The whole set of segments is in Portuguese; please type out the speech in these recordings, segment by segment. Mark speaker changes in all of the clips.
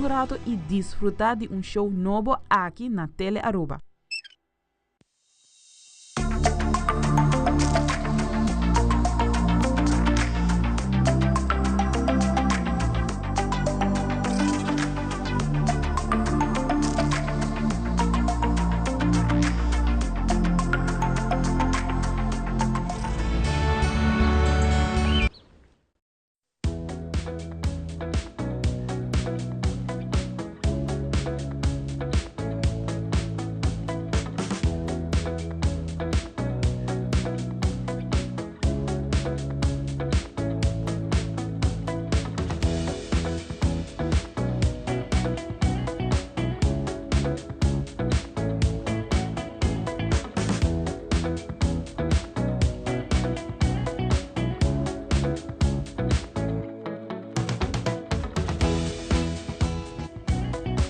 Speaker 1: bom rato y disfrutar de un show nuevo aquí na Tele Aruba.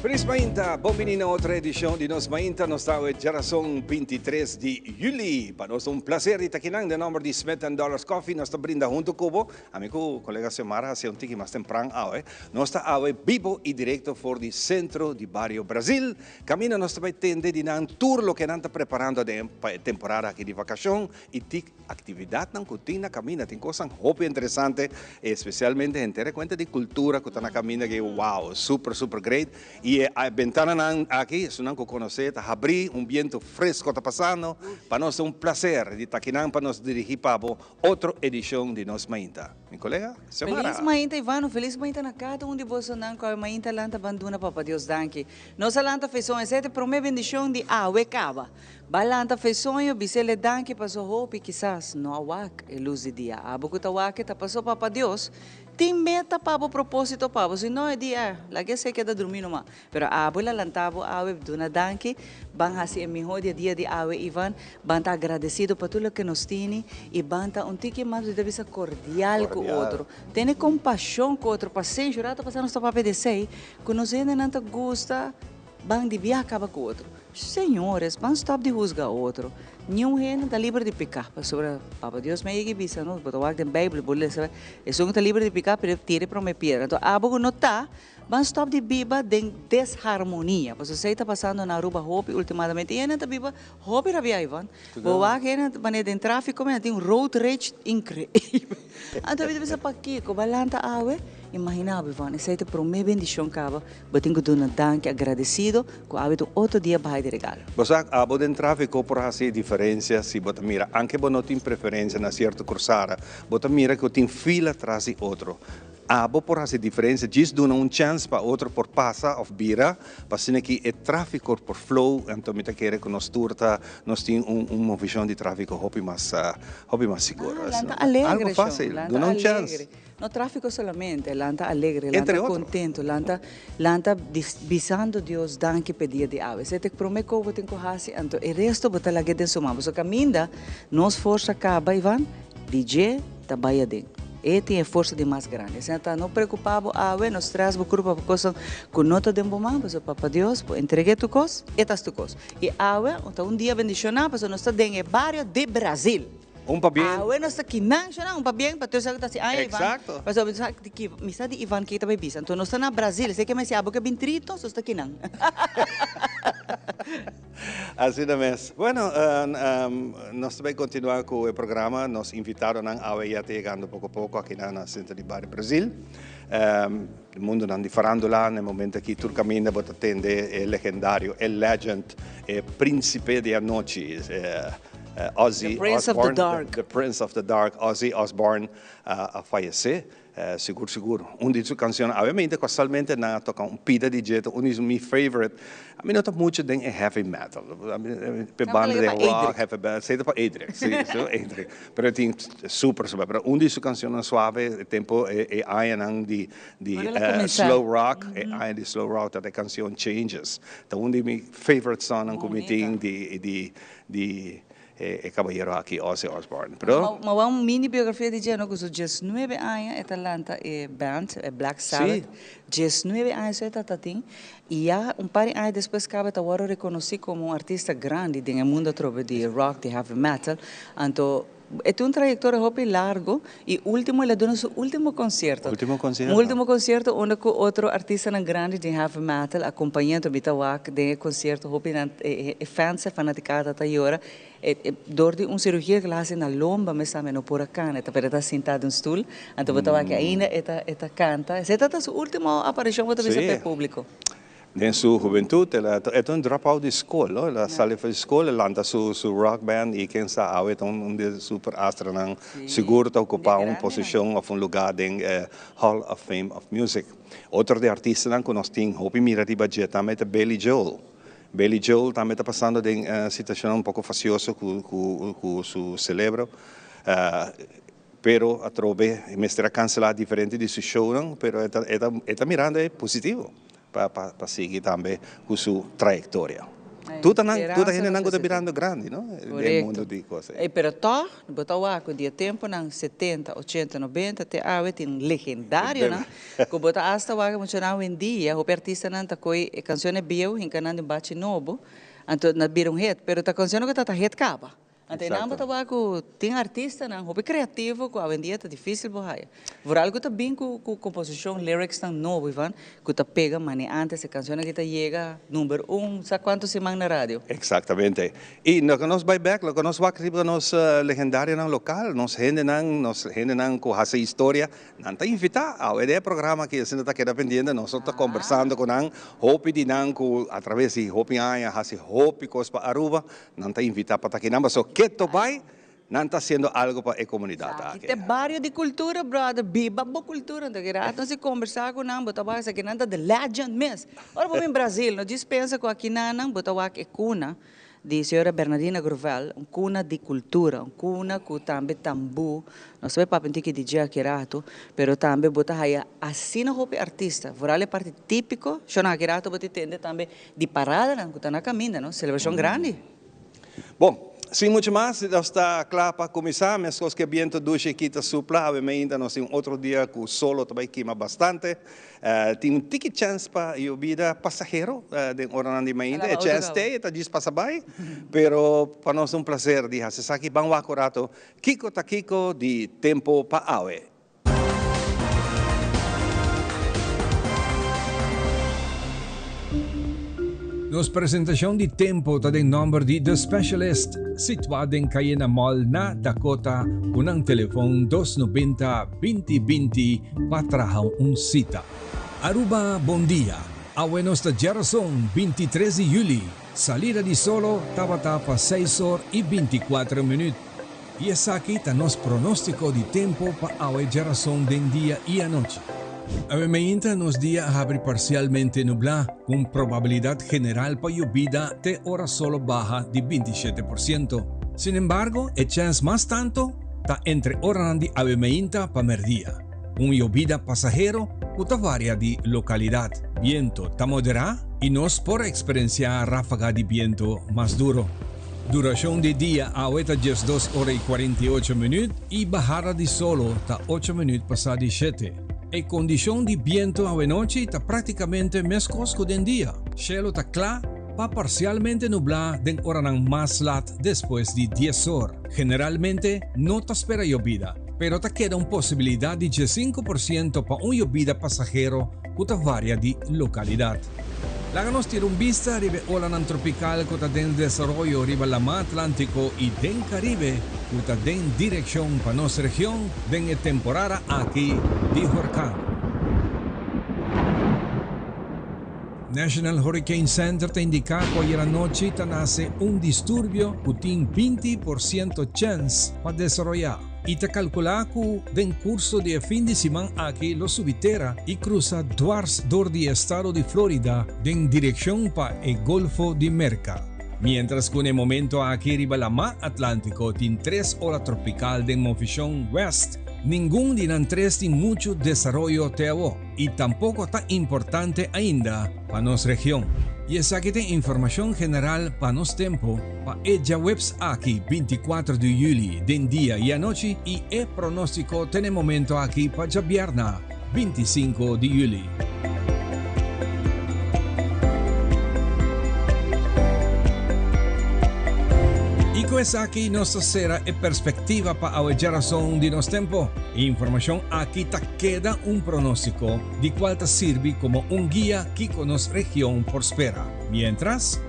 Speaker 2: Feliz Mainta, bem-vindo a outra edição de Nos Mainta. Nós estamos em geração 23 de julho. Para nós é um prazer estar aqui no número de Smith & Dollars Coffee. Nós estamos brindando junto com o amigo, colega Semara, se um tique mais temprano. Nós estamos vivo e direto for do centro de Barrio Brasil. Caminho nós estamos tendo de um tour lo que nós estamos preparando para a temporada aqui de vacação e tem atividade não cotina caminho, tem coisas muito interessantes, especialmente em ter conta de cultura que está na caminho que wow, super great. E a ventana aqui, se não conhecer, está abrindo, vento fresco está passando. Para nós é um prazer de estar aqui para nos dirigir para outra edição de Nos Mainta. Meu colega, Semara.
Speaker 3: Feliz Mainta, Ivano. Feliz Mainta na cada de vocês não com a Mainta lanta banduna para Deus danke. Nossa lanta fez sonho, essa é a primeira bendição de Awe Cava. Balanta fez sonho, bisele danke passou hope, quizás não awak e luz de dia. Abo que tawak tá passou para Deus. Tem meta para o propósito para se não é dia, lagi se queda dormindo mas. Pero abo la lantabo awe duna danke, bang hasi emiho dia de awe Ivan, banta agradecido por tudo que nos tiene e banta um tique mais deve ser cordial com o outro. Tem compaixão com o outro, passei jurado passando esta papel de sei, que nos ainda não te gusta, bang de via acaba com o outro. Senhores, bang stop de juzgar o outro. Nenhum reino está livre de pecar. Sobre Papa Deus me diga bisa, não? Botar o na Bíblia, boleh sabe? Isso não está livre de pecar, pero tire para me piedra. Então, abo não está, vamos stop de biba de desharmonia. Porque você está passando na Aruba Hopi ultimamente, e ainda está biba Hopi rabia Ivan. Boa que ainda maneira de tráfico, mas tem road rage incrível. Então, vida bisa para aqui, com balanta awe. Imagina, Ivan, essa é a primeira bendição que eu tenho que dar danke agradecido, que eu outro dia vai de regalo.
Speaker 2: Você abo de tráfico por fazer diferença, se você mira, anche se não tem preferência na certa cursada, você mira que tem fila atrás de outro. Abo por fazer diferença, diz dona chance para outro por passar ou vira, para se que é tráfico por flow, então me quer que nós turta, nós tem uma visão de tráfico hobby mais segura.
Speaker 3: Lanta alegre,
Speaker 2: algo fácil, dona chance.
Speaker 3: No tráfico solamente, lanta alegre, lanta contento, lanta visando Deus danke pedir de ave. Se te prometo que tenho hasi, então o resto botar lá dentro sumamos. So caminda, nós força acaba Ivan, DJ tabaya ding. E tem força de mais grande. Então não preocupado, nós trazemos grupo para coisa que não te demos mais, para Deus, entreguei tu coisa, estas tu coisa. E então dia bendicionado, nós estamos dentro do barrio de Brasil.
Speaker 2: Bien.
Speaker 3: Bueno, sa kinang siya na, bien, pati sa si ay
Speaker 2: Exacto.
Speaker 3: Ivan. Paso sa misa di Ivan kita ba bisa. Então nós está na Brasil, sei que mais abo que bintrito, so está kinang.
Speaker 2: Assim mesmo. Bueno, nós vamos continuar com o programa. Nos invitaram a ir chegando pouco a pouco aqui na Centro de Barrio Brasil. O mundo não de farandola, no momento que tu caminha, você atende o legendário, o legend, o príncipe de noite. Ozzy Osbourne, the Prince of the Dark, Ozzy Osbourne, a falecer, seguro. De suas canções, obviamente, casualmente, toca pida de jeito, de meus favoritos. A mim não está muito de heavy metal. Banda de rock, heavy metal, sei para Adrian, sim, Adrian. Mas tem super. Mas de suas canções suave, tempo é ainda de slow rock, é ainda de slow rock, a canção Changes. Então, de meus favorites são como tem de caballero aqui, Ozzy Osbourne.
Speaker 3: Pero uma mini biografia de Jano que 19 anos é talanta band Black Sabbath. 19 anos é tatin e já par de anos depois acaba agora reconhecido como artista grande no mundo todo de rock, de heavy metal. Então Este es un trayectoria hopi largo y último, ele deu su último concierto.
Speaker 2: Último concierto.
Speaker 3: Un último concierto onde outro artista nan grande de heavy metal acompanhando bitawak de concierto hopi nan fans fanaticada ta yora. Door die cirurgia que la hacen na lomba me sabe no por acá, eta pero está sentado en stoel, anto bitawak ainda eta canta. Essa é sua última aparição para o público.
Speaker 2: In su juventud, è un dropout di scuola, la sale di scuola, lanta su rock band e quem sabe è un super astro, sicuro da occupare una posizione o un lugar in Hall of Fame of Music. Otro de artista che noi stiamo hopi mirati budget è Billy Joel. Billy Joel também está passando de uma situação um pouco faciosa com seu cérebro. Pero a trove me estará cancelar diferente de seu show, não? Pero está mirando é positivo para seguir também com sua trajetória. Tu tá mirando grande, não? No mundo de coisas.
Speaker 3: Pero tó, botawa com dia tempo nang 70, 80, 90 te awe tin legendário, né? Com bota hasta waga muito na em dia, o artista nan ta coi canções bio, hincanando bate novo, anto na birum hit, pero ta canção que tá hit capa. Ante não botawa com tem artista nan, hopi criativo, com a dia tá difícil bohaya. Por algo tá bem com composição, lyrics tan novo, Ivan, que tá pega mani antes a canção que tá chega número 1, sa quanto se mang na rádio.
Speaker 2: Exatamente. E no que nos buyback, lo que nos va a nos legendário nan local, nos gente nan com essa história, nan tá invitar a ver programa que a gente tá querendo pendiente, nós tá conversando com nan, hopi di nan com através de hopi aya, hasi hopi cospa Aruba, nan tá invitar para aqui nan, so que to vai não está sendo algo para a comunidade.
Speaker 3: Tem barrio de cultura, brother. Biba boa cultura. Então, se conversar com nós, botar aqui que nada de legend mesmo. Ora, vamos em Brasil, não dispensa com aqui não, botar aqui cuna de senhora Bernardina Grovel, uma cuna de cultura, uma cuna que também tambu. Não sei para pentir que DJ aqui rato, pero também botar aí assim na roupa artista. Vorale parte típico, só na aqui rato botar tende também de parada, não, que está na caminha, não? Celebração grande.
Speaker 2: Bom. Sem muito mais, está claro para começar, mas coisas que viento duche quita supla, ainda nós temos outro dia com o solo também queima bastante. Tem ticket chance para a vida passageiro, de hora de ainda, é chance tem, está diz passa bem, pero para nós um prazer de fazer aqui bem acurado, Kiko ta Kiko de tempo para awe.
Speaker 4: Nos presentação de tempo tá den number de The Specialist, situado em Cayena Mall na Dakota, unang telefone 290-2020 para un cita. Aruba, bom dia. Awe nos da geração 23 de julho, salida de solo, tabata pa 6 horas e 24 minutos. E essa aqui tá nos pronóstico de tempo para awe geração den dia e a noite. Avemainta nos días abre parcialmente nublado, con probabilidad general para lluvia de hora solo baja de 27%. Sin embargo, el chance más tanto está entre hora de avemainta para merdía. Un lluvia pasajero que varia de localidad. Viento está moderado y nos por experienciar ráfaga de viento más duro. Duración de día ahorita just 2 horas y 48 minutos y bajada de solo está 8 minutos pasada de 7. E condição de viento a noite está praticamente mescosco den dia. Cielo está claro, pa parcialmente nublado den hora ng más lat después de 10 horas. Generalmente no está espera lluvia, pero te queda una posibilidad de 5% para un lluvia pasajero que varia de localidad. Láganos tira un vista ribe olanan tropical que den desarrollo riba la mar Atlántico y den Caribe que den dirección para nuestra región den temporada aquí de huracán. National Hurricane Center te indica que ayer anoche nace un disturbio que tiene 20% chance para desarrollar. Y te calcula que den curso de fin de semana aquí lo subitera y cruza dwars door el estado de Florida en dirección para el Golfo de Merca. Mientras que en el momento aquí arriba la mar Atlántico tiene 3 horas tropical de moción west, ningún de los 3 tiene mucho desarrollo teavo y tampoco tan importante ainda para nuestra región. Y esa que tiene información general para nuestro tiempo, para ella webs aquí 24 de julio, den día y anoche, y el pronóstico tiene momento aquí para ya viernes 25 de julio. Pues aquí nos será e perspectiva para a geração de nosso tempo. Informação aqui ta queda pronóstico de cual te sirve como guía que conoce región prospera. Mientras,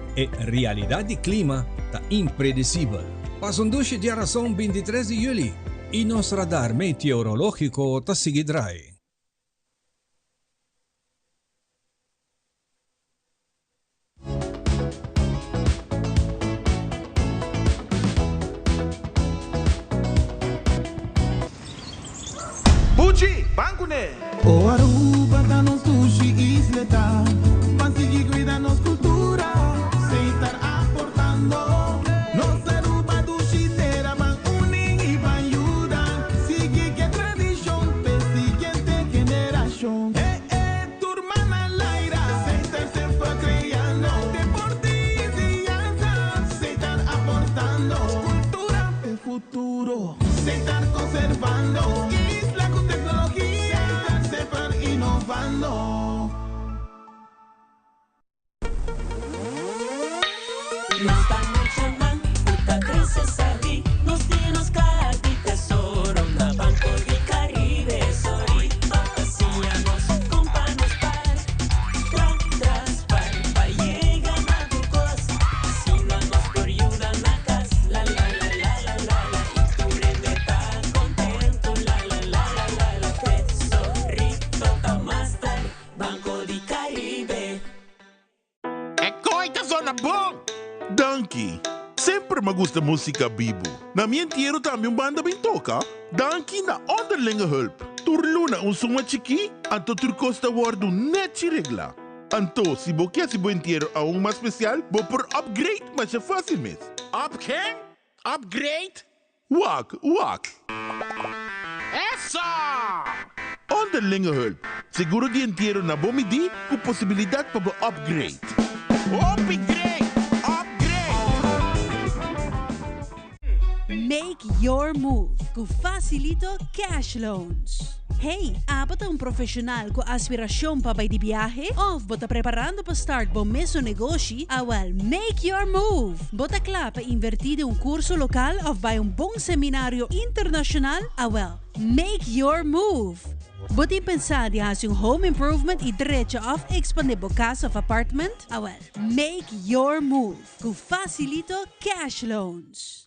Speaker 4: realidad de clima ta impredecible. Pasonduche geração 23 de julho e nos radar meteorológico ta seguidrai.
Speaker 5: Buci, bancune!
Speaker 6: O Aruba da nos sushi isleta, consegui cuidar nos cultura, sem estar aportando. Nos Aruba do Chitera van uning e van ayudar, sigue que tradição, pe siguiente generação. Turma na laira, sem estar sempre criando, deportes e danças, sem estar aportando. Cultura de futuro, sem estar conservando.
Speaker 7: Nos vamos chamar, puta cresce sabe, nos dinos cadi tesouro, na Banco de Caribe, sorriba, paseamos, companos tras, pa llega na tu cosa, sino nos por ayuda na casa, la, y tu remeta contento, la, tesorito, tamastar, Banco de Caribe.
Speaker 5: Coita zona bom! Danke! Sempre me gusta música bibo. Na minha entierro também banda bem toca. Danke na onderlinge hulp. Turluna suma chiqui, anto turcosta wordu net regla. Anto, se bo quer se bo entierro a mais especial, bo por upgrade, mas é fácil mesmo.
Speaker 8: Up quem? Upgrade?
Speaker 5: Wak.
Speaker 8: Essa!
Speaker 5: Onderlinge hulp. Seguro de entierro na bomidi, com possibilidade para bo upgrade.
Speaker 8: Upgrade!
Speaker 9: Make your move com Facilito Cash Loans. Hey, bota profissional com aspiração para ir de viaje? Ou bota preparando para start bom mesmo negócio? Make your move. Bota claro para invertir em curso local ou vai bom seminário internacional? Make your move. Bota pensar de fazer home improvement e direito of expandir casa of apartment? Make your move com Facilito Cash Loans.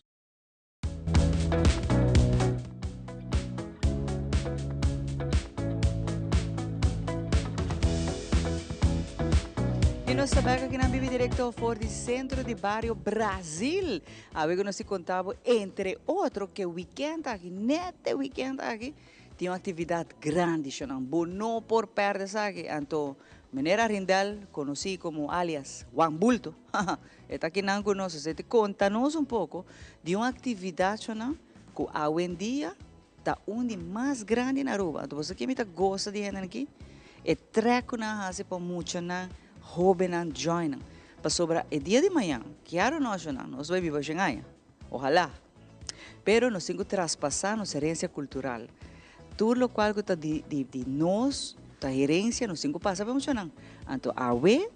Speaker 3: E nós sabemos aqui na Bibi Directo for de Centro de Barrio Brasil. Agora nós contamos, entre outros, que o weekend aqui, nete weekend aqui, tem uma atividade grande, chamam Bono por perder aqui. Então, Menera Rindal, conhecido como alias Juan Bulto, está aqui não conosco. Você conta-nos pouco de uma atividade que hoje em dia está onde mais grande na Aruba. Então, você que me gosta de gente aqui, é treco na raça para muito na jovem na join. Para sobrar o dia de manhã, que era nós vamos viver ganha. Ojalá. Pero nós temos que traspassar nossa herência cultural. Tudo o qual está de nós, da herência, nós temos que passar para muito não. Então,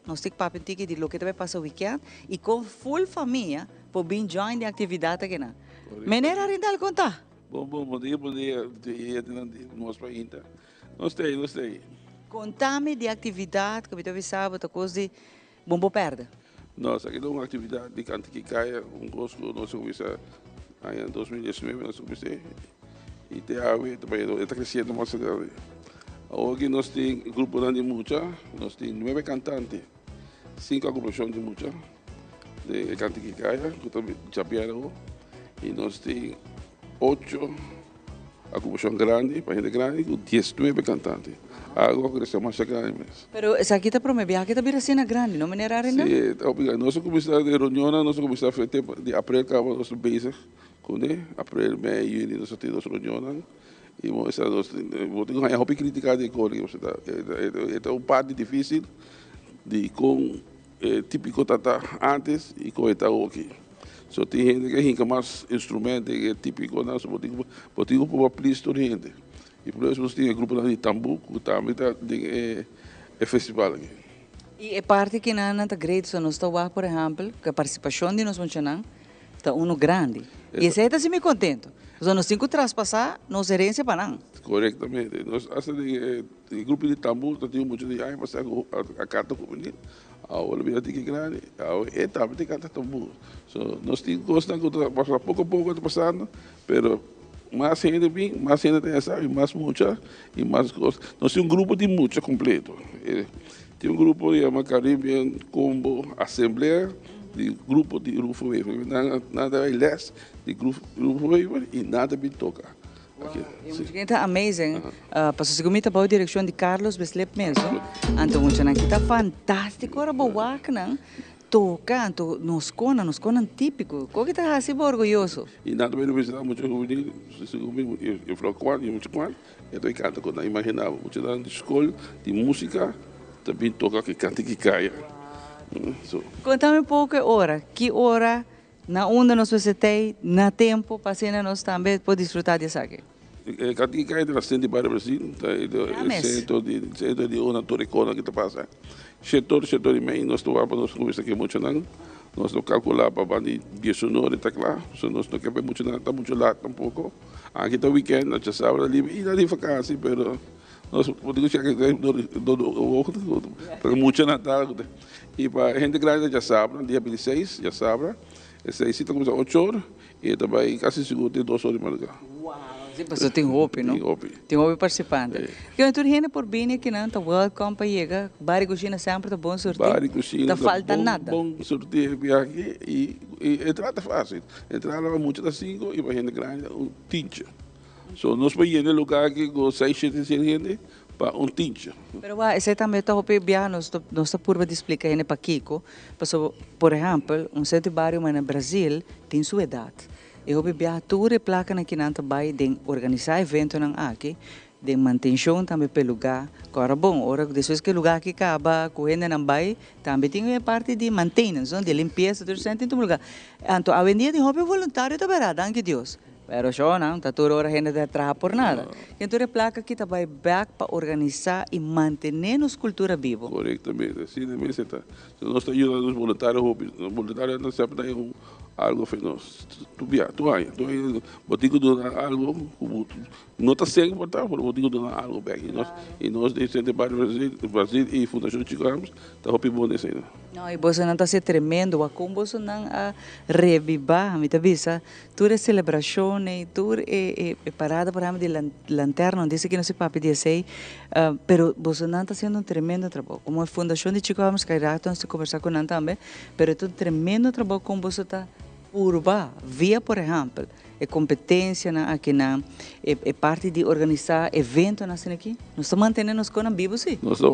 Speaker 3: nós temos que papentir de lo que vai passar o weekend e com full família para vir join de atividade aqui na. Menera Rindal, conta.
Speaker 10: Bom dia, nós para Inta. Nós temos.
Speaker 3: Contame de atividade que você avisava, outra coisa de bombo perda.
Speaker 10: Nós aqui temos uma atividade de Cantiquicaia, gosto, nós começamos em 2019, nós começamos e também está crescendo mais grande. Hoje nós temos um grupo de mucha, nós temos 9 cantantes, 5 agrupações de mucha, de Cantiquicaia, que também Chapiaro, e nós temos 8 agrupações grandes, para gente grande, com 19 cantantes. Algo que se mais grande mesmo.
Speaker 3: Pero essa aqui está prometido, aqui está virando grande, não me era ainda?
Speaker 10: Sim, obrigado. Nós começamos de reunião, nós começamos a fazer de abril, acabamos nós basic, com abril, maio, junho, nós temos reuniões. E nós temos que criticar de cor, é uma parte difícil de com típico tata antes e com esta aqui. Só tem gente que tem mais instrumentos que é típico, nós podemos para a gente. E por isso nós temos um grupo de Tambu, que também é festival aqui.
Speaker 3: E é parte que na grade, nós estamos por exemplo, que a participação de nós funcionam, Tá uno grande. E esse aí está se me contento. Nós temos que traspassar nossa herência para não.
Speaker 10: Corretamente. Nós, assim, o grupo de tambor, tem muito de ai, mas a carta juvenil. Agora, mira, tem que grande. É também tem carta tambor. So, nós temos que gostar de passar pouco a pouco, está passando, pero mais gente vem, mais gente tem essa, e mais muita, e mais coisas. Nós temos grupo de muita completo. Tem grupo que chama Caribbean Combo Assembleia, de grupo de Rufo Weaver. Nada é less de grupo Weaver e nada me toca.
Speaker 3: Está amazing. Passo segundo a boa direção de Carlos Beslep mesmo. Então, muito não está fantástico, era boa que não. Toca, então nos conan típico. Qual que está assim orgulhoso?
Speaker 10: E nada bem universidade muito juvenil, eu falo quando, eu muito quando, eu canto quando imaginava, muito da escola de música, também toca que canta que caia.
Speaker 3: Conta-me um pouco que hora na onda nós visitei, na tempo, passando nós também pode desfrutar disso aqui.
Speaker 10: Canta que caia na centro de Barra Brasil, centro de uma torre cona que está passando. Setor e meio, nós vamos conversar aqui muito não, nós não calculamos para de 10 horas, está claro, nós não queremos muito não, está muito lá tampouco. Aqui está o weekend, nós já sabemos, e não de vacância, pero nós podemos chegar aqui para muito Natal. E para a gente grande já sabe, dia 26, já sabe, esse aí está começando 8 horas, e também quase seguro tem 2 horas de madrugada.
Speaker 3: Você tem hope, não? Tem hope participante. Que eu estou por bem aqui não, tá welcome para chegar. Bari coxina sempre tá bom sorteio.
Speaker 10: Bari coxina.
Speaker 3: Não falta nada.
Speaker 10: Bom sorteio aqui e entrar é fácil. Entrar lá muito das 5 e para gente grande tincha. So nós podemos ir no lugar aqui com 6, 7 gente para tincha.
Speaker 3: Pero esse também tá hope viajar nós tá por explicar ele para Kiko. Por exemplo, certo bairro no Brasil tem sua idade. Eu vou viajar tudo e placa na Kinanta Bay de organizar evento não aqui, de manutenção também pelo lugar. Agora bom, ora depois que o lugar aqui acaba correndo na Bay, também tem a parte de maintenance, de limpeza, tudo certo em todo lugar. Então, a vendia de hobby voluntário também, danke Deus. Pero só não, tá toda hora a gente trabalha por nada. Então, a placa aqui também back para organizar e manter nossa cultura viva.
Speaker 10: Corretamente, sim, também está. Nós estamos ajudando os voluntários não sempre tem algo para nós. Tu botico donar algo, não está sendo importante, mas botico donar algo back. E nós de Centro de Brasil e Fundação Chico Ramos, está hopi bom nesse aí.
Speaker 3: Não, e você não está sendo tremendo, a como você não a revivar, me tá visa, toda celebração, toda parada para de lanterna, disse que não se papi de sei, pero você não está sendo tremendo trabalho. Como a Fundação de Chico Ramos, que irá nós conversar com nós também, pero todo tremendo trabalho como você está urba, via, por exemplo, competência aqui na parte de organizar eventos aqui. Nós estamos mantendo os conas vivos, sim. Nós não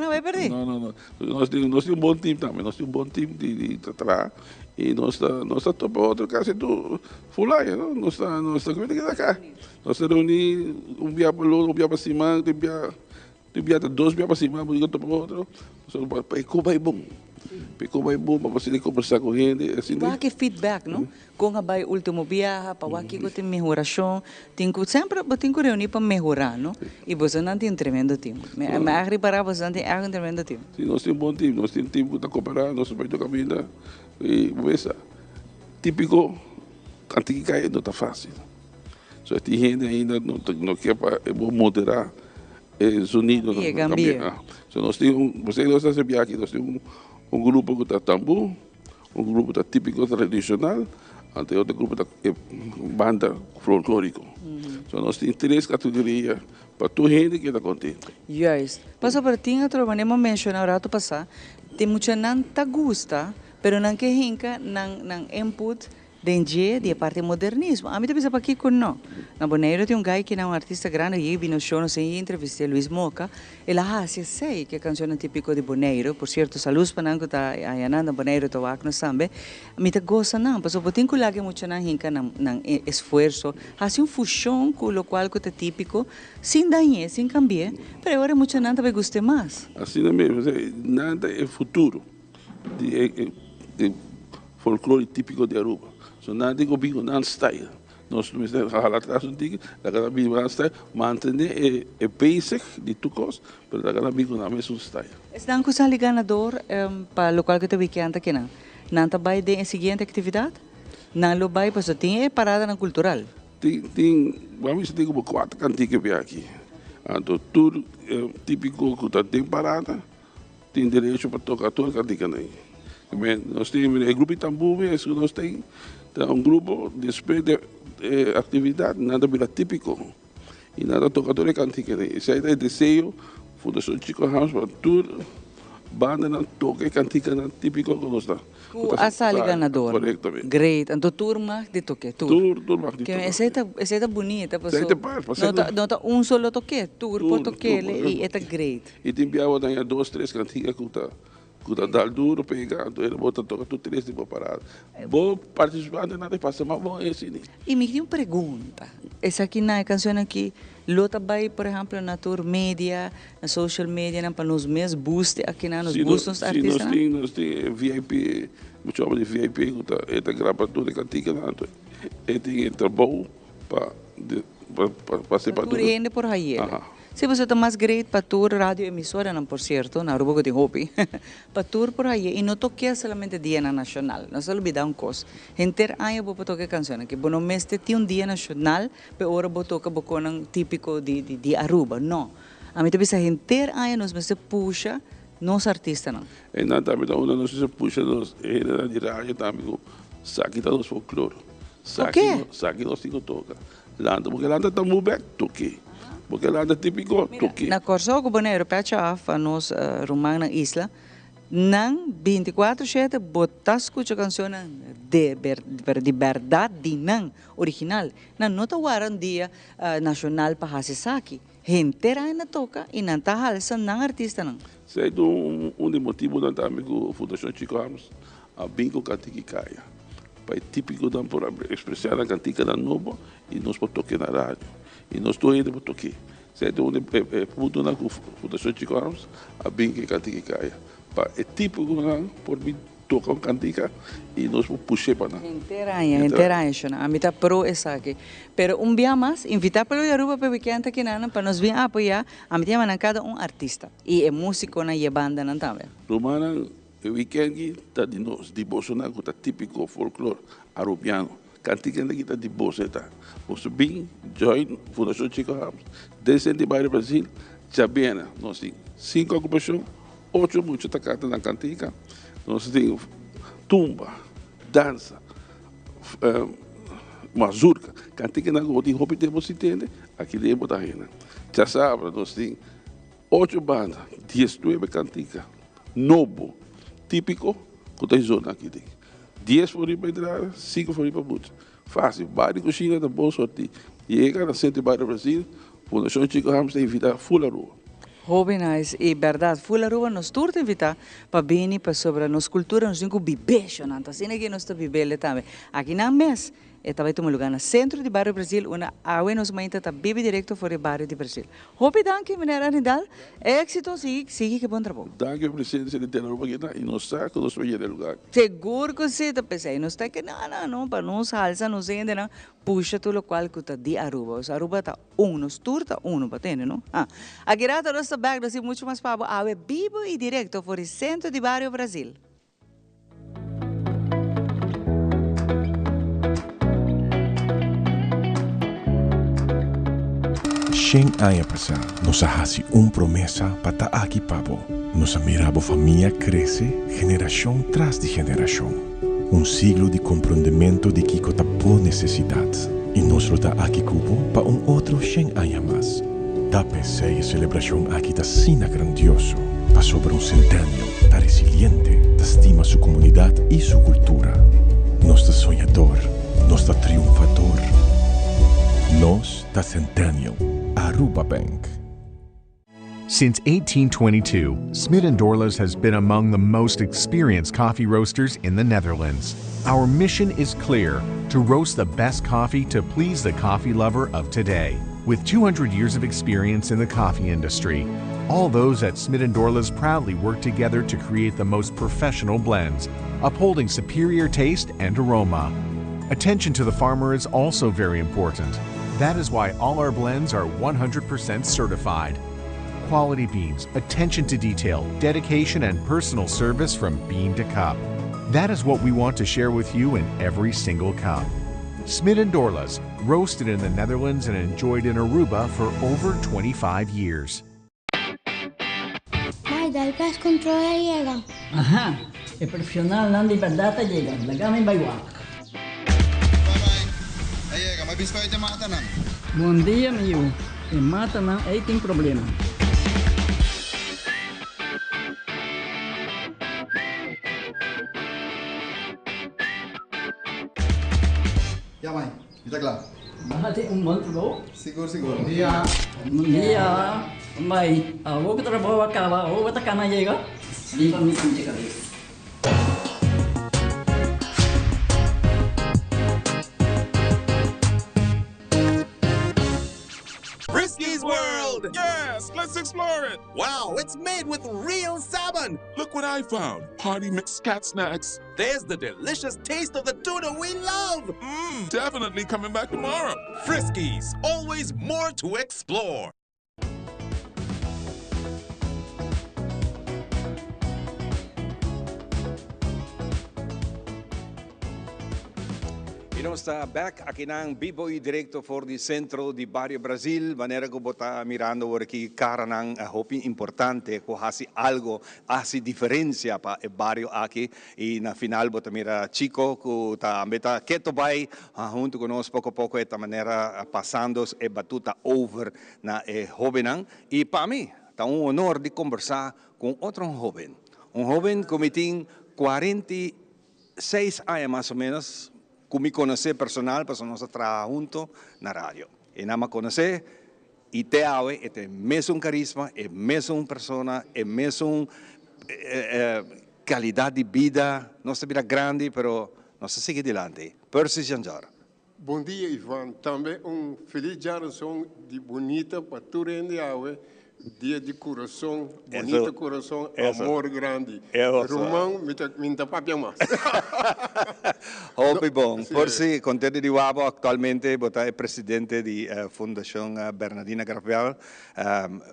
Speaker 3: vai perder.
Speaker 10: Não. Nós temos um bom time também. Nós temos um bom time de tratar. E nós estamos para outro caso do fulano, não? Nós estamos como é que está cá. Nós estamos reunir via para cima, via 2 via para cima, para outro. Como é bom. Como é bom para você conversar com gente. Assim,
Speaker 3: que feedback, não? Com a último viagem, para que tem melhoração, sempre tem que reunir para melhorar, não? E você não tem um tremendo time. Mas reparar, você não tem um tremendo time.
Speaker 10: Sim, nós temos um bom time, nós temos um time que está cooperando, nós temos feito caminho. E veja, típico, antes que cair não está fácil. Só tem gente ainda não quer para moderar os unidos. Nós temos, você não está sempre aqui, nós temos um grupo que está tambu, um grupo que está típico tradicional, e outro grupo que banda folclórico. Então nós temos 3 categorias para toda gente que está contente.
Speaker 3: Yes. Passa para ti, outro maneira mencionar o rato passar, tem muita não te gusta, pero não que hinca, não input de parte modernismo. A mim também para aqui com não. Na Bonaire tem guy que é artista grande, e vi no show, não sei, entrevistei Luis Moca, ele sei que a canção típica de Bonaire, por certo, saludos para nango tá aí na Bonaire to wak no sambe. A mim te gosta não, mas eu botin que lagi muito não hinca não esforço, assim fusion com o qual que é típico, sem dañar, sem cambiar, pero agora muito não também gosta mais.
Speaker 10: Assim mesmo, nada é futuro de folclore típico de Aruba. So nada que bigo não style. Nós temos que falar atrás um tico, da cada bigo não style, manter é basic de tucos, mas da cada bigo não mesmo style.
Speaker 3: Estão com o ganador para o local que te weekend aqui não? Não vai de seguinte atividade? Na lobay pa so tinha parada ng cultural.
Speaker 10: Vamos ter como 4 canticas aqui. Então, tudo típico que tem parada, tem direito para tocar toda a cantica. Nós temos o grupo Itambu, nós temos grupo de atividade, nada vira típico. E nada toca toda a cantica. Esse é o desejo, Fundação Chico Ramos, para tudo, banda não toca a cantica típico que nós estamos.
Speaker 3: A sala ganador.
Speaker 10: Corretamente.
Speaker 3: Great. Então, turma de toque.
Speaker 10: Turma de toque.
Speaker 3: Essa é bonita. Não tá solo toque, por toque. E é great.
Speaker 10: E tem piada daí 2, 3 cantigas que tá dando duro, pegando, ele bota toca tudo 3 de parada. Vou participar de nada, passa mais bom esse.
Speaker 3: E me tem uma pergunta. Essa aqui na canção aqui, lota vai, por exemplo, na tour media, na social media, para nos mesmos boost aqui na nos boost nos artistas.
Speaker 10: Nós temos VIP, muito chamado de VIP, que está gravando tudo cantiga, tem trabalho para ser para
Speaker 3: tudo. Por aí. Se você está mais great para tour rádio emissora, não por certo, na Aruba que tem hobby, para tour por aí, e não toque solamente dia nacional, não se olvida uma coisa, enter ano vou tocar canção, que bom mês tem um dia nacional, pero ora vou tocar boconang típico de Aruba, não. A mim também se enter ano nós se puxa nos artistas não.
Speaker 10: E não também da uma nós se puxa nos era de rádio também, saque da nos folclore, saque nós tinha toca, landa porque landa tá muito bem toque. Porque lá é típico toque.
Speaker 3: Na Corso, o Bonaire, Pecha, a nos Romang na isla, nang 24/7 botas escucha canção de verdade de nang original. Na nota waran dia nacional para Hasisaki. Gente na toca e não tá halsa nang artista nang.
Speaker 10: Sei do um motivo da amigo Fundação Chico Ramos a bingo cantiquicaya. Pai típico da por expressar a cantica da novo e nós por toque na rádio. E nós estou indo para toque. Se é onde puto na Fundação Chico Ramos a bingo cantiquicaya. É típico por mim tocar uma cantica e nós puxar para lá.
Speaker 3: Interanha, a mim tá pro essa aqui. Pero dia mais, invitar pelo Aruba para weekend aqui para nós vir apoiar, a mim tem cada artista e é músico na e banda não também.
Speaker 10: Romana, o weekend tá de nós, de Bolsonaro, tá típico folclore arubiano. Cantica aqui tá de Bolsonaro. Você bem, join Fundação Chico Ramos, descende de bairro Brasil, já bem, nós temos 5 ocupações, 8 muitos tacatas na cantica. Nós temos tumba, dança, mazurca, cantica na rua, tem roupa de você entende, aqui dentro da rena. Já sabe, nós temos 8 bandas, 19 cantica, novo, típico, que tem zona aqui dentro. 10 for ir para entrar, 5 for ir para boot. Fácil, bairro coxinha da boa sorte. Chega na centro do bairro Brasil, Fundação Chico Ramos tem vida full a rua.
Speaker 3: Hobby nice, e verdade, full a rua nos turta invitar para bem para sobre nos cultura nos digo bibeixo, não tá sendo que nós está bibele também. Aqui na mês, também tem um lugar no centro do bairro Brasil, uma água nos mãe tá bibi direto fora do bairro do Brasil. Hobby danke, menina Nidal, éxito, sigue que bom trabalho.
Speaker 10: Danke, presidente de Aruba e nós saco nos vai do lugar.
Speaker 3: Seguro que você tá pensando, nós tá que não, para nós halsa, nós ainda não puxa tudo o qual que tá de Aruba. Os Aruba tá nos turta para ter, não? Aqui rata nós tá back, nós muito mais para água vivo e direto fora do centro do bairro Brasil.
Speaker 11: Shen aya presa, nos hace promesa para aqui pabo. Nos mirabo familia crece, generación tras de generación. Siglo de compreendimento de que cota por necesidad. Y nos lo da aquí cubo para otro Shen aya más. Da PC y celebración aquí da sina grandioso. Pa sobre centenio, da resiliente, da estima su comunidad y su cultura. Nos da soñador, nos da triunfador. Nos da centenio. Aruba Bank.
Speaker 12: Since 1822, Smit & Dorlas has been among the most experienced coffee roasters in the Netherlands. Our mission is clear: to roast the best coffee to please the coffee lover of today. With 200 years of experience in the coffee industry, all those at Smit & Dorlas proudly work together to create the most professional blends, upholding superior taste and aroma. Attention to the farmer is also very important. That is why all our blends are 100% certified. Quality beans, attention to detail, dedication, and personal service from bean to cup. That is what we want to share with you in every single cup. Smit and Dorlas, roasted in the Netherlands and enjoyed in Aruba for over 25 years.
Speaker 13: May, dahil cash control llega.
Speaker 14: Ajá, el profesional Nandi Verdata llega, lagame baywak.
Speaker 15: Llega, may biscoito e mata na.
Speaker 14: Bom dia, meu. E mata não, aí tem problema.
Speaker 15: Ja, mãe, está claro.
Speaker 14: Bahati bom trabalho?
Speaker 15: Seguro, seguro. Bom dia.
Speaker 14: Bom dia. Mãe, vou que trabalho acaba, vou que tá na chega. Limpa me sente cabeça.
Speaker 8: Frisky's World! Yes, let's explore it! Wow, it's made with real salmon! Look what I found! Party mixed cat snacks. There's the delicious taste of the tuna we love! Definitely coming back tomorrow. Frisky's, always more to explore.
Speaker 2: E nós está back aqui ng Bibo e Directo for the Centro de Barrio Brasil. Maneira ko bota mirando aqui cara ng hopi importante ko hasi algo hasi diferencia pa e barrio aqui e na final bota mira chico ko ta meta keto bay junto con nós pouco esta maneira passando e batuta over na jovenang e para mim tá honor de conversar com outro jovem. Jovem que tem 46 anos mais ou menos. Que me conhece personal, pues nós trabalhamos juntos na rádio. E nada me conhece, e te ave, e tem mesmo carisma, e mesmo persona, e mesmo qualidade de vida. Nossa vida grande, pero nós seguimos adiante. Percy Janjar.
Speaker 16: Bom dia, Ivan. Também feliz geração de bonita para tu rende ave. Dia de coração, bonito coração, amor grande. Romão, me tapapia mais.
Speaker 2: Hope bom. Por si, contente de Wabo, actualmente, bota é presidente da Fundação Bernardina Gravel.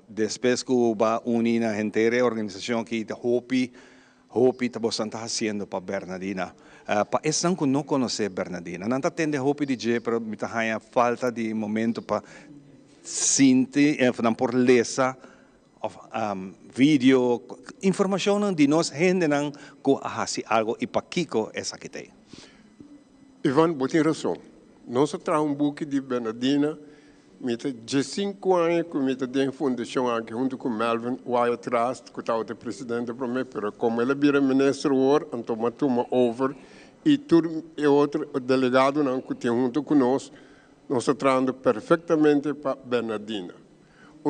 Speaker 2: Depois que va unir a gente, organização que Hope está bastante fazendo para Bernardina. Para esse que não conhece Bernardina, não atende Hope DJ, mas me tá falta de momento para sentir, por lesa of vídeo, informação de nós gente não que hasi algo e para Kiko essa que tem.
Speaker 16: Ivan, botem razão. Nós trazemos book de Bernardina, meta de 5 anos que meta de fundação aqui junto com Melvin Wyatt Trust, que está o presidente para mim, mas como ele vira ministro agora, então toma over e tudo é outro delegado não que tem junto conosco. Nós estamos trabalhando perfeitamente para Bernardina.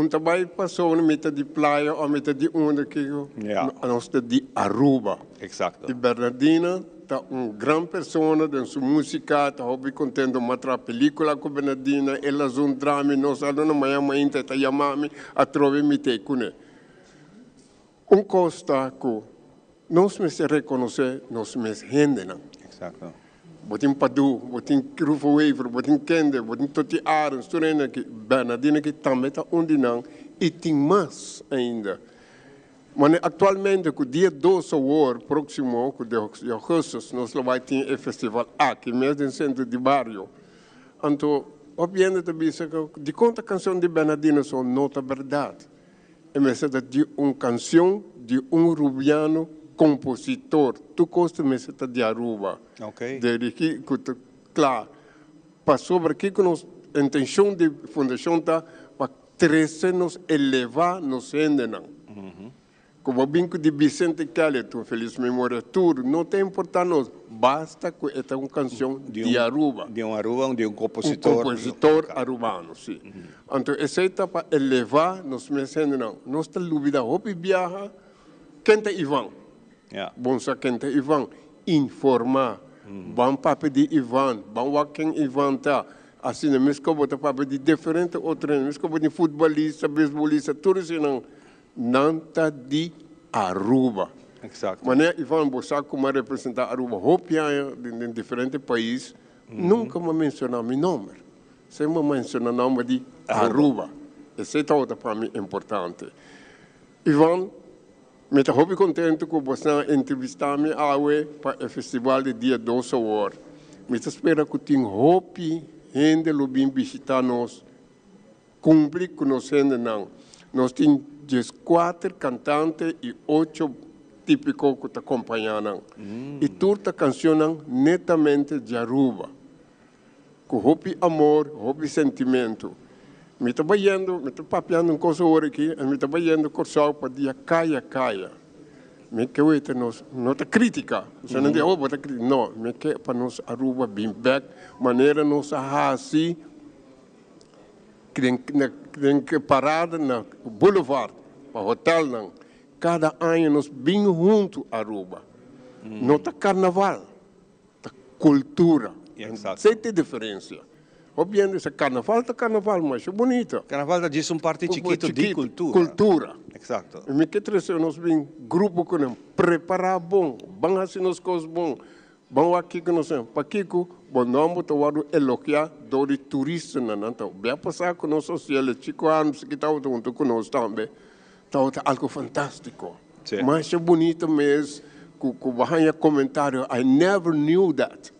Speaker 16: Trabalho passou na metade de praia ou metade de onda que nós estamos de Aruba.
Speaker 2: Exato.
Speaker 16: E Bernardina está grande pessoa de sua música, está contente de mostrar película com Bernardina, ela é drama, nós falamos amanhã ainda está chamando a trovar me ter com ele. Costa que nós me reconhecer, nós me rendem.
Speaker 2: Exato.
Speaker 16: Botin Padu, botin Rufo Weaver, botin Kende, botin Toti Arons, Turena, que Bernardina que também está onde não, e tem mais ainda. Mas atualmente, com o dia 12 de próximo, com o dia de agosto, nós vamos ter um festival aqui, mesmo no centro de bairro. Então, obviamente, de quanta canção de Bernardina são nota verdade. É mesmo de uma canção de rubiano compositor, tu gosta mesmo de Aruba.
Speaker 2: Ok.
Speaker 16: De claro, para sobre aqui que a intenção da fundação está para crescer, nos elevar, nos endenar. Como o binco de Vicente Kelly, tu feliz memória, tudo, não tem importância, basta que esta é uma canção de Aruba.
Speaker 2: De um Aruba, de um compositor.
Speaker 16: Um compositor arubano, sim. Então, essa é para elevar, nos endenar. Nós temos dúvida, hope viaja, quem é Ivan? Bom saquente Ivan, informar, bom papo de Ivan, bom quem Ivan tá, assim mesmo que bota papo de diferente outros, mesmo que de futebolista, beisbolista, tudo isso não tá de Aruba.
Speaker 2: Exato.
Speaker 16: Mas Ivan Bossa como representar Aruba, hopia em diferentes países, nunca me mencionar meu nome, sempre mencionar o nome de Aruba. Esse é outro para mim importante. Ivan Me estou muito contente que você entrevistar-me para o festival de dia 12 horas. Me espero que tenha hope, gente lo bem visitar nós, cumprir com nós ainda não. Nós temos 4 cantantes e 8 típicos que te acompanham. E toda a canção netamente de Aruba. Com hope amor, hope sentimento. Me estou vendo, me estou papiando uma coisa agora aqui, e me estou vendo com o sol para dia caia. Me quer ver não tá crítica, você não diz, bota crítica, não, me quer para nós Aruba bem back, maneira nós assim, que parada na boulevard, para hotel não, cada ano nós bem junto Aruba, não tá carnaval, tá cultura, sem ter diferença. Obviamente, esse carnaval está carnaval, mas é bonito.
Speaker 2: Carnaval diz parte chiquito de cultura.
Speaker 16: Cultura.
Speaker 2: Exato.
Speaker 16: E me que trazer nós bem grupo que não preparar bom, bom assim nas coisas bom, bom aqui que nós para aqui que bom nome tá o elogiar do turista não então. Bem passar com nós social, chico anos que tá junto com nós também, tá algo fantástico.
Speaker 2: Sim.
Speaker 16: Mas é bonito mesmo, que vai comentário, I never knew that.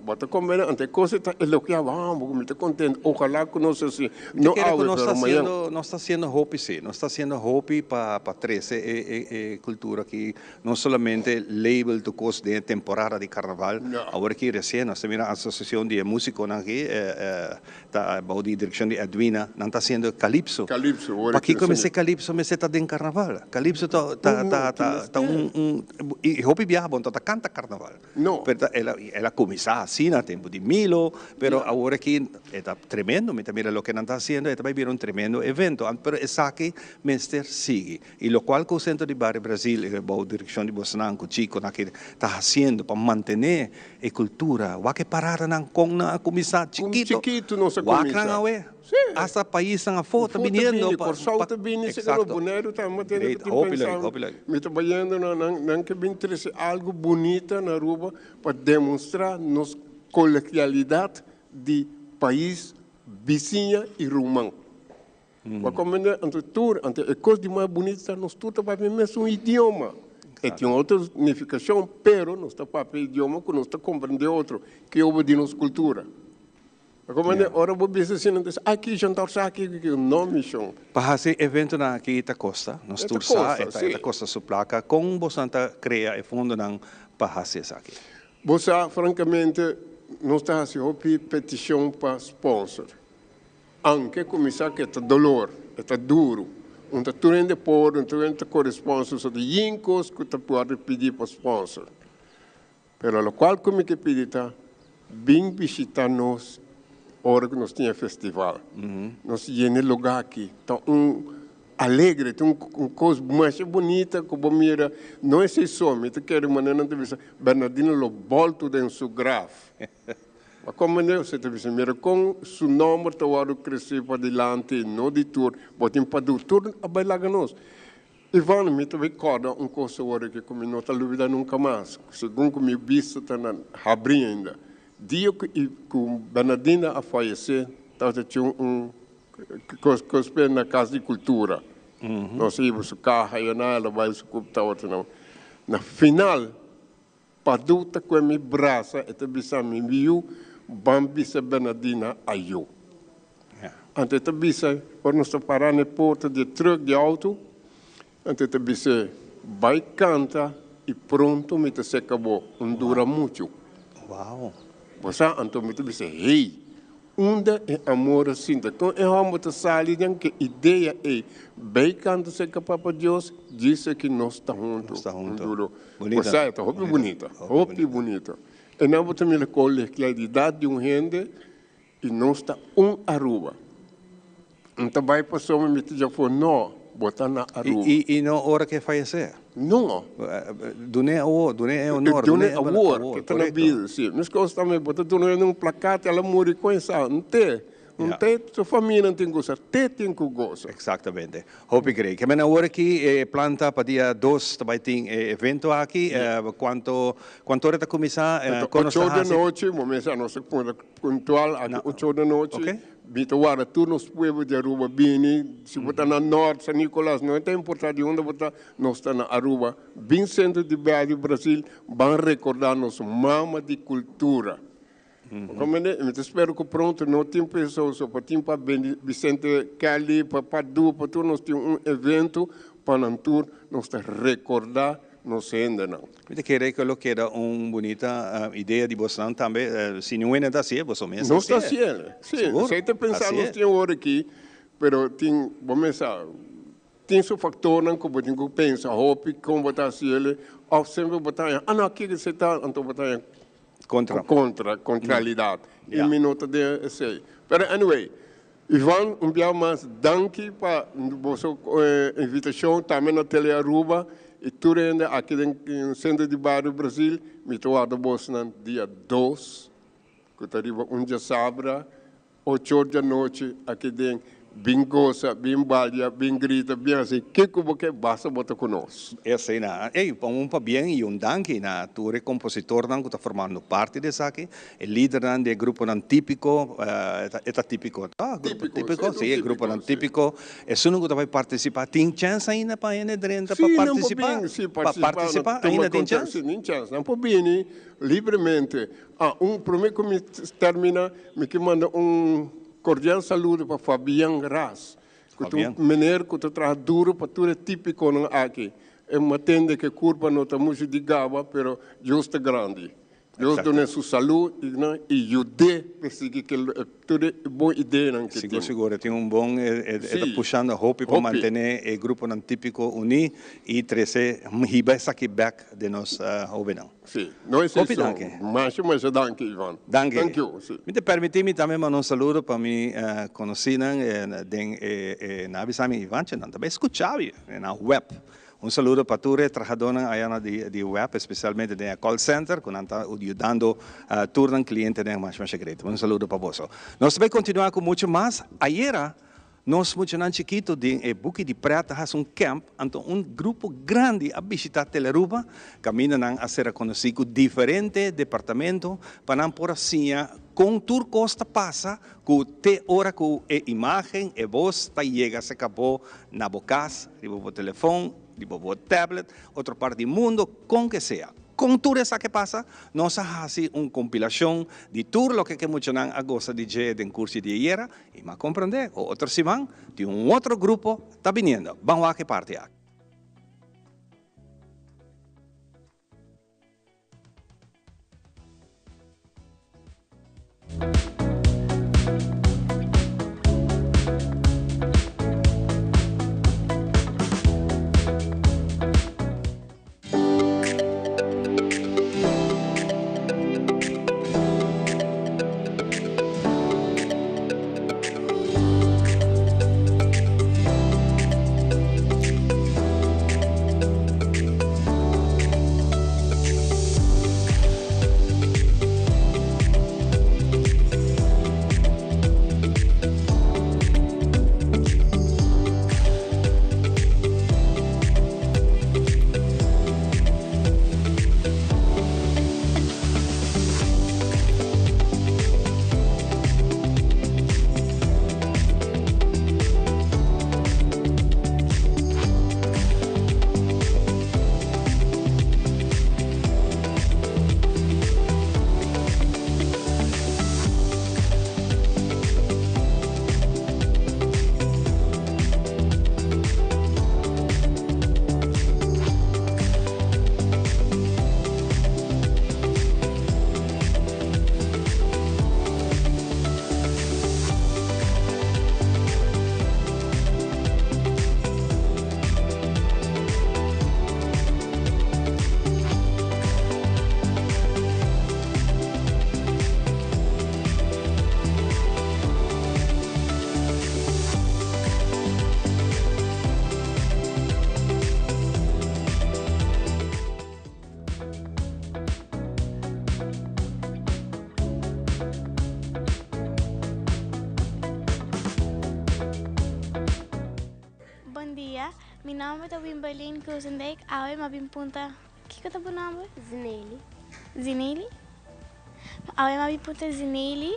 Speaker 16: Bota como ante coisa está elogiava, me está contente. Ojalá que nós assim,
Speaker 2: não está haciendo hope sí, no está haciendo hope para 13 cultura que no solamente label tu cos de temporada de carnaval, ahora que recién nos mira a asociación de músicos aquí, está bajo de dirección de Edwina, no está haciendo calipso. Para que comece calipso me está de carnaval. Calipso está y hope viaja bon tá canta carnaval.
Speaker 16: No.
Speaker 2: Pero ela começar assim no tempo de Milo, pero agora que está tremendo, mira lo que não está haciendo, vai vir tremendo evento, pero essa aqui Mester sigue, e lo qual o Centro de Bar Brasil, a direção de Bolsonaro, o chico que está fazendo para manter a cultura, o que parada não com na começar
Speaker 16: chiquito não se começa.
Speaker 2: Hasta país na foto viniendo
Speaker 16: por solta bem se no boneiro tá mantendo me está vendo não que bem interesse algo bonito na Aruba para demonstrar nos colegialidade de país vizinha e rumão. Para compreender ante tudo, ante a coisa de mais bonita nós tudo para ver mesmo idioma. E tem outra significação, pero nós está para o idioma que nós está compreender outro que é de nossa cultura. Como ora vou dizer assim, aqui jantar aqui que o nome chão.
Speaker 2: Para esse evento na aqui Ita Costa, nós tursa Ita Costa su placa com Bosanta cria e fundo não para esse aqui.
Speaker 16: Bossa francamente nós está fazendo petição para sponsor. Anche começar que é dolor, é duro. Tá turende por, tá corresponde so de incos que tá pode pedir para sponsor. Pero lo qual como que pedir tá bem visitar nós hora que nós tinha festival. Nós llena lugar aqui. Então, alegre, tem uma coisa mais bonita que o mira. Não é só, me quero maneira de ver. Bernardino lo volto dentro do graf. Como você te vê, mira com seu nome tá o crescer para diante, não de tour, botem para do tour a bailar nós. Ivan me te recorda coisa agora que como não tá dúvida nunca mais. Segundo que me visto tá na abrir ainda. Dia que Bernardina a falecer, tinha coisa na Casa de Cultura. Nós íamos carro, ela vai se ocupar não. Na final, paduta com a minha braça, e também me viu, bambisa Bernardina a eu. Ante também por nós parar na porta de truck de auto, ante também vai canta e pronto me se acabou, dura muito.
Speaker 2: Uau.
Speaker 16: Você então me diz, hey, onde é amor assim? Então é uma saída que ideia é, bem quando se capaz para Deus, diz que nós estamos juntos. Você é roupa bonita. E não vamos ter a colegialidade de gente e não está Aruba. Então vai passar uma metade for não, botar na Aruba.
Speaker 2: E não hora que falecer?
Speaker 16: Não.
Speaker 2: Dune é honor.
Speaker 16: Dune é honor, que está na vida, sim. Mas que também botar dune num placate, ela morre com essa, não tem. Não tem, sua família não tem que gostar, tem que gostar.
Speaker 2: Exatamente. Hope creio. Que na hora que planta para dia 2 também tem evento aqui. Quanto hora está começar?
Speaker 16: 8 da noite, vamos a nossa conta pontual, aqui 8 da noite. Bita wara todos os pueblos de Aruba bem, se botar na norte, San Nicolás, não tem importância onde botar, nós está na Aruba, bem centro de Bahia do Brasil, vão recordar nosso mama de cultura. Eu espero que pronto, não tem pessoas, para tem para Vicente Cali, para Padu, para todos nós temos evento para um tour, nós está recordar nossa ainda não.
Speaker 2: Eu queria que que era uma bonita ideia de você também, se não é assim, você mesmo.
Speaker 16: Não está assim, sim. Você está pensando nós temos hora aqui, mas tem, vamos pensar, tem seu factor não que você tem que pensar, hope como botar assim ele, ou sempre botar, não aqui que você está, então botar contrariedade. E minuto de esse. Mas anyway, Ivan, dia mais danke para vossa invitação também na Tele Aruba. E tudo ainda aqui no centro de Bahia do Brasil, me estou a Boston dia 2, que arriba dia sábado, 8 da noite, aqui dentro, bem goza, bem balha, bem grita, bem assim, que você basta botar conosco.
Speaker 2: Essa aí, para bem e danke, tu é compositor que está formando parte dessa aqui, é líder do grupo típico, é típico, típico, sim, é grupo típico, é só que vai participar, tem chance ainda para ele para participar?
Speaker 16: Sim, participar, ainda tem chance? Sim, tem chance, não pode vir livremente. Primeiro que me termina, me manda cordial saludo para Fabian Ras, que menino que traz duro para tudo típico aqui. É uma tenda que curva não está muito de gaba, mas justo grande. Deus dá sua saúde e ajude para seguir que tudo é boa ideia.
Speaker 2: Seguro, tem bom, está puxando a hope para manter o grupo típico unido e trazer essa aqui back de nós jovens.
Speaker 16: Sim, não é isso. Mas danke, Ivan.
Speaker 2: Danke. Thank you. Me permite também mandar saludo para mim conhecido na Abisami Ivan, também escuchava na web. Saludo para todos os trabalhadores de web, especialmente no call center, que estão ajudando a todos os clientes mais secretos. Saludo para você. Nós vamos continuar com muito mais. Ayer, nós, muito chiquito, de Buque de Prata, faz camp, então grupo grande a visitar Teleruba, caminham a ser conhecido diferentes departamentos, para não por assim, com tour costa passa, que te hora que a imagem, a voz, chega, se acabou na boca, no telefone, no tablet, outra parte do mundo, com que seja. Com tudo isso que passa, nós fazemos uma compilação de tudo o que muitos não gostam de ver no curso de ayer, e me compreender, o outro semana, de outro grupo está vindo. Vamos a que parte aqui.
Speaker 13: Meu nome é Wimberlin Cruzendijk. Awe mabim punta. Que é o teu nome? Zineli. Zineli? Awe mabim punta Zineli.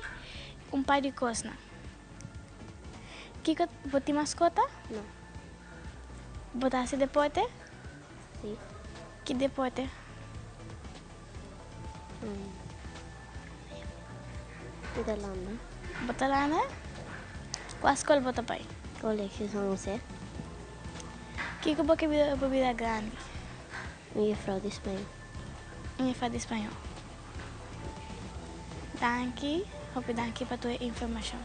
Speaker 13: Pai de Cosna. Que botar mascota?
Speaker 17: Não.
Speaker 13: Botasse deporte?
Speaker 17: Sim.
Speaker 13: Que deporte?
Speaker 17: Botalanda.
Speaker 13: Botalanda? Qual escola bota pai?
Speaker 17: Colégio São José.
Speaker 13: Que boca bebida grande?
Speaker 17: Minha fraude espanhol.
Speaker 13: Minha fraude espanhol. Danke. Hope danke para tua informação.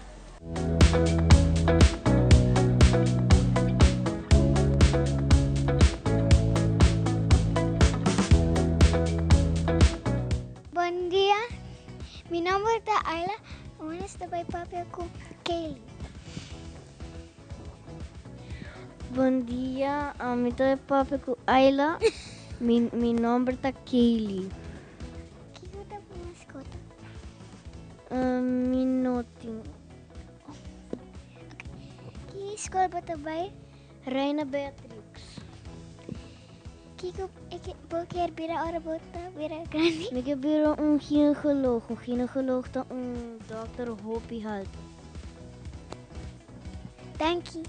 Speaker 18: Bom dia. Meu nome é Ayla. Eu estou bem papel com Kaylee.
Speaker 17: Bom dia, eu estou papel com Ayla. Meu nome é Kaylee.
Speaker 18: Que é a tua mascota?
Speaker 17: Minutinho.
Speaker 18: Que escola você vai?
Speaker 17: Reina Beatrix.
Speaker 18: Que quer virar hora bota virar grande?
Speaker 17: Ik heb weer een gynaecoloog. Een gynaecoloog dat een dokter Hopi houdt.
Speaker 18: Dank je.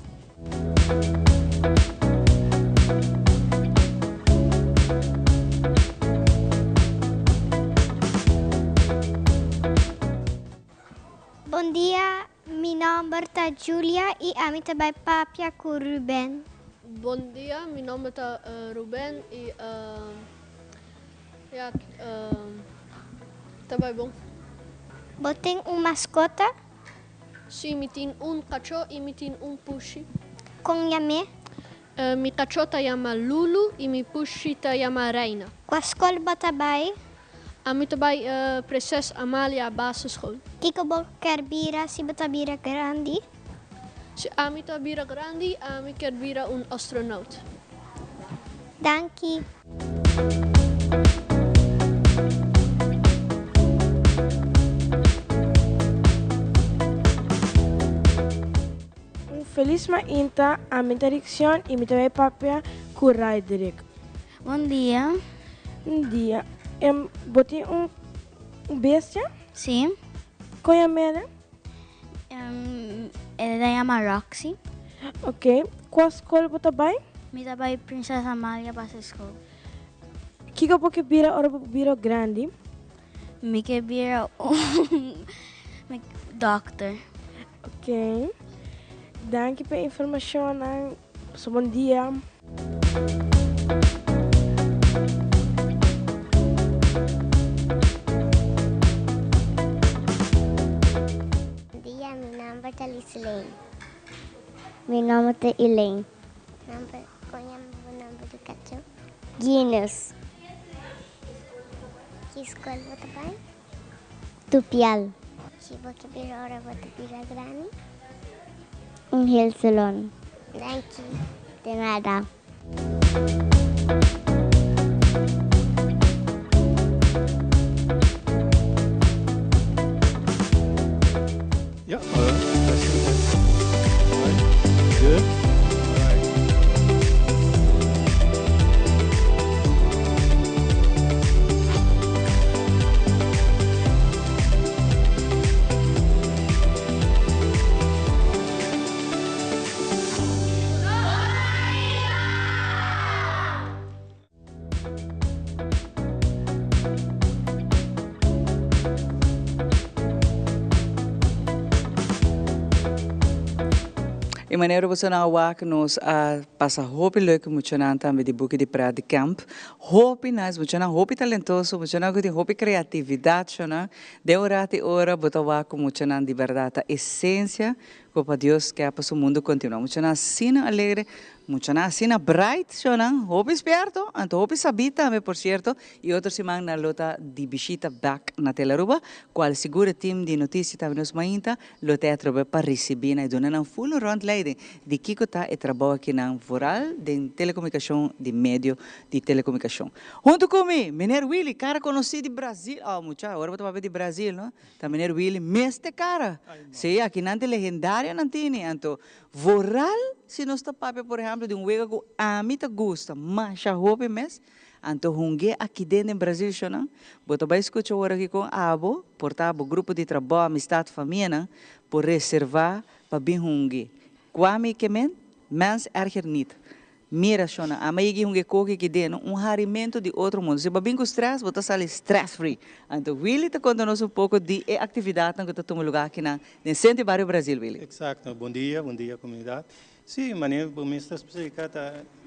Speaker 18: Bom dia, meu nome é Julia e a minha também papia com Ruben.
Speaker 19: Bom dia, meu nome é Ruben e tá bem bom.
Speaker 18: Você tem uma mascota?
Speaker 19: Sim, me tem cachorro e me tem pushi.
Speaker 18: Com nome?
Speaker 19: Mi cachorro se chama Lulu e mi pushi se chama Reina.
Speaker 18: Qual escola você vai?
Speaker 19: A minha também Princesa Amália Basisschool.
Speaker 18: Que você quer virar se você virar grande?
Speaker 19: Se a minha vira grande, a minha quer virar astronauta.
Speaker 18: Dank je.
Speaker 20: Feliz Mainta, a minha direção e minha papel com Raiderick.
Speaker 13: Bom dia.
Speaker 20: Bom dia. Botei bestia?
Speaker 13: Sim.
Speaker 20: Qual é a minha?
Speaker 13: Ela chama Roxy.
Speaker 20: Ok. Qual escola você vai?
Speaker 13: Me trabalho Princesa Amália Basisschool.
Speaker 20: Que você vira hora vira grande?
Speaker 13: Me quer virar doctor.
Speaker 20: Ok. Dank je pela informação. Bom dia.
Speaker 18: Bom dia, meu nome é Lislane.
Speaker 17: Meu nome é Elaine.
Speaker 18: Qual é o nome do cachorro?
Speaker 17: Guinness.
Speaker 18: Que escola você vai?
Speaker 17: Tupial.
Speaker 18: Se você virar hora, você virar grande?
Speaker 17: Hair salon.
Speaker 18: Dank je.
Speaker 17: De nada.
Speaker 2: Ja, good.
Speaker 3: De maneira você não awak nos a passa hopi leuk muito não também de book de praia de camp hopi nós muito não hopi talentoso muito não que hopi criatividade não de hora botar awak muito não de verdade a essência que para Deus que para o mundo continua muito não assim alegre muito não assim bright não hopi esperto então hopi sabita também por certo e outro semana na lota de visita back na Telaruba qual segura team de notícias também nos mainta lota é trabalhar para receber na dona não full round lady de que está é trabalho aqui na voral de telecomunicação de meio de telecomunicação junto comigo Mineiro Willy cara conhecido de Brasil muito agora vou falar de Brasil não tá Mineiro Willy mestre cara sim aqui não é legendária não tem então voral se nós está papel, por exemplo, de wega que a mim te gusta, mas já roupa mes, então hungue aqui dentro do Brasil, não? Bota vai escutar agora aqui com abo, portava grupo de trabalho, amistade, família, por reservar para bem hungue. Kwame que mens erger niet. Mira, Shona, a mãe que hungue coque que dentro, harimento de outro mundo. Se babinho com stress, bota sali stress free. Então, Willy te conta-nos pouco de atividade que está tomando lugar aqui no centro do Brasil, Willy.
Speaker 21: Exato, bom dia comunidade. Sim, maneira para mim está especificado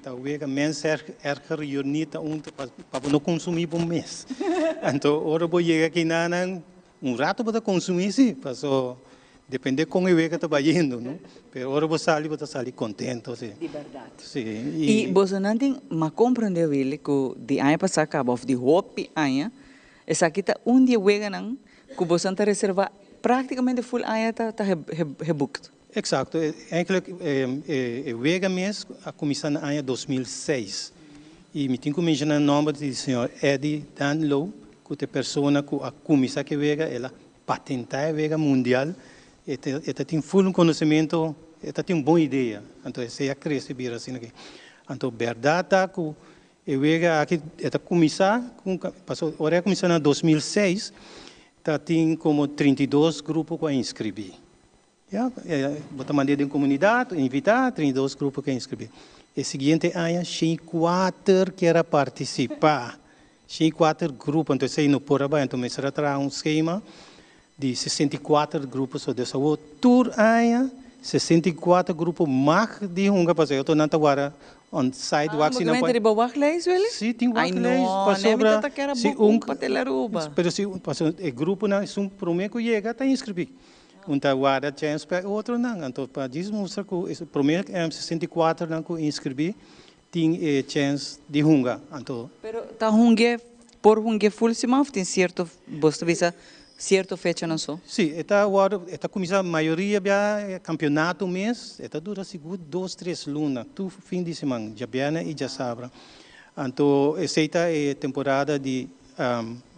Speaker 21: tá o mens erger reunita para não consumir por mês. Então, ora vou chegar aqui na rato para consumir sim, passou depende com o que está indo, não? Mas ora você sai contento, sim.
Speaker 3: De verdade.
Speaker 21: Sim.
Speaker 3: E você não tem, mas compreender Willy que de ano passado acabou de hopi ano, essa aqui tá dia wega não, que você está reservar praticamente full ano tá rebooked.
Speaker 21: Exato. Eigenlijk, wega mês a começar no ano 2006. E me tenho que mencionar o nome do senhor Eddie Danlow, que é a pessoa que a começar que wega, ela patentar a wega mundial. Ela tem full conhecimento, ela tem uma boa ideia. Então, essa é a cresce bem assim aqui. Então, verdade é que o wega aqui, ela começar, passou, ora começar em 2006, tem como 32 grupos que inscrever. Botar maneira de comunidade, invitar 32 grupos que inscrever. E seguinte ano, tinha 4 que era participar. Tinha 4 grupos, então sei no por abaixo, então me será um esquema de 64 grupos de saúde. Tour ano, 64 grupos mais de hunga para eu estou na agora on site
Speaker 3: vaccine. Ah, mas tem wachtlijst, Willy?
Speaker 21: Sim, tem wachtlijst.
Speaker 3: Não, nem me quero para Telaruba.
Speaker 21: Mas se o grupo não, se primeiro que chega, está inscrever. Então, guarda chance para outro não. Então, para mostrar que o primeiro 64 não que inscrever, tem chance de hunga. Então,
Speaker 3: pero tá hunga por hunga full semana tem certo, você visa certo fecha não só?
Speaker 21: Sim, está começando a maioria do campeonato mês, está dura seguro 2-3 lunas, tu fim de semana, já biana e já sabra. Então, essa é a temporada de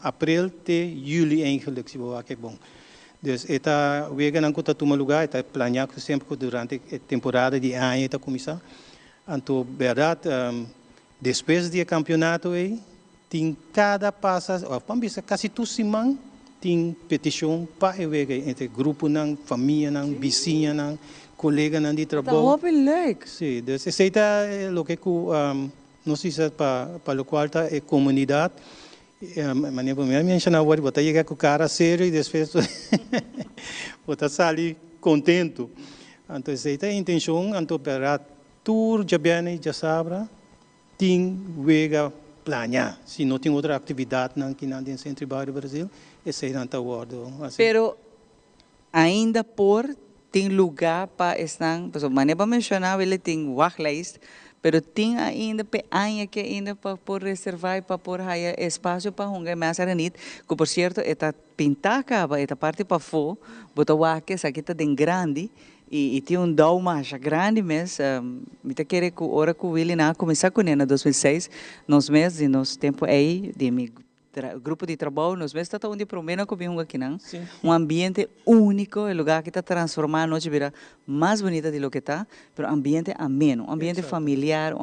Speaker 21: abril até julho eigenlijk, se vou aqui bom. Dus esta wega não está tomando lugar, está planeado sempre que durante a temporada de ano está começar. Então, verdade, depois do campeonato aí, tem cada passo, quase toda semana tem petição para a wega entre grupo não, família não, vizinha não, colega não de trabalho.
Speaker 3: Está leuk.
Speaker 21: Sim, dus essa é o que não sei se para o qual está a comunidade. Maneira para mim, a gente não vai botar chegar com cara sério e depois botar sair contento. Então, essa é a intenção, então, para tour já bem, já sabe, tem wega planear. Se não tem outra atividade aqui no centro do Brasil, esse é o acordo.
Speaker 3: Pero ainda tem lugar para estar, maneira para mencionar, ele tem wachtlijst. Pero tem ainda peanha que ainda para por reservar para por haya espaço para hungar mais aranit, que por certo está pintar acaba, esta parte para fora, botar o que essa aqui está bem grande e tem dau mais grande mas me tá querer que hora que o Willy na começar com ele em 2006, nos meses e nos tempo aí de mi grupo de trabalho, nos meses está onde promena que vim aqui não, ambiente único, o lugar que está transformando noite vira mais bonita de lo que está, pero ambiente ameno, ambiente familiar,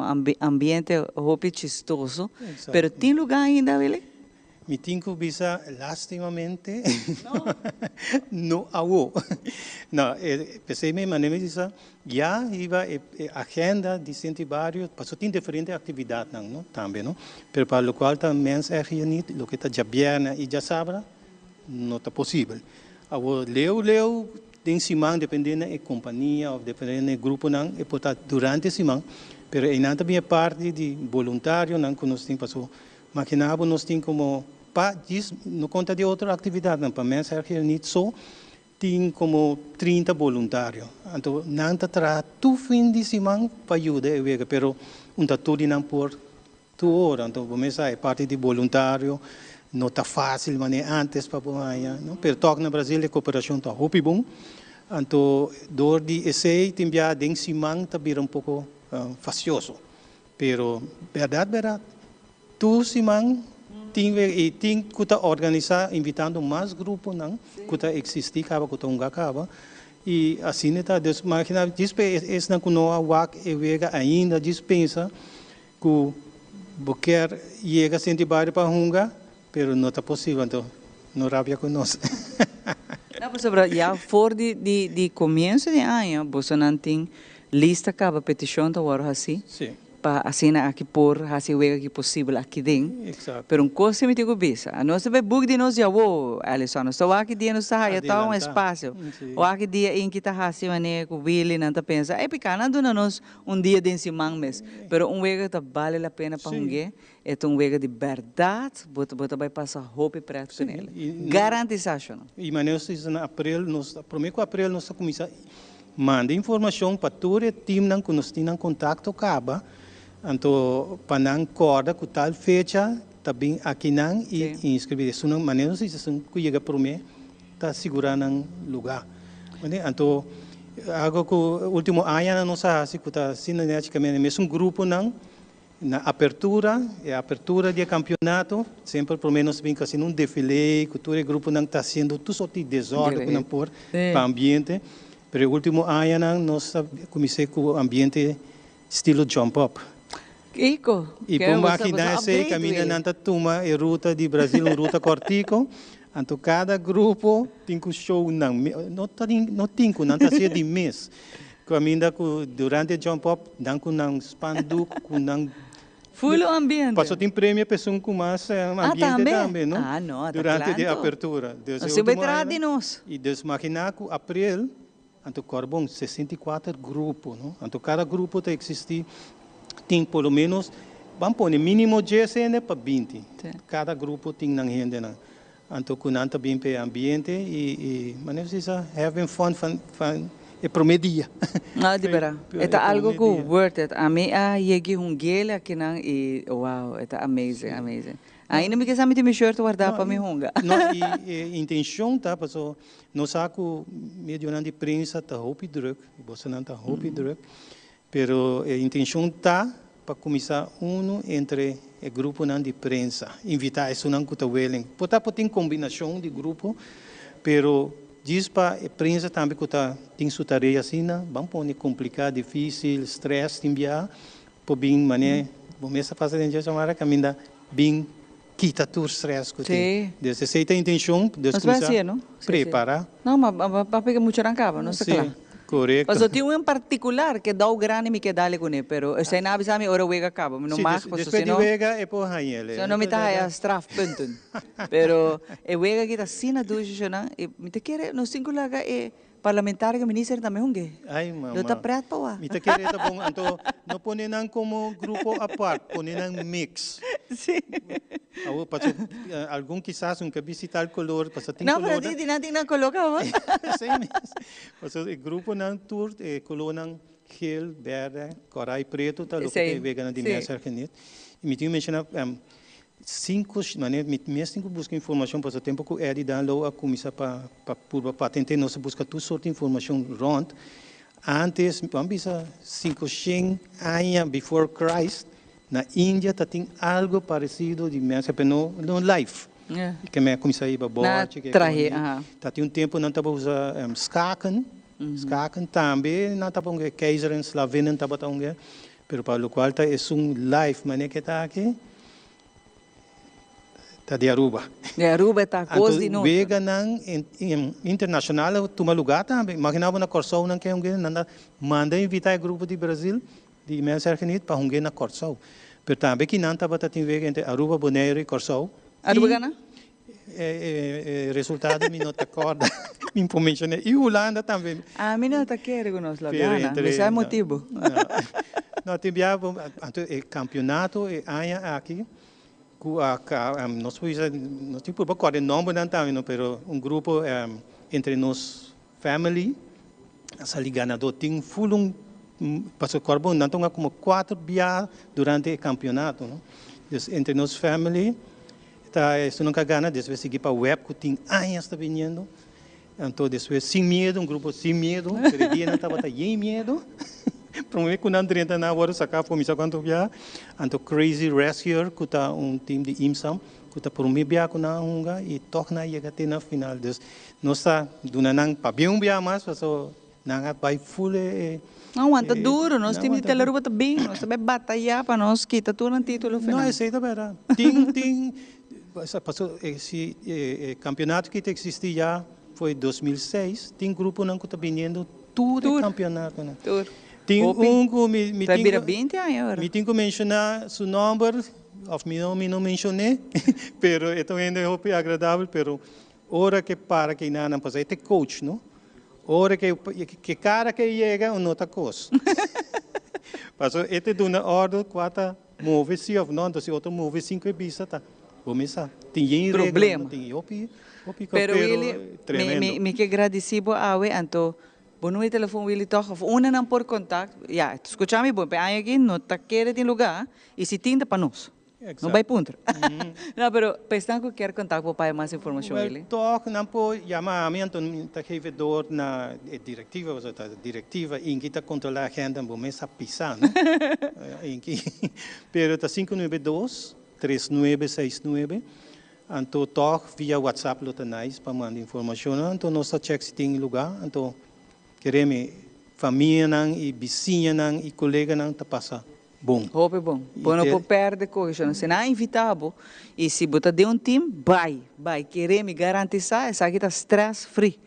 Speaker 3: ambiente hope chistoso, pero tem lugar ainda, Willy?
Speaker 21: Me tenho que avisar, lastimamente, não hago. Não, pensei mesmo, já iba a agenda de centro vários, passou tem diferentes atividades, não, também, não? Mas para o qual também é reunido, o que está já bem e já sabe, não está possível. Agora, leu, tem semana, dependendo da companhia ou dependendo do grupo, não, e pode durante a semana, mas ainda também é parte de voluntário, não, que nós temos, passou, maquinado, nós temos como não conta de outra atividade, não, para mim é reunido só, tem como 30 voluntários. Então, não está todo fim de semana para ajudar a wega, pero não está tudo não por 2 horas. Então, começa é parte de voluntário, não está fácil, mas antes para amanhã, não? Pero toque no Brasil a cooperação está muito bom. Então, dor de esse tem já de semana está vira pouco facioso. Pero verdade, toda semana tem que organizar, invitando mais grupos, não? Que existir, acaba, que acaba. E assim está, Deus imagina, esse não não awak e vega ainda dispensa que quer chega sente bairro para hunga, pero não está possível, então não rabia conosco.
Speaker 3: Não, sobre já for de começo de ano, você não tem lista acaba petição da hora assim.
Speaker 21: Sim.
Speaker 3: Para assim aqui por assim o que possível aqui dentro.
Speaker 21: Exato.
Speaker 3: Pero coisa me digo bisa. Nós sabe bug de nós já o Alisson, nós só aqui dia nós está tá um espaço. O aqui dia em que tá assim mané com Willy não tá pensa, é picana dona nós dia de cima mês. Pero wega tá vale a pena para unge, é wega de verdade, bota vai passar hope para ele. Garantização.
Speaker 21: E maneira se na abril nós prometo abril nós começa manda informação para todo o time não que nós tem contato acaba. Então, para não corda com tal fecha, também aqui não e inscrever. Isso não maneira se que chega para mim, está segurando um lugar. Então, agora que o último ano não sabe se está cineticamente mesmo grupo não na apertura de campeonato sempre pelo menos bem que assim um defile, que todo grupo não está sendo tudo só de desordem que não por para ambiente. Pero o último ano nós comecei com o ambiente estilo jump up.
Speaker 3: Ico.
Speaker 21: E por máquina se caminha nanta turma e ruta de Brasil, ruta cortico. Então cada grupo tem que show não tem que não tá cheio de mês. Caminha durante o jump up, dan com não spanduc, com não
Speaker 3: full ambiente.
Speaker 21: Passou tem prêmio pessoa com mais ambiente também, não?
Speaker 3: Ah, não,
Speaker 21: durante a apertura.
Speaker 3: Você vai trazer de nós.
Speaker 21: E desmaquinar com abril, então corbom 64 grupos, não? Então cada grupo tem que existir tem pelo menos, vamos pôr, mínimo 10 para 20. Sim. Cada grupo tem na gente. Então, com nanta bem para o ambiente e maneira de having fun é promedia.
Speaker 3: Não, de verdade. É algo que worth it. A mim, cheguei gel aqui não e wow, é amazing. Ainda me quer saber me shirt guardar para me hunga.
Speaker 21: Não, e intenção tá, porque nós saco meio de prensa tá hopi druk, você não tá hopi druk. Pero a intenção está para começar entre o grupo de prensa, invitar isso não custa welling. Pode ter combinação de grupo, pero diz para a prensa também que tem sua tarefa assim, vamos pôr complicado, difícil, stress, enviar, por bem maneira, começa a fazer a gente chamar caminhar bem quita todo o stress que tem. Desde essa intenção, desde começar preparar.
Speaker 3: Não, mas para pegar muito arrancava, não sei lá.
Speaker 21: Correcto.
Speaker 3: Mas eu tenho um particular que dá o grande me que dá-lhe com ele, pero eu sei nada sabe hora wega acaba, não mais porque
Speaker 21: se não wega é por aí ele.
Speaker 3: Se não me tá a straf punto. Pero é wega que tá sina do jona e me te quer no cinco laga é parlamentar que ministro também hungue.
Speaker 21: Ai mama.
Speaker 3: Eu tá preto para lá.
Speaker 21: Me te quer tá bom, então não põe não como grupo apart, põe não mix.
Speaker 3: Sim.
Speaker 21: Ou para algum quizás um que visitar color, para tem
Speaker 3: color.
Speaker 21: Não,
Speaker 3: para ti não tem não colocava.
Speaker 21: Sim. Mas o grupo não tour color não gel, verde, corai preto, tá louco que vegana de mesa argentina. E me tinha mencionado 5 maneiras, mesmo que busca informação para o tempo que é de dar logo a começar para patente, nós busca toda sorte de informação rond. Antes, vamos ver 500 anos before Christ, na Índia tem algo parecido de mesa, mas não live. Que me começar a ir para bote, que tem tempo não estava usando skaken, skaken também não estava usando keizer em Slovenia não estava usando, mas para o qual é live, maneira que está aqui. De Aruba.
Speaker 3: De Aruba está coisa de novo.
Speaker 21: Vega internacional, toma lugar também. Imaginava na Corsol, não quer manda invitar o grupo de Brasil, de Mesa Argentina, para alguém na Corsol. Mas também que não estava tendo vega entre Aruba, Bonaire e Corsol.
Speaker 3: Aruba gana?
Speaker 21: Resultado, me não te acorda. Me mencionei. E Holanda também.
Speaker 3: Ah, me não te quer conosco lá, gana. Mas é motivo.
Speaker 21: Não, tem viável, campeonato, e aqui. Nós temos por qual nome não também, mas grupo entre nós family, essa ganador tem full passou corpo não tem como 4 dias durante o campeonato, não? Entre nós family, tá isso nunca ganha, depois seguir para web que tem anos está vindo, então depois sem medo, grupo sem medo, aquele dia não estava sem medo. Promover com não 30 na hora sacar por mim quanto via, anto Crazy Rescuer, que tá time de IMSAM, que tá promover via com na hunga e torna ia até na final. Então, nós tá dona nang pabião via mais, so nang vai full
Speaker 3: Não, anda duro, nós temos de Telaruba também, nós também batalhar para nós quitar tudo no título final.
Speaker 21: Não, é certo, verdade. Passou esse campeonato que existia já foi 2006, tem grupo não que está vendendo tudo é campeonato, né?
Speaker 3: Tudo.
Speaker 21: Tem que me
Speaker 3: tem que 20 anos.
Speaker 21: Me tem que mencionar seu número, of me não mencionei, pero é também é agradável, pero hora que para que não passa, é coach, não? Hora que cara que chega, uma outra coisa. Passou, este de uma ordem, quatro move se ou não, então se outro move 5 bisa, tá? Começar. Tem
Speaker 3: problema.
Speaker 21: Tem
Speaker 3: pero ele me que agradecido a we anto bonu o telefone ele toch of una não por contato. Ja, escuchame bom, aí aqui não tá querer em lugar e se tinta para nós. Não vai punter. Não, pero pensando que quer contar com o pai mais informação ele.
Speaker 21: Toch não pode chamar a mim então tá revedor na diretiva, ou seja, diretiva em que tá controlar a agenda, bom, mas a pisar, né? Em que, pero tá 592 3969. Então toch via WhatsApp lo tanais para mandar informação. Então nós check se tem lugar. Então queremos família nang e vizinha nang e colega nang tá passa. Bom.
Speaker 3: Hope bom. Bom, não perde coisa. Se não invitado e se botar de time, vai. Queremos garantizar essa aqui tá stress free.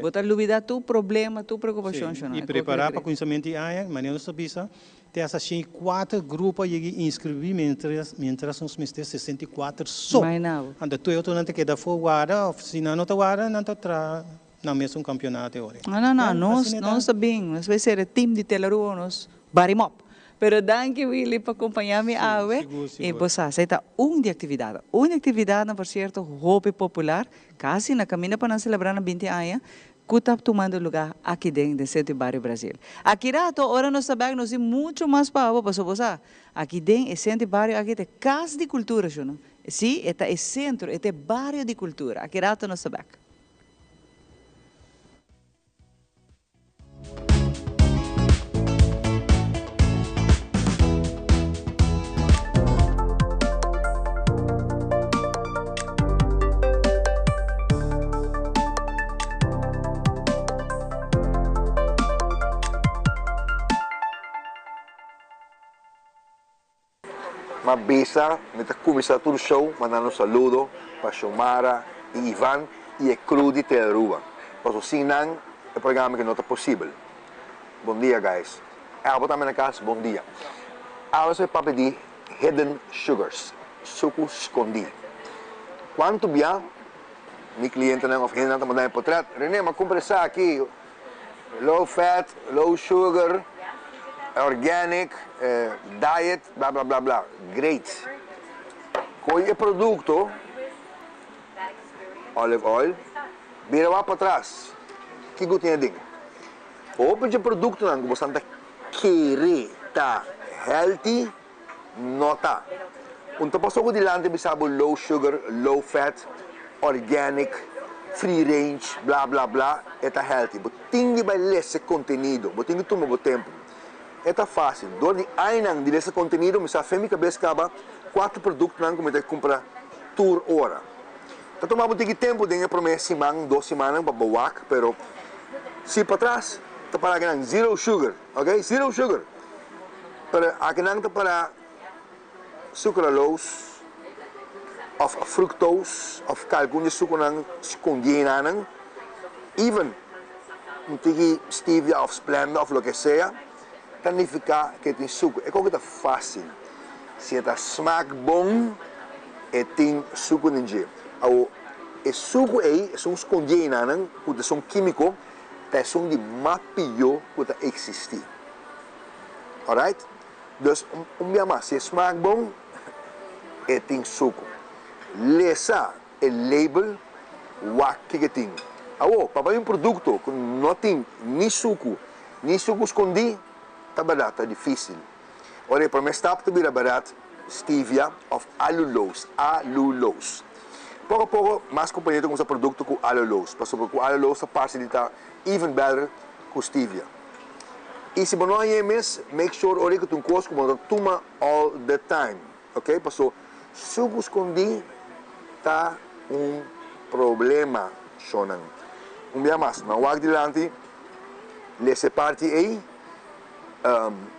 Speaker 3: Botar dúvida tu problema, tu preocupação.
Speaker 21: E preparar para conhecimento de área, mas não sabia. Tem essas 4 grupos que inscrevi mientras nós temos 64 só.
Speaker 3: Mas não.
Speaker 21: Anda tu não te queda fora, se não está fora, não está na mesmo campeonato agora.
Speaker 3: Não, nós sabemos, nós vai ser o time de Telaruba, nós barimop. Pero danke Willy para acompanhar-me awe. E você aceita de atividade. Uma atividade, por certo, Hope Popular, quase na caminho para celebrar na 20 anos, que está tomando lugar aqui dentro do Centro Barrio Brasil. Aqui rato, agora nós sabemos, nós temos muito mais para você. Aqui dentro do Centro Barrio, aqui tem casa de cultura, não? Sim, é o centro, é o barrio de cultura. Aqui rato nós sabemos.
Speaker 1: Mabisa, nesta começar todo o show, mandando um saludo para Xiomara e Ivan e a crew de Telaruba. Para o Sinan, o programa que não está possível. Bom dia, guys. Eu também na casa, bom dia. Agora você pode pedir Hidden Sugars, suco escondido. Quanto bem, meu cliente não está mandando portrait. René, mas compre isso aqui. Low fat, low sugar, organic, diet, blá blá blá blá. Great. Com o produto, olive oil, vira lá para trás. O que você tem? O produto não, você está querer tá healthy, não tá. Então passou de lá, você sabe low sugar, low fat, organic, free range, blá blá blá, é healthy. Você tem que ler esse conteúdo, você tem que tomar o tempo. É fácil. Dor de ainda desse conteúdo, me sabe, minha cabeça acaba 4 produtos não como comprar tour hora. Então tomar um tempo, dengue para uma semana, 2 semanas para boac, pero se para trás, tá para que não zero sugar, ok? Zero sugar. Para aqui não tá para sucralose, of fructose, of algum suco não escondido não, even um tiki stevia, of Splenda, of lo que seja. Significa que tem suco. É coisa fácil. Se é smaak bom, tem suco ninja. O suco aí é um escondido, que é um químico, que é um de mapio que existe. Alright? Então, se é smaak bom, tem suco. Lesa o label, o que tem. Para um produto que não tem nem suco escondido, está barato, está difícil. Ora, para mim, está barato, stevia of allulose. Pouco a pouco, mais companhia com esse produto com allulose. Porque com allulose, a parte está even better com stevia. E se não há mes, make sure ori que tu coisa como toma all the time, ok? Passo suco escondi tá problema sonan. Dia mais, na wag dilante, lesse parte aí,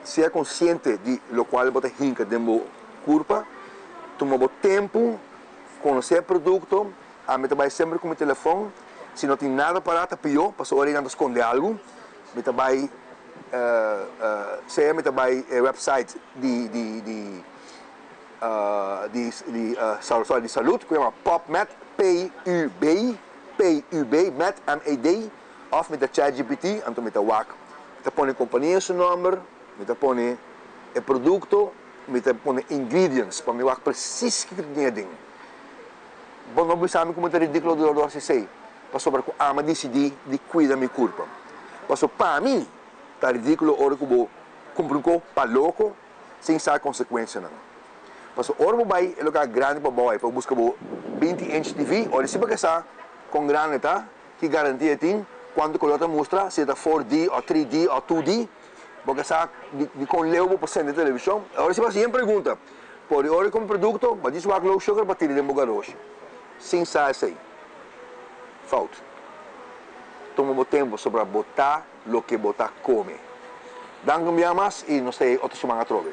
Speaker 1: seja consciente de lo qual você hinca dentro curva, toma o tempo, conhecer o produto, a mim vai sempre com o telefone, se não tem nada para tá pior, passou hora não esconder algo, me vai seja me vai website de saúde, que chama PopMed, PUB, Med, MAD, of met de ChatGPT, então met de WAC. Met põe companhia seu nome, met põe o produto, met põe ingredients, para me WAC precies que tinha ding. Bom, não precisa me como é ridículo do lado sei. Passou para a ama decidir de cuidar minha culpa. Passou para mim, tá ridículo hora que eu compro para louco, sem saber consequência não. Passou hora que vai é lugar grande para boy, para buscar 20-inch TV, ou se porque sa com grande tá, que garantia tem quando colota mostra se é 4D ou 3D ou 2D, porque sa de com leu por cento de televisão. Agora se você pergunta, por hora como produto, mas isso vai low sugar para tirar de mogaroche. Sem saber sei. Falta. Toma o tempo sobre botar o que botar come. Dan cambiamos e não sei outro semana trove.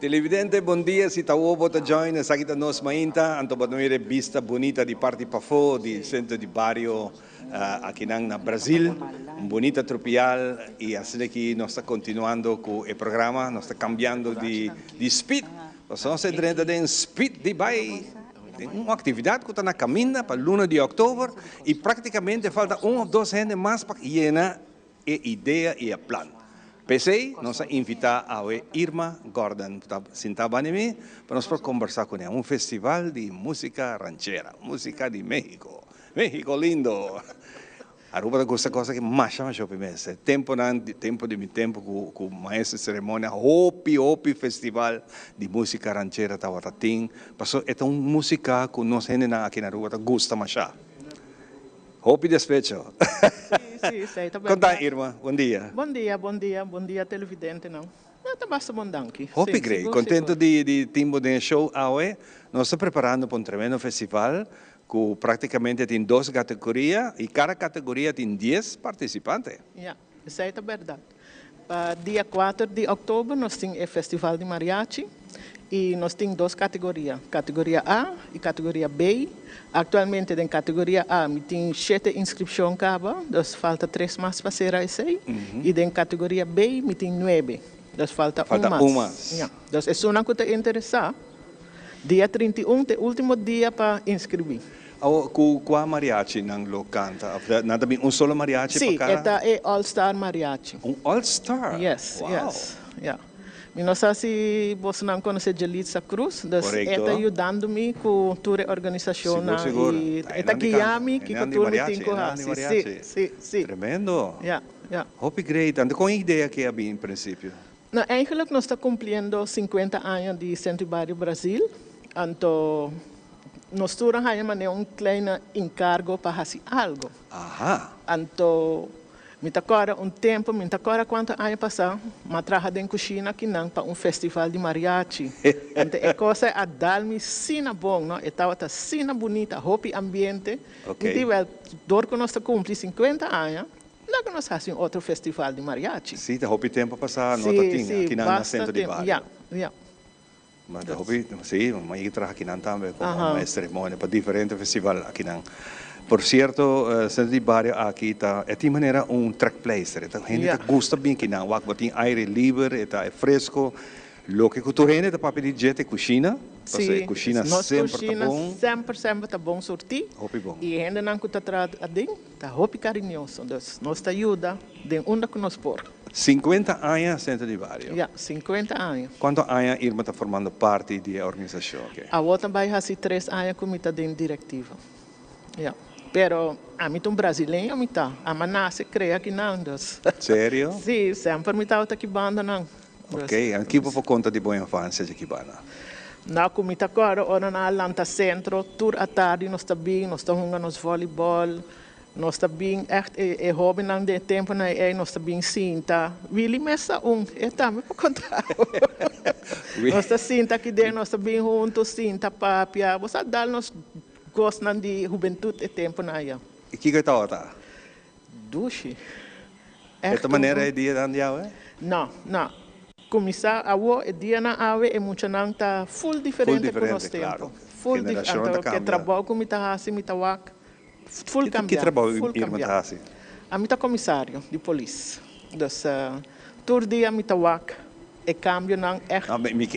Speaker 2: Televidente, bom dia. Se tawo bota join, sa kita nos mainta, anto ba nuire vista bonita di Party Pafo, di centro di barrio aqui na Brasil, bonita tropical e assim que nós está continuando com o programa, nós está cambiando de speed, nós estamos entrando em speed de vai uma atividade que está na caminha para o lunes de outubro e praticamente falta 1 ou 2 gente mais para llenar a ideia e a plano. Pensei, nós invitar a Irma Gordon para sentar mim para nós conversar com ela. Festival de música ranchera, música de México. México lindo. Aruba gosta coisa que mais chama eu primeiro. Tempo de meu tempo com o maestro de cerimônia, Hopi Festival de música ranchera Tawatating. Passou é uma música que nós aqui na Aruba gosta mais. Hopi despecho.
Speaker 4: Sim, sei, tá bem.
Speaker 2: Conta, Irma, bom dia.
Speaker 4: Bom dia, televidente, não. Não, tá basta bom danke.
Speaker 2: Hopi, Grey, contento de tempo de show hoje. Nós estamos preparando para tremendo festival que praticamente tem 2 categorias e cada categoria tem 10 participantes.
Speaker 4: Isso aí é verdade. Dia 4 de outubro nós temos o Festival de Mariachi e nós temos 2 categorias, categoria A e categoria B. Atualmente, em categoria A, tem 7 inscrições, então falta 3 mais para ser isso aí. E em categoria B, tem 9, então falta 1 mais. Então, é uma coisa que interessa. Dia 31 é o último dia para inscrever.
Speaker 2: Qual mariachi não lo canta? Nada bem, solo mariachi
Speaker 4: para
Speaker 2: cada?
Speaker 4: Sim, é All-Star Mariachi.
Speaker 2: All-Star?
Speaker 4: Yes, yes. Yeah. Eu não sei se você não conhece Jelitza Cruz, está ajudando-me com toda a organização e está guiando-me que tudo me tem que sim.
Speaker 2: Tremendo. Hope great. Ando com a ideia que havia em princípio.
Speaker 4: Não, eigenlijk nós estamos cumprindo 50 anos de Centro Barrio Brasil. Então, nós temos um klein encargo para fazer algo. Então, me agora tempo, me agora quanto anos passaram, mas trabalhei em cozinha aqui para festival de mariachi. Então, é coisa a dar-me sina bom, não? Estava sina bonita, hopi ambiente. Então, dor que nós cumprimos 50 anos, logo nós fazemos outro festival de mariachi.
Speaker 2: Sim, hopi tempo passar, não tinha aqui na centro de barrio. Mas hopi, sim, mas eu trabalho aqui também com uma cerimônia para diferentes festivais aqui na. Por certo, centro de barrio aqui está de maneira track placer. A gente gosta bem que não, tem aire livre, é fresco. Lo que tu gente está para pedir é cozinha.
Speaker 4: Sim,
Speaker 2: cozinha sempre está bom.
Speaker 4: Sempre está bom sortir.
Speaker 2: Hopi bom.
Speaker 4: E ainda não está está hopi carinhoso. Então, nós ajuda de onde que nós por.
Speaker 2: 50 anos centro de barrio.
Speaker 4: 50 anos.
Speaker 2: Quantos anos Irma está formando parte da organização?
Speaker 4: A outra vai fazer 3 anos como está dentro diretiva. Pero a mim, um brasileiro, a mim nasce cria aqui não.
Speaker 2: Sério?
Speaker 4: Sim, sempre me tá aqui banda não.
Speaker 2: Ok, aqui vou conta de boa infância de Kibana.
Speaker 4: Na comida agora, ora na Atlanta Centro, tour à tarde, nós estamos bem, nós estamos jogando voleibol, nós estamos bem, é hobby não de tempo, nós estamos bem cinta. Willy messa também para contar. Nós estamos cinta aqui dentro, nós estamos bem juntos, cinta, papia, você dá nós gostam de juventude e tempo na aí.
Speaker 2: E que que tá?
Speaker 4: Duche.
Speaker 2: Esta maneira é dia de é?
Speaker 4: Não. Começar a o dia na ave é muito não tá full diferente com o nosso tempo. Full diferente. Que trabalho com mita assim, mita wak. Full cambiar.
Speaker 2: Que trabalho irmã assim?
Speaker 4: A mita comissário de polícia. Dus tur dia mita wak. E cambio não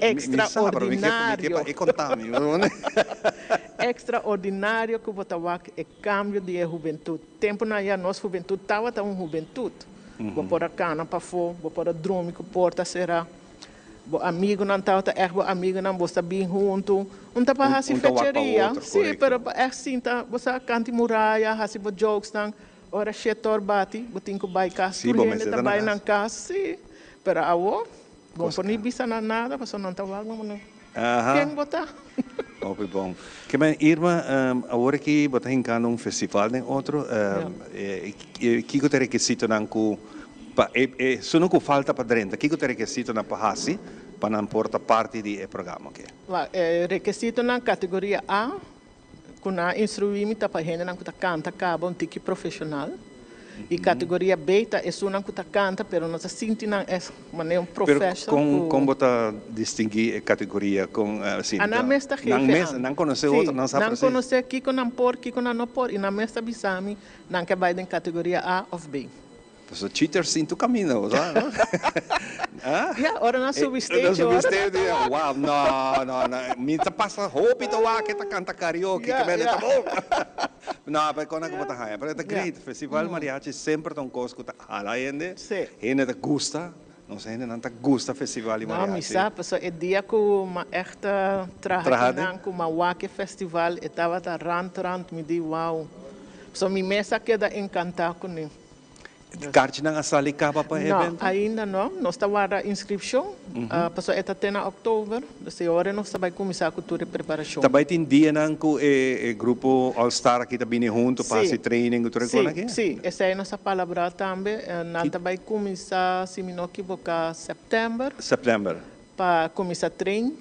Speaker 4: extraordinário. Extraordinário que o wak é cambio de juventude. Tempo na ya nossa juventude tava tá juventude. Vou pôr a cana para fora, vou pôr a drume que porta será. Vou amigo não tá, vou amigo não, vou estar bem junto. Não tá para assim fecheria. Sim, pero é assim tá, você canta muralha, assim vou jokes não. Ora chetor bate, vou ter que vai casa, tu gente tá vai na casa, sim. Pero awo, vou pôr nem bisa nada, você não tá lá, não. Quem botar?
Speaker 2: Muito bom. Que bem, Irma, agora que você está em festival, nem outro, que você requisito não que se não falta para dentro, que você requisito não para assim, para não portar parte do programa aqui?
Speaker 4: Requisito na categoria A, com a instruir para gente não que canta cabo um tique profissional. E categoria B é uma que canta, mas não se sente não é um profissional.
Speaker 2: Como você distingue a categoria com assim?
Speaker 4: Na mesta
Speaker 2: não conhece outra, não sabe.
Speaker 4: Não conhece aqui com não por, aqui com não por, e na mesta bisami não que vai em categoria A ou B.
Speaker 2: Então, cheater sim tu caminho, sabe?
Speaker 4: Ora na substage.
Speaker 2: Uau, não. Me passa roupa e tu que tá canta karaoke, que bem tá bom. Não, mas quando eu tá mas é great. Festival mariachi sempre tão coisa que tá hala ainda. Ainda te gusta. Não sei, ainda não te gusta festival mariachi.
Speaker 4: Não, me sabe, é dia que uma esta trabalhando com uma wake festival, e tava tá rant me di wow. So minha mesa queda encantada com ele.
Speaker 2: Karte não asali capa para evento?
Speaker 4: Não, ainda não. Nós estamos a inscrição. Passou até em outubro. Dessa hora nós estamos a começar a cultura e preparação.
Speaker 2: Também tem dia não que o grupo All Star aqui também junto para fazer training e tudo aqui?
Speaker 4: Sim, essa é a nossa palavra também. Nós estamos a começar, se me não equivocar, setembro. Para começar a treinar,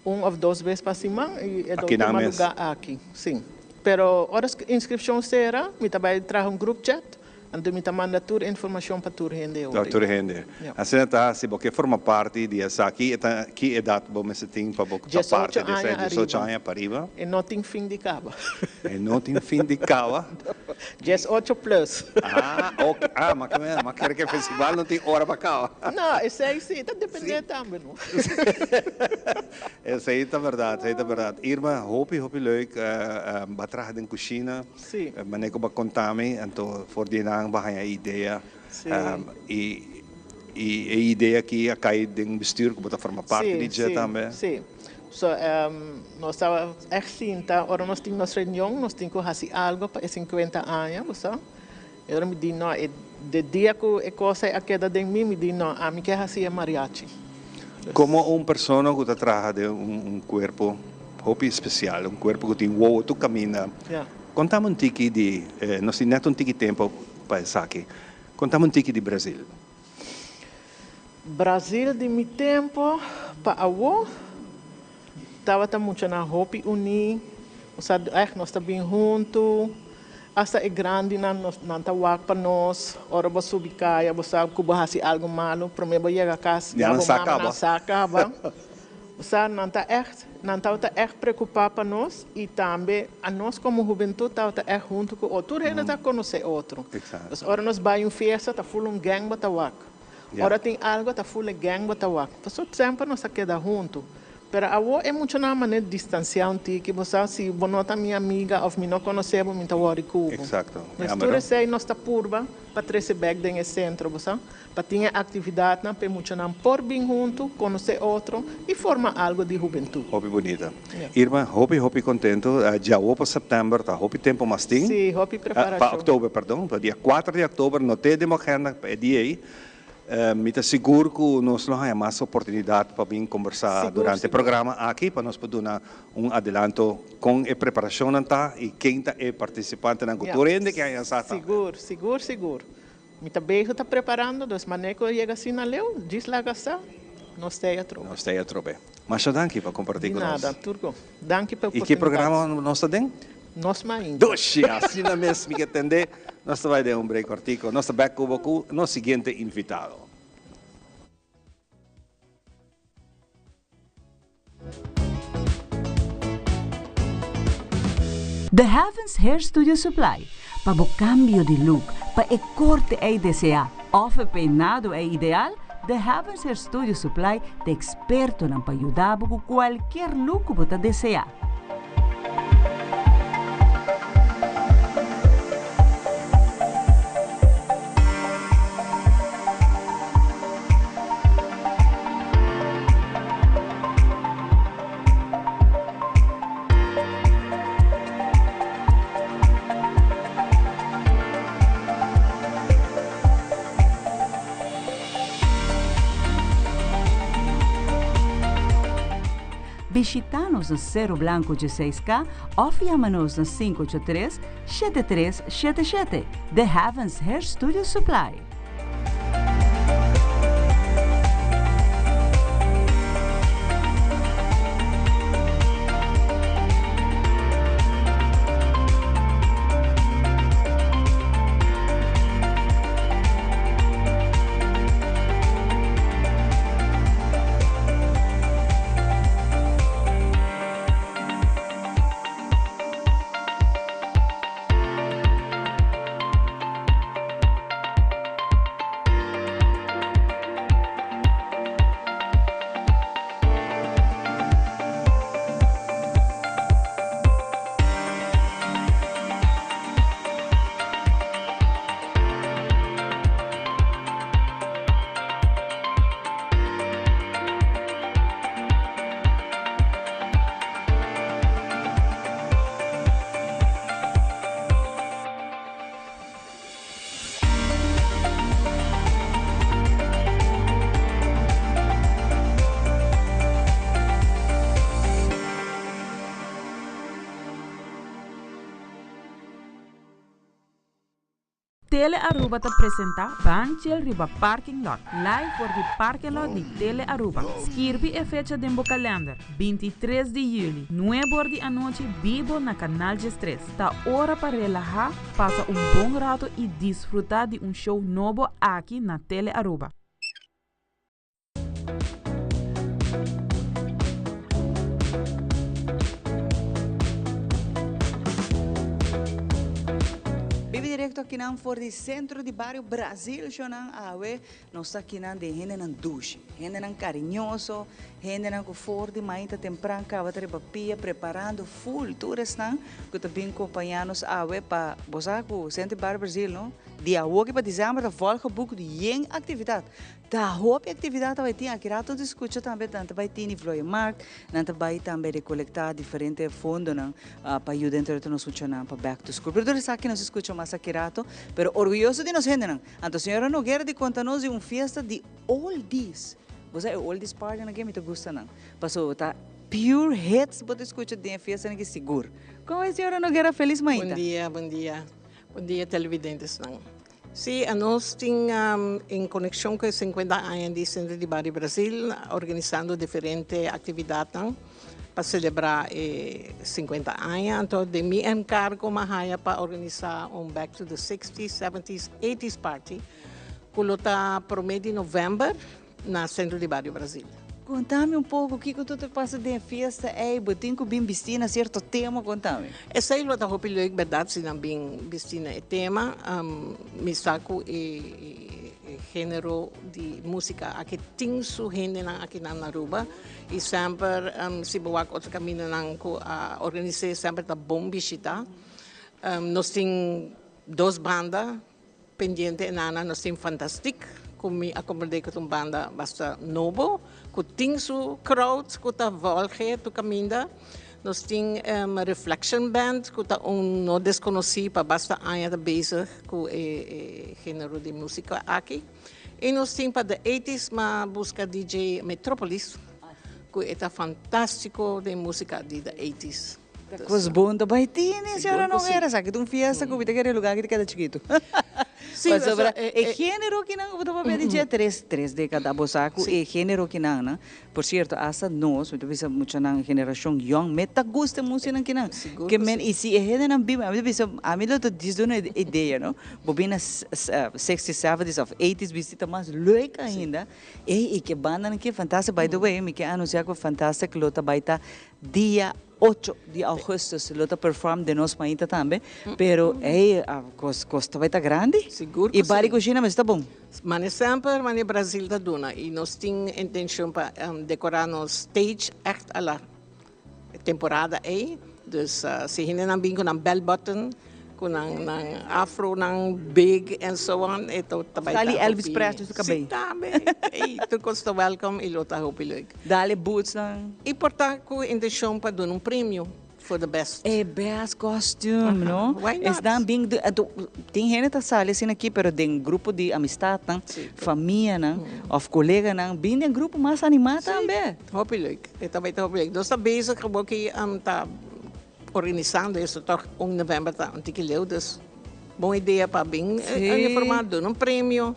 Speaker 4: ou duas vezes para semana e do último lugar aqui. Sim. Pero horas que inscrição será, me também trazer grupo chat. Então, me manda toda a informação para toda a gente.
Speaker 2: Para toda a gente. Assim, se você forma parte dessa aqui, que idade você tem para você parte dessa 18 anos para arriba?
Speaker 4: E não tem fim de cava.
Speaker 2: E não tem fim de cava?
Speaker 4: 18 plus.
Speaker 2: Ok. Mas quer que o festival não tem hora para cava?
Speaker 4: Não, isso aí sim, está dependendo também.
Speaker 2: Isso aí é verdade, Irma, hope leuk, batraag in cozinha, maneira como contar-me, então, voor die naam bahaya ideia, e a ideia que a cair de bestuur, que bota forma parte disso também.
Speaker 4: Sim. So, nós estávamos assim, agora nós temos nossa reunião, nós temos que fazer algo para 50 anos, sabe? Eu me digo, não, de dia que a coisa é queda de mim, me digo, não, a mim quer fazer mariachi.
Speaker 2: Como uma pessoa que trabalha de corpo especial, corpo que tem wow, tu caminha. Contamos tiki de, nós temos neto tiki tempo para isso aqui. Contamos tiki de Brasil.
Speaker 4: Brasil de meu tempo para avô, estava muito na roupa uni, nós estamos bem juntos. Essa é grande, não está wak para nós. Ora, você subir caia, você sabe que você algo malo. Primeiro, chega a casa,
Speaker 2: não
Speaker 4: acaba. Você não está echt preocupado para nós. E também, a nós como juventude, está junto com outro. Ainda está conhecer outro. Então, ora, nós vamos em festa, está full gang, para wak. Ora, tem algo, está full gang, para wak. Então, sempre nós queda junto. Pero agora é muito na maneira distanciar um ti, que você, se você não é minha amiga ou me não conhecemos, me está worry cubo.
Speaker 2: Exacto.
Speaker 4: Mas tudo sei, nós está purba, para trazer back dentro do centro, você, para ter atividade, para muito não por bem junto, conhecer outro e formar algo de juventude.
Speaker 2: Hopi bonita.
Speaker 4: Yeah.
Speaker 2: Irma, hopi contento. Já para setembro, tá hopi tempo mais tem.
Speaker 4: Sim, hopi preparação.
Speaker 2: Para outubro, perdão. Para dia 4 de outubro, não tem agenda para dia aí. Me está seguro que nós não temos mais oportunidade para vir conversar durante o programa aqui, para nós poder dar adelanto com a preparação e quem é participante na cultura ainda que é
Speaker 4: Seguro. Me também está preparando, dos manecos chega assim na leu, diz lá gastar, nós estamos a trocar.
Speaker 2: Nós estamos a trocar. Mas danke para compartilhar com nós.
Speaker 4: Nada, Turco. Danke pela
Speaker 2: oportunidade. E que programa nós temos?
Speaker 4: Nós mais.
Speaker 2: Doce, assim mesmo que entender. Nós vamos dar break cortico. Nós vamos com o seguinte invitado.
Speaker 6: The Heavens Hair Studio Supply. Para o cambio de look, para o corte é desejar, ou o peinado é ideal, The Heavens Hair Studio Supply é experto para ajudar com qualquer look que você desejar. Visita-nos no Cerro Blanco 16K ou chama-nos no 583-7377. The Heavens Hair Studio Supply.
Speaker 22: Tele Aruba te apresenta Banchel Riba Parking Lot. Live por the parking lot de Tele Aruba. Escreve a fecha de calendar. 23 de julho, 9 horas da noite, vivo na Canal G3. Está hora para relajar, passa bom rato e desfrutar de show novo aqui na Tele Aruba.
Speaker 3: Direto aqui não for de centro de bairro Brasil, chonan awe, nós aqui não de gente não duche, gente não carinhoso, gente não for de maita temprano, cava pia preparando full tours não, que também acompanhamos awe para você com centro de bairro Brasil, não? Dia hoje para dezembro da volta book de yen atividade. Da hope atividade vai ter aqui rato discute também tanto vai ter nível mark, tanto vai também recolectar diferentes fundos não para ajudar entre nós funcionar para back to school. Pero isso aqui nós escuta mais aqui rato, pero orgulhoso de nós gente não. Então senhora Nogueira de conta-nos de festa de oldies. Você é oldies party na game te gusta não? Passou tá pure hits para escutar de festa que seguro. Como é senhora Nogueira feliz mãe?
Speaker 23: Bom dia, bom dia. Bom dia, televidentes. Sim, nós temos em conexão com 50 anos de Centro de Bairro Brasil, organizando diferentes atividades para celebrar 50 anos. Então, de mim encargo para organizar Back to the 60s, 70s, 80s party, que está prometo em novembro, na Centro de Bairro Brasil.
Speaker 3: Contame pouco o que tu te passa de festa, botinho com bem vestida, certo tema, contame.
Speaker 23: Essa é a roupa leuk, verdade, se não bem vestida é tema, me saco e género de música aqui tem su gente aqui na Aruba e sempre se buwak outro caminho nang organizar sempre tá bom visita. Nós tem 2 bandas pendiente nana, nós tem Fantastic, como acomodei com uma banda basta novo, que tem su crowd, que tá volge tu caminho. Nós temos uma Reflection Band, que está não desconhecido, para basta anos bezig com o gênero de música aqui. E nós temos para the 80s, mas busca DJ Metropolis, que é fantástico de música de the 80s.
Speaker 3: Coisa boa também tinha, né? Senhora não era, sabe? Que um fiesta que você quer lugar que cada chiquito.
Speaker 23: Sim,
Speaker 3: mas sobre o gênero que não, você pode dizer 3 décadas bosaco, o gênero que não, por certo, hasta nós, eu vejo muito na geração young, meta gosta música que não, que men e se é gente não vive, a mim lo diz uma ideia, não? Bobina 60s, 70s of 80s visita mais louca ainda, e que banda que fantástica, by the way, me que anunciar que fantástico, lota baita dia 8 de agosto, se lota perform de nós ainda também, pero a costa vai estar grande.
Speaker 23: Seguro
Speaker 3: e bari cozinha, mas está bom.
Speaker 23: Mas sempre, mas Brasil da duna e nós temos intenção para decorar nos stage echt a la temporada aí, dus se hinda nang bingo ng bell button, kung ng afro, ng big, and so on, ito tabay ta.
Speaker 3: Dali Elvis Presley sa kabay.
Speaker 23: Si tabi. Ito kosta welcome, ilota hopilig.
Speaker 3: Dali boots ng...
Speaker 23: Importa ko intensyon pa doon, prêmio for the best.
Speaker 3: Best costume, no?
Speaker 23: Why not?
Speaker 3: Estão bem, tem gente que sale assim aqui, pero tem grupo de amistad, família, of colega, bem tem grupo mais animado também.
Speaker 23: Hopilig. Ito ba ito hopilig. Doon sa basic, kabo ki ta organizando isso toch novembro tá antiquileu, dus boa ideia para bem informado num prêmio.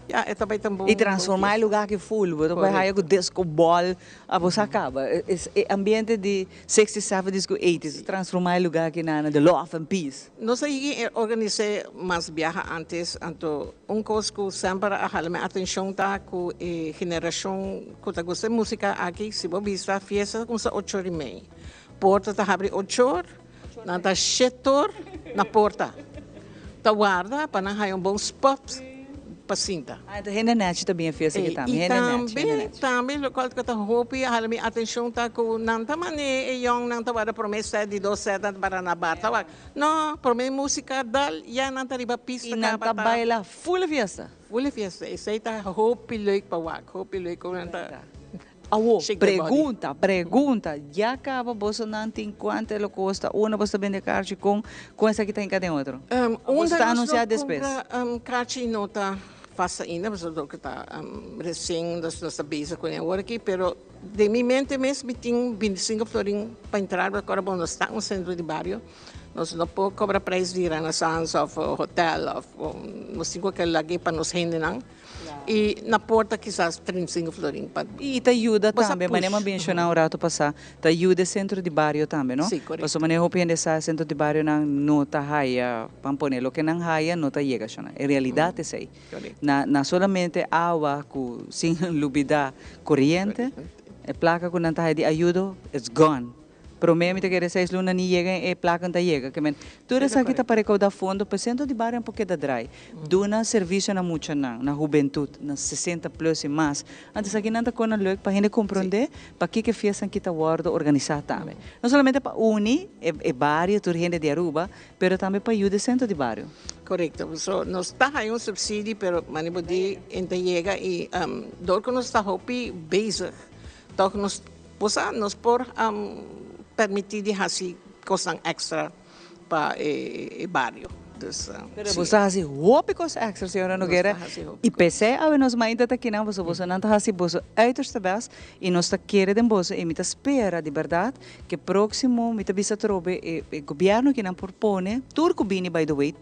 Speaker 23: Ja, é também tão bom.
Speaker 3: E transformar o lugar que full, você vai raio com disco ball, a você acaba. É ambiente de 60s, 70s, 80s, transformar o lugar que na de love and peace.
Speaker 23: Nós aí organizei mais viagens antes, então coisa que sempre a halme atenção tá com a geração que tá gosta de música aqui, se você vista fiesta com 8h30. Porta tá abre 8 horas, nada 7 horas na porta. Tá guarda para não ter bom spot para cinta.
Speaker 3: Então ainda net também a festa que também.
Speaker 23: Também local que tá hopi, a minha atenção tá com não tá mané e young não tá para promessa de 2 sete para na bar tá. Não, promessa música dal, já não tá riba pista
Speaker 3: e não tá baila full fiesta.
Speaker 23: Full fiesta, isso tá hopi leuk para wak, hopi leuk com tá.
Speaker 3: Pergunta, já acaba você não tem quanto ele custa, uma você vende carte com essa que tem cada outro? Você está anunciado depois?
Speaker 23: Carte não está fácil ainda, mas eu que está recém, nós sabemos com ele aqui, pero de minha mente mesmo tem 25 florim para entrar, agora bom, nós estamos no centro de bairro, nós não podemos cobrar preço de Renaissance, of hotel, nós temos que lagi para nos render, não? E na porta quizás 35 florim.
Speaker 3: E te ajuda também, mas não mencionar o rato passar, te ajuda centro de bairro também, não?
Speaker 23: Sim, correto.
Speaker 3: Você maneja o centro de bairro não está raia, pamponer, o que não raia não está chega, em realidade é isso aí. Na solamente água sem lubida corrente, a placa que não está de ajuda, it's gone. Pero mesmo que 6 lunas nem chegam, a placa não chega. Que men, tudo isso aqui está para recaudar fundo, para centro de bairro um pouquinho da dry. Duna serviço na muita na juventude, na 60 plus e mais. Antes aqui não está com a lei para a gente compreender para que fiesta que está organizada também. Não somente para unir o bairro, toda gente de Aruba, mas também para ajudar o centro de bairro.
Speaker 23: Correto. So, nós está aí subsídio, pero manipula de chega e dor que nós está hopi bezig. Então nós por permitir de fazer coisas extra para o bairro.
Speaker 3: Pero você faz roupa coisas extra, senhora Nogueira. E pensei, nós ainda está aqui não, você não está fazendo você uiterste best e nós está querendo você e me está espera de verdade que próximo me está visa trobe o governo que não propõe, turco bini by the way,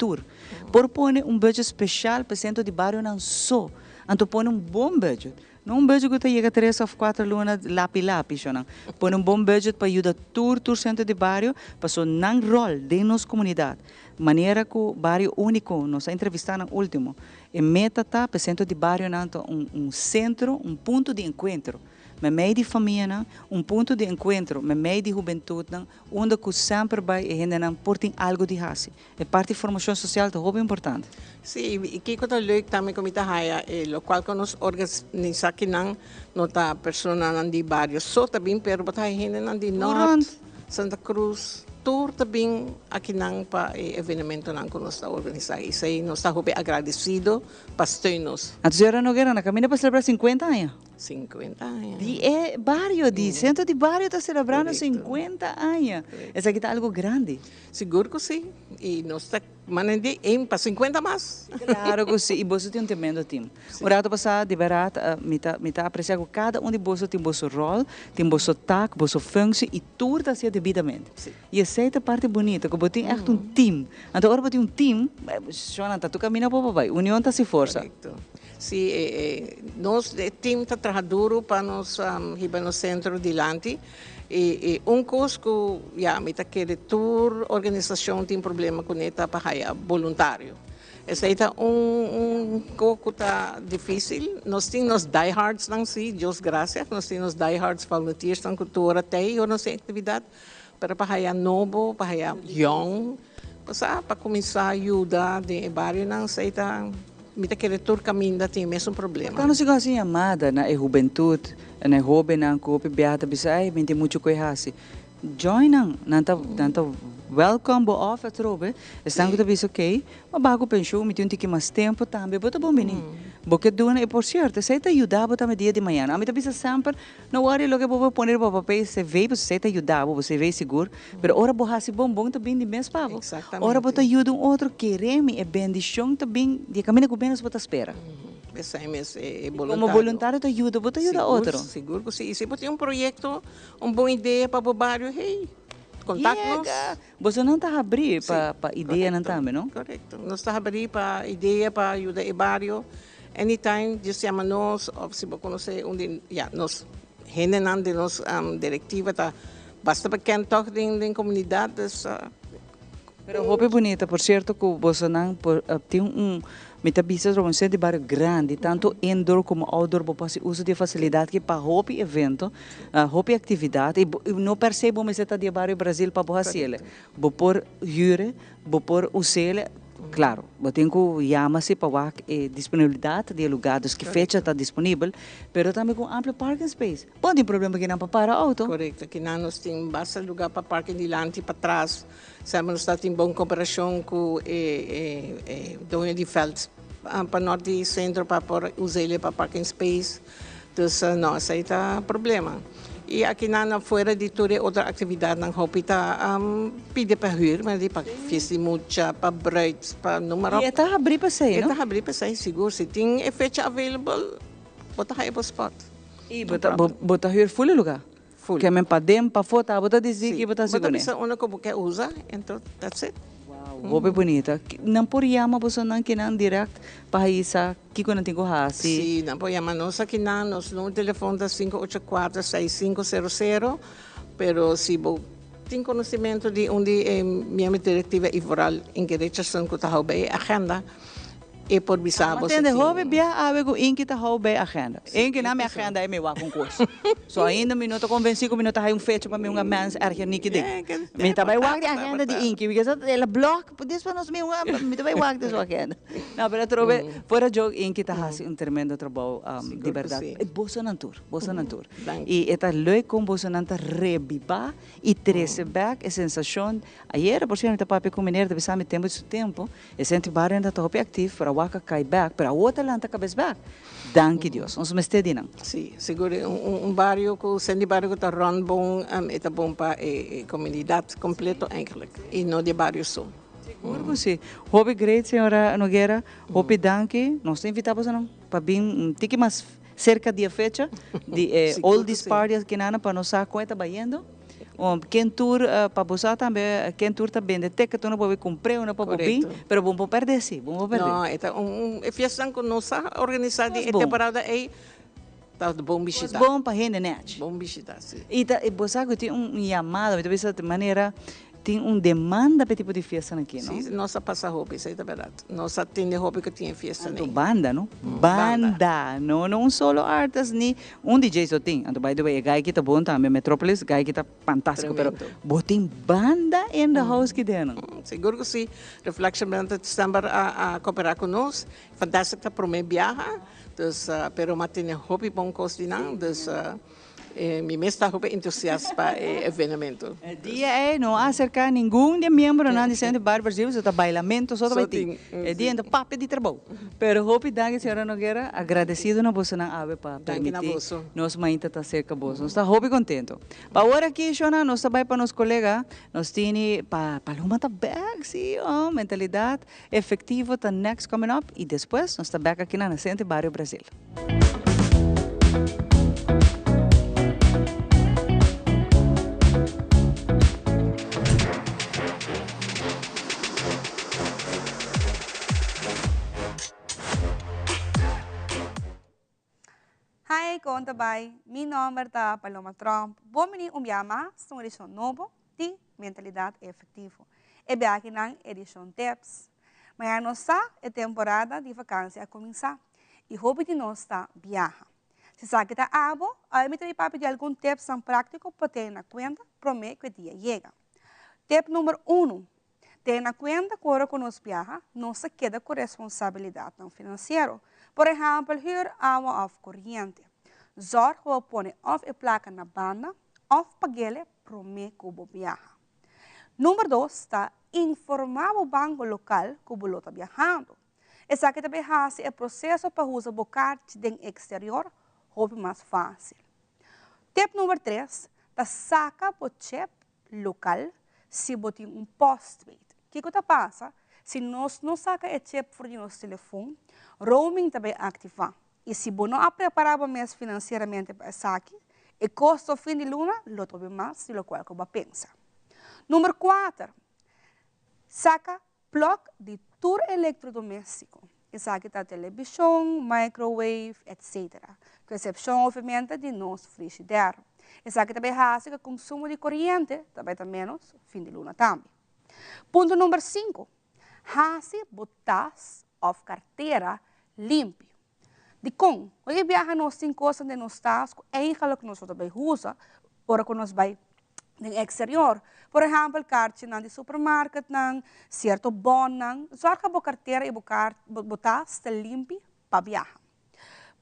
Speaker 3: propõe budget especial para o centro de bairro não só, então põe bom budget. Não budget que chega 3 ou 4 lunas lápis, não. Põe bom budget para ajudar todo o centro de bairro, para so não rol de nossa comunidade. Maneira que o bairro único, nós entrevistamos no último, e meta tá para o centro de bairro não centro, ponto de encontro. met mij die familie, ponto de encontro, met mij die juventude, onde que sempre vai e gente portem algo de hasi. É parte de formação social é muito importante.
Speaker 23: Sim, e que coisa leuk também como está aí, o qual que nós organizamos aqui não nota persona de vários, só também pero botar gente não de Norte, Santa Cruz, tour também aqui não para evento não que nós está organizando. Isso aí nós está muito agradecido para nos.
Speaker 3: A senhora Nogueira na caminha para celebrar 50 anos.
Speaker 23: 50 anos.
Speaker 3: De barrio, de centro de barrio está celebrando 50 anos. Essa aqui está algo grande.
Speaker 23: Seguro que sim. E nós está mandando para 50 mais.
Speaker 3: Claro que sim. E você tem tremendo time. O rato passado, de verdade, me está apreciando cada de você tem o seu rol, tem o seu taco, o seu função e tudo está sendo devidamente. E essa é a parte bonita, que você tem um time. Então, agora você tem time, Jonathan, tu caminha para o papai. União está se força.
Speaker 23: Sim, nós, o time está trabalhando duro para nós ir no centro de Lante. E coisa que, me está querendo, tour, organização tem problema com ele para voluntário. Esse é pouco difícil. Nós temos diehards, não sei, Deus graças, nós temos diehards volunteers, que cultura tem, ou nossa atividade, para novo, para young, para começar a ajudar de vários, não sei, me está querendo todo caminho, tem mesmo problema.
Speaker 3: Quando se assim chamada na juventude, na jovem, na copa, beata, bisai, tem muito coisa assim. Join não, welcome, boa offer, trobe. Estão que bisa ok, mas bago pensou, me tem que mais tempo também, bota bom menino. Porque dona e por certo, você te ajudava também dia de manhã. A mim também sempre, não worry, lo que vou pôr para papel, você vê, você te ajudava, você vê seguro. Mas ora vou fazer bom também de mês pavo. Ora vou te ajudar outro quereme e bendição também, de caminho com menos vou te espera.
Speaker 23: Como
Speaker 3: voluntário te ajuda, vou te ajudar outro.
Speaker 23: Seguro que sim. E se você tem projeto, boa ideia para o bairro, hey, contato-nos.
Speaker 3: Você não está abrindo para ideia não também, não?
Speaker 23: Correto. Nós está abrindo para ideia para ajudar o bairro. Anytime, just chama-nos, ou se você conhecer onde, nós, gente não de nossa diretiva, basta para quem toca em comunidades.
Speaker 3: Pero roupa é bonita, por certo, que você não tem metabisas para um centro de bairro grande, tanto indoor como outdoor, você usa de facilidade que para roupa evento, roupa atividade, e não percebo que você está de bairro Brasil para fazer. Vou pôr jure, vou pôr o selo. Claro, eu tenho que chamar-se para a disponibilidade de lugares que fecha está disponível, mas também com amplo parking space. Bom, tem problema que não para parar auto.
Speaker 23: Correto, que não nós temos bastante lugar para parking de lante para trás. Sabe, nós temos boa cooperação com o Dono de Feld para norte e centro para usar ele para parking space. Então, não, esse aí está problema. E aqui na fora de toda outra atividade, não roupa está pede para huur, mas para festa de mucha, para brides, para número.
Speaker 3: E está abrir para sair, não?
Speaker 23: Está abrir para sair, seguro. Se tem fecha available, bota aí para o spot.
Speaker 3: E bota huur full lugar? Full. Que me para dentro, para fora, bota dizer que bota seguro.
Speaker 23: Bota uma que você usa, então that's it.
Speaker 3: Roupa bonita. Não por chamar você não que não direto para isso que quando tem que fazer.
Speaker 23: Sim, não por chamar nós aqui não, nosso número de telefone é 584-6500, pero se você tem conhecimento de onde minha diretiva Ivoral em que rechação que está bem agenda e por bisa você.
Speaker 3: Entende, roupa bem algo em que está bem agenda. Em que na minha agenda é meu concurso. Só ainda minuto com 25 minutos aí fecha para mim uma mens erger niki ding. Me também wag de agenda de inki, because ela block, this para nós me também wag de sua agenda. Não, pero trobe fora jogo em que está fazendo tremendo trabalho de verdade. É boa natura. E está leuk com boa natura reviva e trazer back a sensação. Ayer por cierto papai com mineiro de sabe tempo, e sente barra da top ativo para waka cai back, para outra lanta cabeça back. Danke Deus. Ons me steady não.
Speaker 23: Sim, seguro bairro que o centro de bairro está run bom, está bom para a comunidade completa eigenlijk. E não de bairro só.
Speaker 3: Seguro sim. Hope great, senhora Nogueira. Hope danke. Nós invitamos para vir um tique mais cerca de fecha de all these parties que nada para nós saber como está indo. Quem tour para você também, quem tour também, de que tu não pode comprar, não pode vir, mas vamos perder sim, vamos perder.
Speaker 23: Não, é festa que nós organizada e temporada é tá bom visitar.
Speaker 3: Bom para gente, né?
Speaker 23: Bom visitar, sim.
Speaker 3: E você tem chamado, de maneira tem demanda para tipo de festa aqui, não?
Speaker 23: Sim, nossa passa roupa, isso aí é verdade. Nossa atende roupa que tinha festa, né?
Speaker 3: Banda, não? Banda, não solo artistas, nem DJ só tem. Então, by the way, gai que tá bom também, Metrópolis, gai que tá fantástico, pero botem banda in the house que dentro.
Speaker 23: Seguro que sim. Reflection Band de December a cooperar conosco. Fantástico para mim viajar. Dus, pero matine hobby bom costinan. Dus, mi mesta roupa entusiasta para o evento.
Speaker 3: Dia não acerca nenhum de membro na Centro Bar Brasil, só tá bailamento, só vai ter. É dia do papo de trabalho. Pero hope danke senhora Nogueira, agradecido na bolsa na ave para permitir nós mainta tá cerca bolsa. Nós tá hope contento. Para agora aqui, Shona, nós tá vai para nos colega, nós tem para Paloma tá back, sim, mentalidade efetiva tá next coming up e depois nós tá back aqui na Centro Bar Brasil.
Speaker 5: Hi, conta bem. Meu nome é Paloma Trump. Vou me chamar uma edição nova de Mentalidade Efetiva. E bem aqui na edição TEPS. Mas nós está a temporada de vacância a começar. E roupa de nós está viaja. Se sabe que está abo, aí me tem para pedir algum TEPS prático para ter na conta, promete que o dia chega. TEP número 1. Ter na conta que agora que nós viaja, não se queda com responsabilidade não financeira. Por exemplo, huur água of corriente. Zorg we ponen of e placa na banda, of pagele prome kubo viaja. Número 2 está informar o banco local que o está viajando. Essa que também faz o processo para usar o carte do exterior, houve mais fácil. Tip número 3 está saca o chip local se botar postpaid. O que passa? Se nós não saca o chip por nosso telefone, roaming também ativar. E se você não preparava mais financeiramente para isso aqui, o custo fim de luna, lo tobe mais do que você pensa. Número 4. Saca plug de todo eletrodoméstico. Isso aqui está televisão, microwave, etc. Com exceção, obviamente, de nosso frigideiro. Isso aqui também faz que o consumo de corrente também está menos, fim de luna também. Ponto número 5. Hase botas of carteira limpo. De com, quando viaja nós tem coisas de nós tasco, eigenlijk nós também usa, ora que nós vai no exterior. Por exemplo, carte na de supermarket nang certo bon nang, zorga bo carteira e botas te limpo para viajar.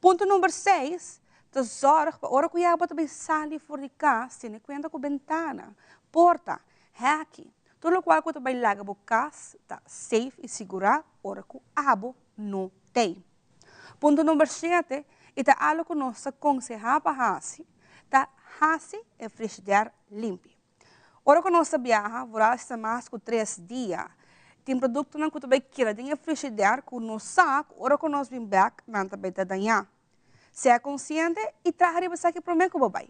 Speaker 5: Ponto número 6, te zorg para ora que já também sair fora de casa, tem conta com ventana, porta, hacking. Tudo o qual você vai largar a casa, está safe e segura, ora que o abo não tem. Ponto número 7, é algo que nós aconselhamos para fazer, está fazer e frigideiro limpo. Ora que nós viajamos, vou estar mais que 3 dias, tem produto que você vai querer dentro do frigideiro, que nós saco, ora que nós vamos back, não também está danhar. Se é consciente, e trazer você aqui para mim que vai.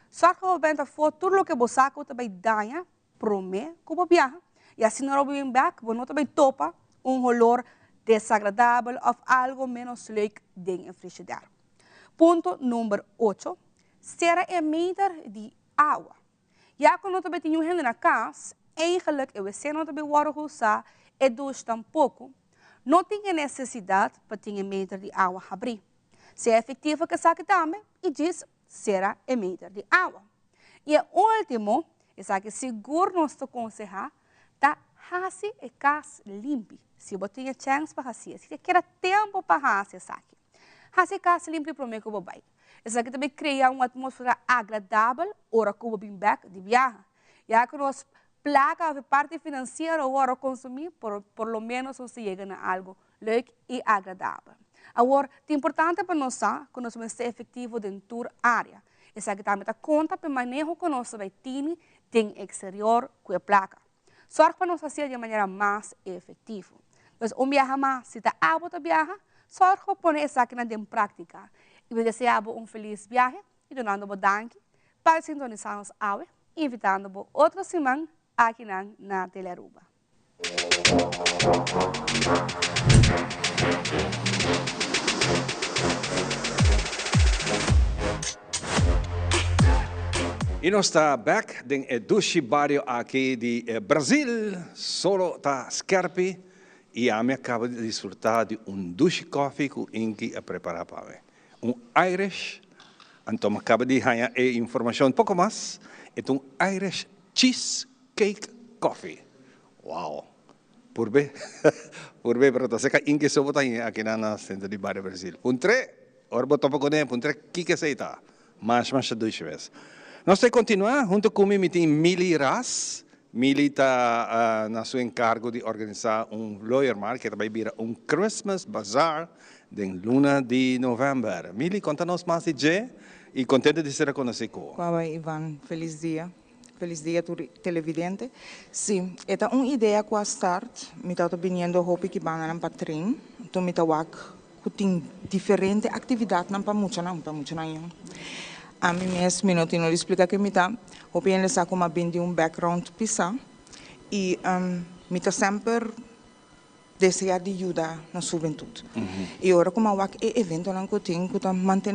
Speaker 5: Só que você vai for tudo o que você saco, você vai danhar, promete que você viaja. E assim não vem back, você não também topa olor desagradável ou algo menos leuk dentro do frigideiro. Ponto número 8. Será a meter de água. Já que não também tem gente na casa, eigenlijk, e você não também pode usar, e dois tampouco, não tem necessidade para ter meter de água abrir. Se é efetivo que saque também, e diz, será a meter de água. E o último, é que seguro nós aconselhar, tá fazer a casa limpa. Se você tem chance para fazer, se quer tempo para fazer isso aqui. Fazer a casa limpa para mim que eu vai. Isso aqui também cria uma atmosfera agradável, ora que eu vou back de viagem. Já que nós placa a parte financeira ou consumir, por lo menos você chega a algo leuk e agradável. Agora, é importante para nós que nós vamos ser efetivos dentro da área. Isso aqui também dá conta para o manejo que nós vai ter tem exterior com a placa. Só para nós fazer de maneira mais efetiva. Então, viaja mais, se está abo de viajar, só para pôr isso aqui em prática. E eu desejo feliz viagem e donando-vos danke para sintonizar-nos hoje e invitando-vos outra semana aqui na Telearuba.
Speaker 2: E nós está back em Dushi Barrio aqui de Brasil, solo tá Scarpi, e a me acaba de desfrutar de Dushi Coffee que Inki a preparar para mim. Irish, então acaba de ganhar informação um pouco mais, é Irish Cheesecake Coffee. Wow! Por bem, pero tá seca Inki só botar aqui na centro de Barrio Brasil. Puntre, orbo topo com ele, puntre, que aceita? Mais duas vezes. Nós vamos continuar, junto comigo tem Mili Ras. Mili está na seu encargo de organizar lawyer market, que vai vir Christmas Bazaar em luna de novembro. Mili, conta-nos mais de G e contente de ser conhecido.
Speaker 7: Olá, Ivan, feliz dia. Feliz dia, televidente. Sim, esta é uma ideia que eu start, me está vindo hopi que vai na patrin, então me está que tem diferente atividade na pamucha não. A mim mesmo, não tenho explicar que me está, eu penso como bem de background pisa e me está sempre desejar de ajudar na juventude. E agora como eu evento não que tenho que manter,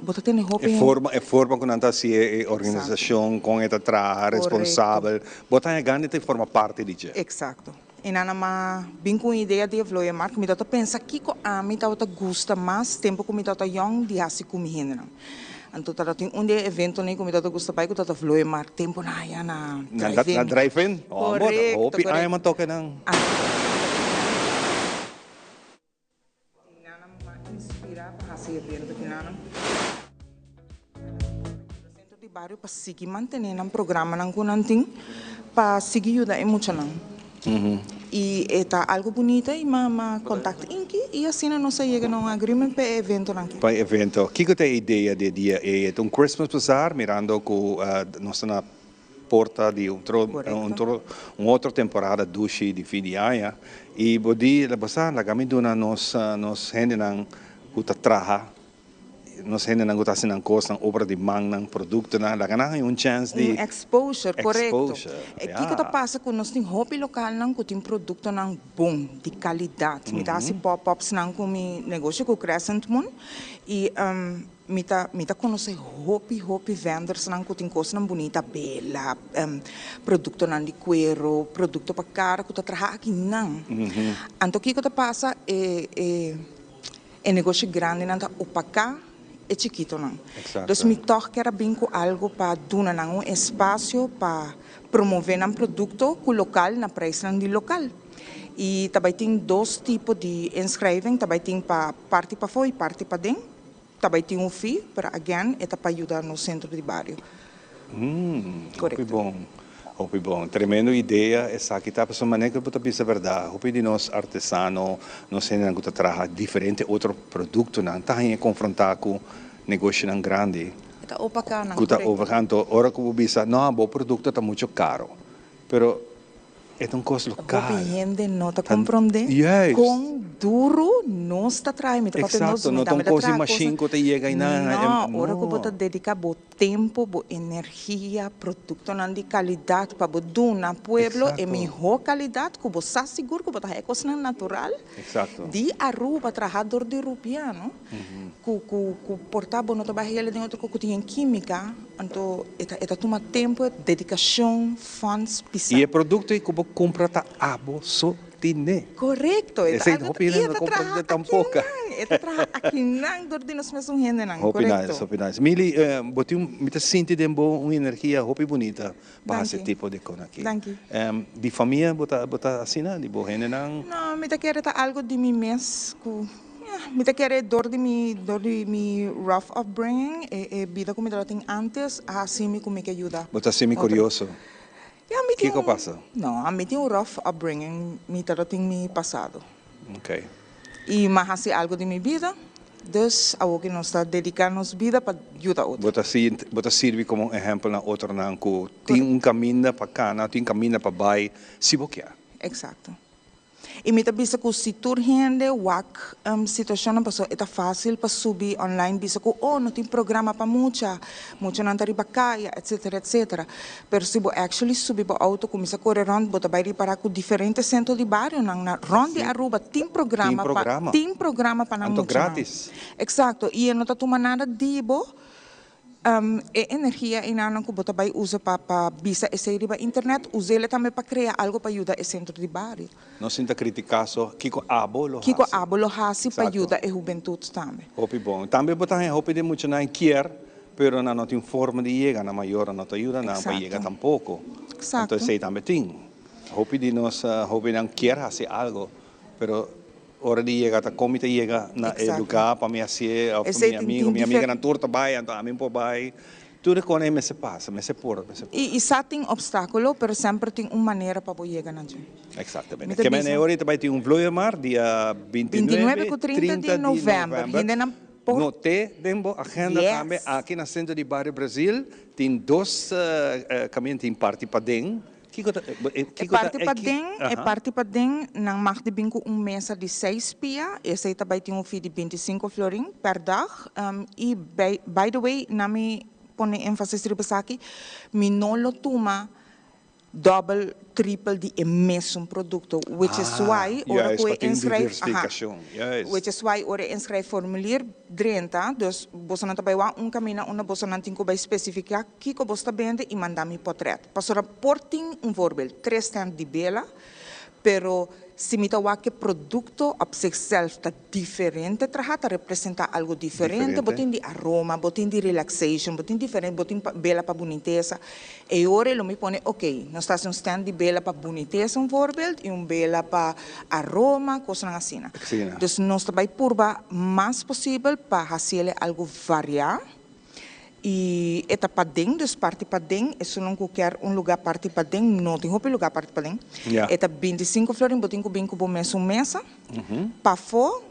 Speaker 7: você tem hobby.
Speaker 2: É forma que não se organização com esta trabalho responsável, botar ganha de forma parte de isso.
Speaker 7: Exato. E nada mais bem com a ideia de Vloia Mark, me dá pensa que a mim tá gosta mais tempo que me dá young de assim como henna. Então tá tem evento nem como me dá gosta pai que tá Vloia Mark tempo na
Speaker 2: drive-in.
Speaker 7: Correto.
Speaker 2: Hopi ay man toque nang.
Speaker 7: Inspira para fazer evento que nada. Centro de Barrio para seguir manter um programa não com nanting para seguir ajudar emocional. E está algo bonito e mama contacta Inki e assim nós chegamos a um agreement para evento aqui.
Speaker 2: Para evento, que é a ideia de dia é Christmas Bazaar mirando com nós na porta de outra temporada Dushi de fim de ano e bodi la bazaar la kami duna nos gente nang uta traha nos gente nang uta sinang kos ng obra de mang ng produkto na la kana chance de
Speaker 7: exposure, correto. E que está passa com nós tem hobby local nang ko tem produto nang bom de qualidade. Me dá pop-ups nang com mi negócio com Crescent Moon e mita conhecer hobby vendors nang ko tem coisa nang bonita bela produto nang de cuero produto para cara ko ta traha aqui nang anto que ta passa é negócio grande nang ta opacar é chiquito não. Então me toca era bem com algo para dar um espaço para promover um produto com local na preço de local. E também tem dois tipos de inscreving, também tem para parte para fora e parte para dentro. Também tem fee para again é para ajudar no centro de Barrio.
Speaker 2: Correto. Bom, tremendo ideia essa aqui tá pessoa maneira que pode ser verdade. Hopi de nós artesano, nós ainda que trabalha diferente outro produto não tá em confrontar com negócio não grande.
Speaker 7: Tá opacar não.
Speaker 2: Tá opacar então, ora que o bisa, não, o produto tá muito caro. Pero é custo local.
Speaker 7: A gente não tá compreendendo. Com duro não está trazendo.
Speaker 2: Exato, não tão coisa machine que te chega aí na.
Speaker 7: Não, ora que você dedica o tempo, a energia, produto não de qualidade para o dona pueblo é melhor qualidade que você seguro que você é coisa natural.
Speaker 2: Exato.
Speaker 7: De arruba trabalhador de rupiano, que portava no trabalho ele tem outro que tem química, então é toma tempo, dedicação, funds, pisa.
Speaker 2: E é produto que você compra tá abo só tine.
Speaker 7: Correto.
Speaker 2: Esse hopi não compra tão pouca.
Speaker 7: Aqui não dordi nos mesmos gente não.
Speaker 2: Hopi nice. Mili, boti me te senti de uma energia hopi bonita para esse tipo de coisa aqui.
Speaker 7: Danke.
Speaker 2: De família bota assim de boa gente não.
Speaker 7: Não, me te quero algo de mim mesmo. Me te quero dor de mi rough upbringing e vida como eu tenho antes, assim me como que ajuda.
Speaker 2: Bota assim me curioso. Que passa?
Speaker 7: Não, a mim tem rough upbringing, me tem mi passado.
Speaker 2: Ok.
Speaker 7: E mas assim algo de minha vida, dus algo que nós está dedicando nossa vida para ajudar outro.
Speaker 2: Bota serve como exemplo na outra não que tem caminho para cá, tem caminho para baixo, se você quer.
Speaker 7: Exato. E me bisa ko si turhende wak situação na pessoa é fácil para subir online bisa ko não tem programa para mucha não tari bakaya etc. Pero se bo actually subir para auto começa a correr around bota vai para com diferentes centros de bairro na ronde Aruba tem programa para não
Speaker 2: grátis.
Speaker 7: Exato. E não tá tomando nada dibo energia inaan ko bota bay usa para bisa esse riba internet, usele também para criar algo para ajudar o centro de bairro.
Speaker 2: Não sinta criticaço, Kiko Abolo.
Speaker 7: Kiko Abolo hasi para ajudar a juventude também.
Speaker 2: Hopi bom. Também botar hopi de muito na quer, pero na não informa de chega na maior não te ajuda na para chegar tampouco.
Speaker 7: Exacto.
Speaker 2: Então sei também tem. Hopi de nós hopi não quer fazer algo, pero hora de chegar a comida chega na educar para me assim, minha amiga na turta vai, então a mim por vai. Tudo com ele me se passa, me se por.
Speaker 7: E só tem obstáculo, mas sempre tem uma maneira para chegar na gente.
Speaker 2: Exatamente. Que me ahorita vai ter vloeimaar dia 29
Speaker 7: e 30 de novembro.
Speaker 2: No tempo agenda também aqui na Centro de Bairro Brasil tem dois caminhos em parte para dentro.
Speaker 7: Parte para dentro, não mais de bingo mesa de 6 pia, esse aí também tem fee de 25 florin per dag. E by the way, nami pone ênfase aqui, mi não lo toma double, triple de mesmo produto, which is why ora ko inscreve, which is why ora inscreve formulier 30, dus você não também vai caminho, você não tem que especificar que você vende e mandar mi portrait. Pastora porting voorbeeld, 3 stands de bela, pero se me tawa que produto op zichzelf está diferente, trata representa algo diferente, botin de aroma, botin de relaxation, botin diferente, botin bela para boniteza. E ora lo me pone, ok, nós estamos stand de bela para boniteza voorbeeld e bela para aroma, coisa assim. Dus nós trabalha purba mais possível para fazer algo variar. E eta padeng, dus parte padeng, é só não qualquer lugar parte padeng, não tem outro lugar parte padeng. Eta 25 florin, botin ko bom mês mesa. Pa fo,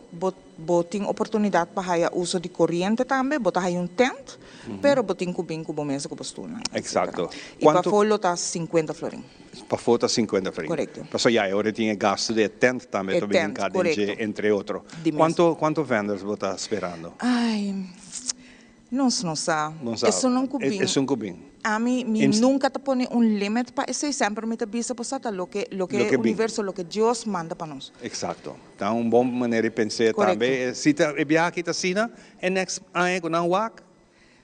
Speaker 7: botin oportunidade para haya uso de corrente também, botar aí tent, pero botin ko bom mês ko postuna.
Speaker 2: Exato.
Speaker 7: E pa fo lo tá 50 florin.
Speaker 2: Pa fo tá 50 florin.
Speaker 7: Correto.
Speaker 2: Passo já, agora tinha gasto de tent também, entre outros. Quanto vendors você está esperando?
Speaker 7: Ai, não sabe. Isso não cubinho.
Speaker 2: É um cubinho.
Speaker 7: A mim nunca te põe limite para isso, sempre me te avisa para lo que o universo, lo que Deus manda para nós.
Speaker 2: Exato. Então, uma boa maneira de pensar também. Se você viaja aqui na China, é next ano não wak.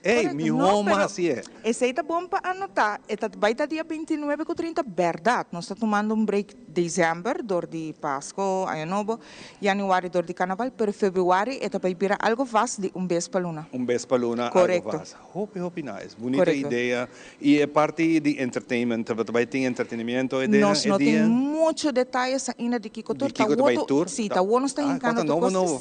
Speaker 2: Ei, mi homa assim é.
Speaker 7: Esse aí tá bom para anotar. Vai estar dia 29 com 30, verdade. Nós estamos tomando break dezembro, dor de Páscoa, Ano Novo, januário, dor de Carnaval, pero fevereiro, vai virar algo vasto de vez para luna.
Speaker 2: Vez para luna,
Speaker 7: correto.
Speaker 2: Algo vasto. Hope nice. Bonita ideia. E é parte de entertainment, vai ter entretenimento.
Speaker 7: Nós não temos muitos detalhes ainda de Kiko Tour. Sim, tá bom, nós temos encantado.
Speaker 2: Novo,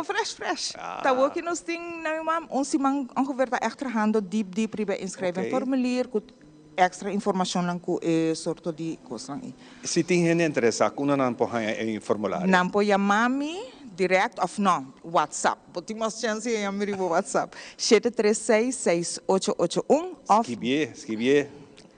Speaker 7: fresh. Tá bom que nós temos, simang verta extra hando deep riba inscreven formulier com extra informação lang ko sorto de coisa lang.
Speaker 2: Se tem gente interessada, como não pode em formulário?
Speaker 7: Não pode chamar-me direct of não WhatsApp. Tem mais chance de chamar no WhatsApp. 736-6881 of.
Speaker 2: Escrever.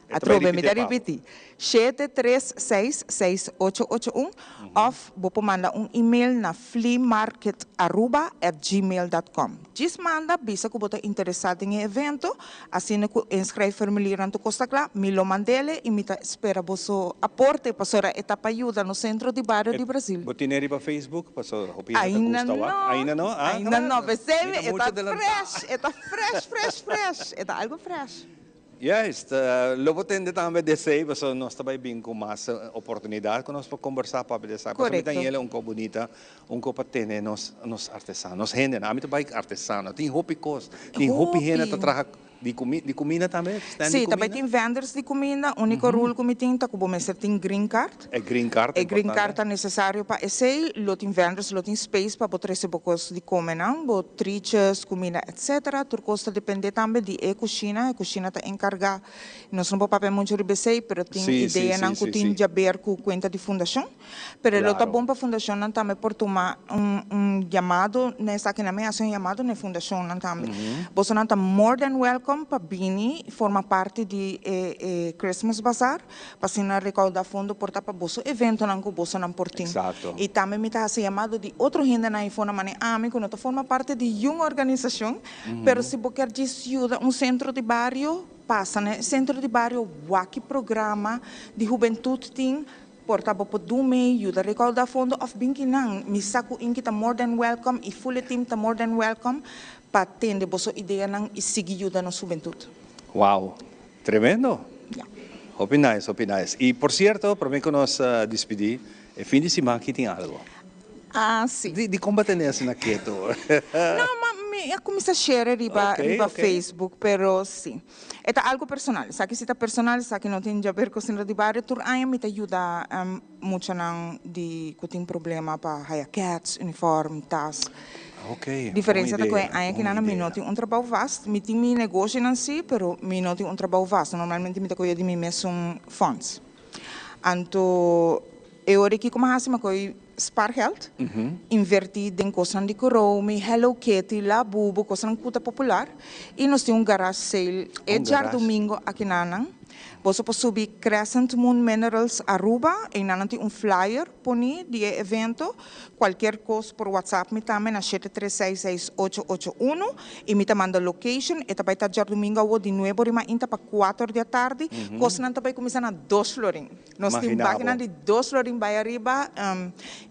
Speaker 7: Atrove me repetir. 736-6881 of vou mandar email na fleamarket@gmail.com. Diz manda, bisa que você interessado em evento, assim que inscreve formulário na Costa Clara, me lo mandele e me espera você aporte para a etapa ajuda no centro de bairro de Brasil.
Speaker 2: Você tem para Facebook,
Speaker 7: ainda não.
Speaker 2: Ainda
Speaker 7: não, percebe? Está fresh, está algo fresh.
Speaker 2: Yes, logo tende também descer, porque nós também bem com mais oportunidade que nós podemos conversar para descer. Porque também é bonita, para ter nos artesanos, gente, a mim também artesano, tem roupa coisa, tem roupa gente que traga de comida também.
Speaker 7: Sim, também tem vendors de comida. O único rule que me tem que tem green card.
Speaker 2: É green card.
Speaker 7: É green card é necessário para esse. Lo tem vendors, lo tem space para poder receber coisas de comer, não? Triches, comida, etc. Tudo costa depende também de cozinha. A cozinha está encarregada. Nós não podemos muito receber, mas tem ideia não que tem já ver com conta de fundação. Mas lo está bom para a fundação não também por tomar chamado, nessa aqui na minha ação chamado na fundação não também. Você não está more than welcome para Bini, forma parte de Christmas Bazaar, para se recaudar fundo por para o evento que você não portem.
Speaker 2: Exato.
Speaker 7: E também me está chamado de outro gente na informa mané amigo, não forma parte de uma organização, pero se você quer ajuda centro de bairro, passa, né? Centro de bairro, o programa de juventude tem porta bopo dume, yuda recolda fondo of binkinang, misaku inki ta more than welcome, e full team ta more than welcome, pa tende boso ideia nang isigi yuda no juventud.
Speaker 2: Wow, tremendo. Hope nice, hope nice. Y por cierto, para mí que nos despedir, el fin de semana aquí tiene algo.
Speaker 7: Ah, sim.
Speaker 2: De combater nessa na quieto.
Speaker 7: Não, mas eu comecei a share riba Facebook, pero sim. É algo personal. Sabe se está personal, sabe que não tem a ver com o de barrio, tur aí me ajuda muito nang de que tem problema para hire cats, uniforme, tas.
Speaker 2: Ok.
Speaker 7: Diferença da coisa aí que não me não tem trabalho vasto, me tem negócio não si, pero me não tem trabalho vasto. Normalmente me coisa de mim mesmo funds. Anto eu aqui como assim uma coisa spaargeld, invertir em coisas de Kuromi, Hello Kitty, Labubu, coisas muito popular. E nós temos garage sale, já domingo aqui na Você pode subir Crescent Moon Minerals Aruba, e nós temos flyer poni de evento, qualquer coisa por WhatsApp me também na 7366881 e me manda location, e também está já domingo de 9 h para 4 da tarde, coisa não também começa na 2 florin. Nós temos máquina de 2 florin by arriba,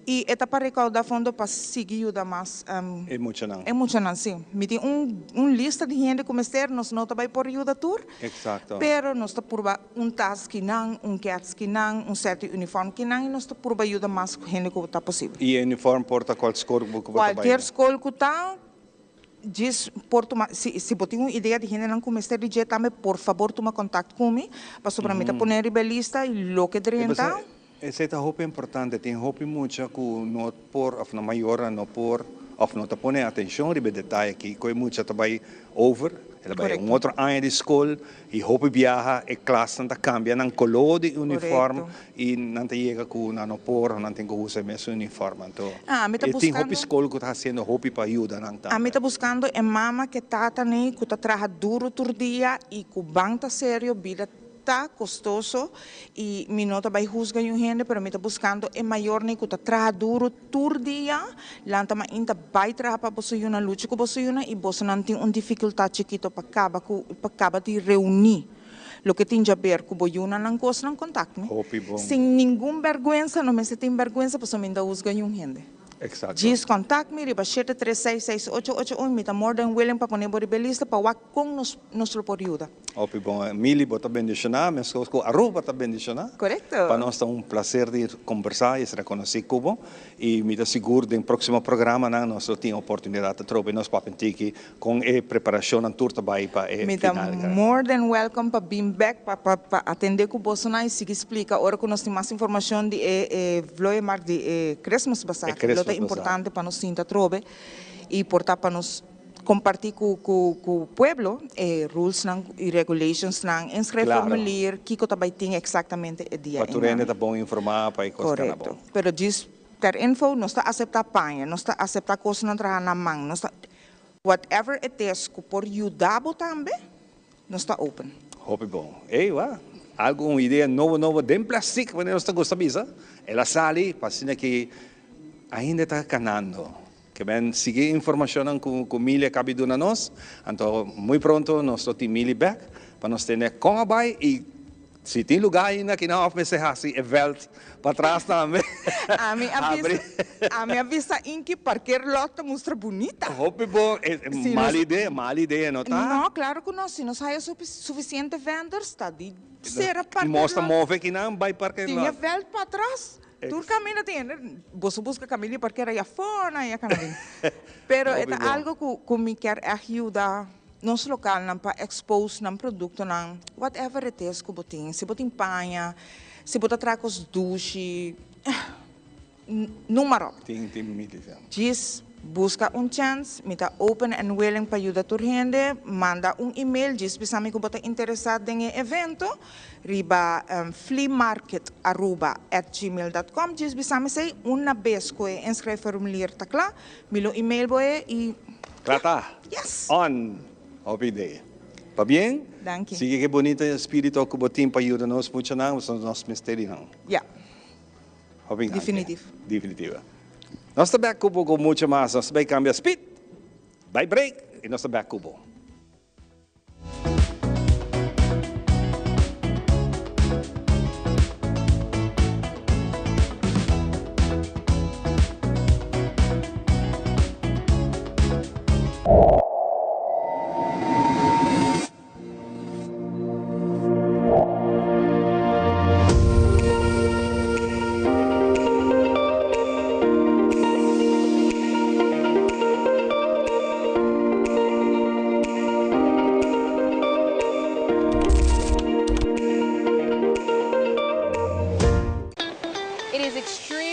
Speaker 7: e é para recaudar fundo para seguir o mais emocionante, sim. Me tem lista de gente como ser, nós não também por ajuda tour.
Speaker 2: Exato.
Speaker 7: Pero nós está por task que não, cats que não, certo uniforme que não, e nós está por ajuda mais gente que está possível.
Speaker 2: E uniforme porta qual escola que
Speaker 7: qualquer escola que está, diz porto se botar uma ideia de gente não começar de jeito também, por favor toma contato comigo, para sobramente pôr na lista e lo que drenta.
Speaker 2: Essa é a roupa importante, tem roupa muito que não por, ou na maior não por, ou não te põe atenção ribe detalhe que coi muito também over. Ela vai outro ano de escola e roupa viaja e classe não cambia não color de uniforme e não te chega com não por não tem que usar mesmo uniforme então tem roupa escola que está fazendo roupa para ajudar não tá.
Speaker 7: A mim está buscando é mama que tá nem que tá trabalha duro todo dia e que banca sério vida tá custoso e me não vai juzgar um gente, pero me está buscando é maior nem que tá trabalha duro todo dia, lá também ainda vai trabalhar para você uma luta com você e você não tem dificuldade chiquito para acabar de reunir. Lo que tem a ver com o Yuna não gosta de contato, né? Sem nenhuma vergonha, não me se tem vergonha, você ainda juzga um gente.
Speaker 2: Exato.
Speaker 7: Diz contact me, riba 7366881, me está more than willing para poner por lista para wak com nosso período.
Speaker 2: Ok, bom, Mili bota bendicionar, mas com Aruba bota bendicionar.
Speaker 7: Correto.
Speaker 2: Para nós é prazer de conversar e se reconhecer Cubo e me dá seguro que no próximo programa nós temos oportunidade de trocar nós papentiki com a preparação na tour também para a
Speaker 7: me final. Me dá more than welcome para being back para atender com você e se explica. Agora que nós temos mais informação de Vloemar de Christmas Bazaar. É importante para nós sentar trobe e portar para nós compartir com o pueblo rules e regulations nang inscrever que também tem exatamente o dia.
Speaker 2: Para tu rende tá bom informar para
Speaker 7: correto. Pero diz ter info nós está aceitar panha, nós está aceitar coisas não trabalhar na mão, nós está whatever it is que por ajudar também, nós está open.
Speaker 2: Hope bom. Ei, uau. Alguma ideia nova de plástico, quando nós está gostando bisa? Ela sale, passina que ainda está canando. Que bem, sigue informação com Mili acaba de nós. Então, muito pronto, nós temos Mili back para nós ter com a bai e se tem lugar ainda que não vai ser assim, é veld para trás também.
Speaker 7: A minha vista em que qualquer lota mostra bonita.
Speaker 2: Hope bom, mal ideia, não tá?
Speaker 7: Não, claro que não, se nós há suficiente vendors, está de ser a parte.
Speaker 2: Mostra move que não vai para que
Speaker 7: tinha veld para trás. Tu caminha tem, você busca caminho porque era fora e caminho. Pero é algo que me quer ajudar nosso local para expor um produto não whatever it is que botin, se botin panha, se botar tracos duche, número.
Speaker 2: Tem milha.
Speaker 7: Diz busca chance, me está open and willing para ajudar a gente, manda e-mail, diz se me que você interessado em evento, riba fleamarket@gmail.com, diz se sei uma vez que inscreve formulário tá claro, me lo e-mail boy e
Speaker 2: claro tá.
Speaker 7: Yes.
Speaker 2: On. Hope ideia. Tá bem?
Speaker 7: Danke.
Speaker 2: Sigue que bonito espírito que botim para ajudar nós muito não, são nossos mistérios não.
Speaker 7: Yeah.
Speaker 2: Definitivo. Definitiva. Nós estamos back cubo com muito mais, nós vai cambiar speed, vai break e nós estamos back cubo.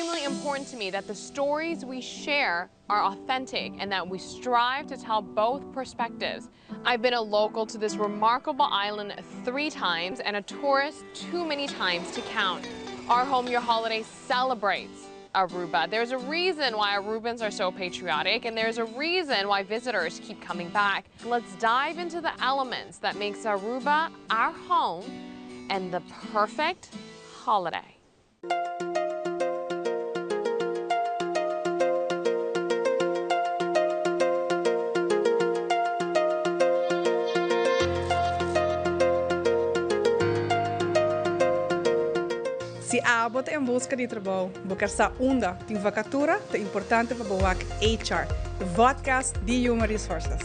Speaker 9: extremely important to me that the stories we share are authentic and that we strive to tell both perspectives. I've been a local to this remarkable island 3 times and a tourist too many times to count. Our Home Your Holiday celebrates Aruba. There's a reason why Arubans are so patriotic, and there's a reason why visitors keep coming back. Let's dive into the elements that makes Aruba our home and the perfect holiday.
Speaker 5: Se abot em busca de trabalho, buscar sa onda de vacatura, é importante para boar HR, the podcast de Human Resources.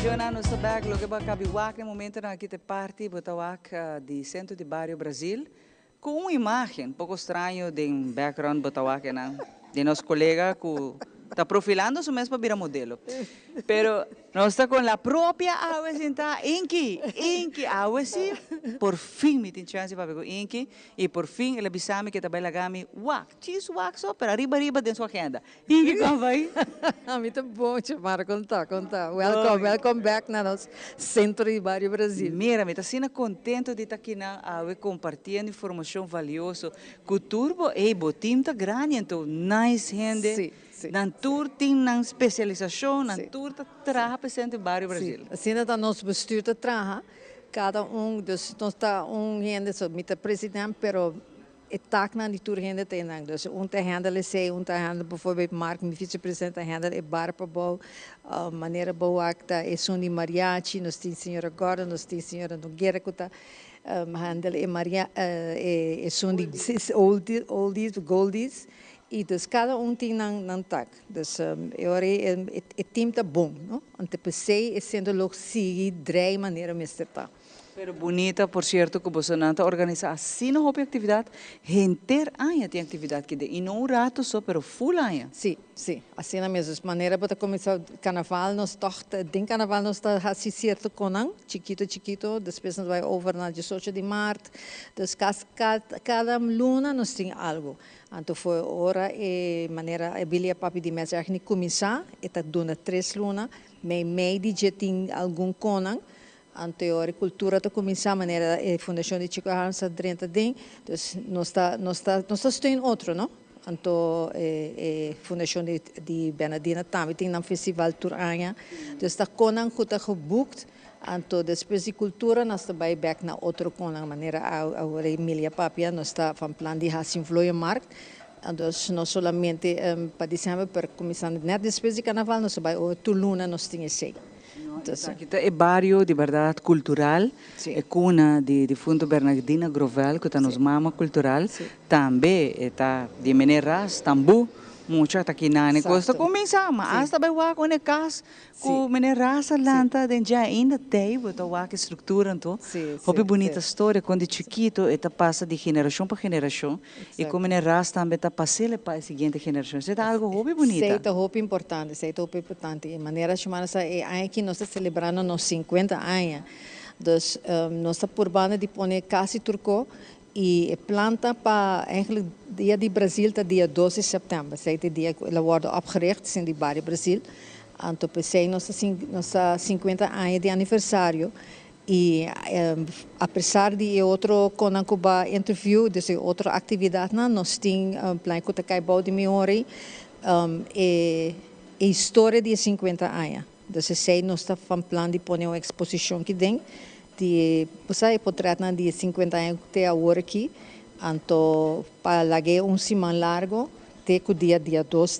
Speaker 3: Jona, nós estamos aqui, logo no momento na que te parte, botawak de Centro de Barrio Brasil, com uma imagem pouco estranho de um background botawak de nosso colega que está profilando su mesmo para virar modelo. Pero nós está com a própria Awesinta, Inki, Awesi, por fim me tem chance para ver Inki, e por fim ele bisame que trabalha gami, cheese wax só, para riba de sua agenda. Inki, como vai?
Speaker 10: Muito bom, Mara, contar. Welcome back na nosso Centro de Barrio Brasil.
Speaker 3: Mira, me está sendo contente de estar aqui na Awe compartilhando informação valiosa. Que o turbo é botim tá grande, então nice gente.
Speaker 10: Sim.
Speaker 3: Na tour tem uma especialização, na tour trabalha para o Centro de Barrio Brasil.
Speaker 10: Assim, está nosso bestuur trabalha, cada dus nós está gente, met de president, pero het taak na die tour gente tem, dus te handelen zij, te handelen bijvoorbeeld Mark, mijn vicepresident, te handelen barpabouw, maneira boa acta, die mariachi, nós tem senhora Gordon, nós tem senhora Nogueira, que está handelen Maria, die oldies, goldies. E dus cada tem een taak. Dus het team está bom, não? Ante pensei é sendo logo seguir 3 maneiras de estar.
Speaker 3: Pero bonita, por cierto, que você não organiza assim uma atividade, inteira ano tem atividade que e não rato só, pero full ano.
Speaker 10: Sim, assim na mesma maneira para começar carnaval, nós tocht, den carnaval nós está assim certo conang, chiquito, depois nós vai over na 18 de março, dus cada luna nós tem algo. Então foi hora e maneira a bilia papi de mês eigenlijk começar, eta dona 3 luna, meio de tem algum conang. Anterior cultura está começar a maneira a fundação de Chico Harms a 30 din, nós está em outro, não? Então a fundação de Bernardina também tem um festival Turanya, então está conan que está geboekt, então depois de cultura nós está vai back na outro conan maneira a Emilia Papia nós está van plan de Hassim Vloeienmarkt. Então, não somente para dezembro, para começar net depois de carnaval, nós vai o Tuluna nós temos sei.
Speaker 3: Aqui é barrio de verdade cultural, é cuna de fundo Bernardina Grovel, que está nos mama cultural, também está de Meneras, Tambu, muito aqui na costa começa, mas hasta vai lá com a casa, com Meneras Atlanta, den já ainda tem, então lá que estrutura então, houve bonita história quando é chiquito, está passa de geração para geração, e com Meneras também está passando para a seguinte geração, isso é algo houve bonito.
Speaker 10: Isso é houve importante, de maneira chamada é aqui nós estamos celebrando nos 50 anos, dus nós estamos por banda de pôr casa turco. E planta para eigenlijk dia de Brasil está dia 12 de setembro. Zij dia ela wordt opgericht in die Barrio Brasil. Então pensei nossa 50 anos de aniversário e apesar de outro Conancuba interview, dus outra atividade nós tem plan que tá bom de memória e história de 50 anos. Dus zij nós está van plan de pôr uma exposição que tem de você portret de 50 anos até agora aqui, Então, para lagay semana largo, até o dia 2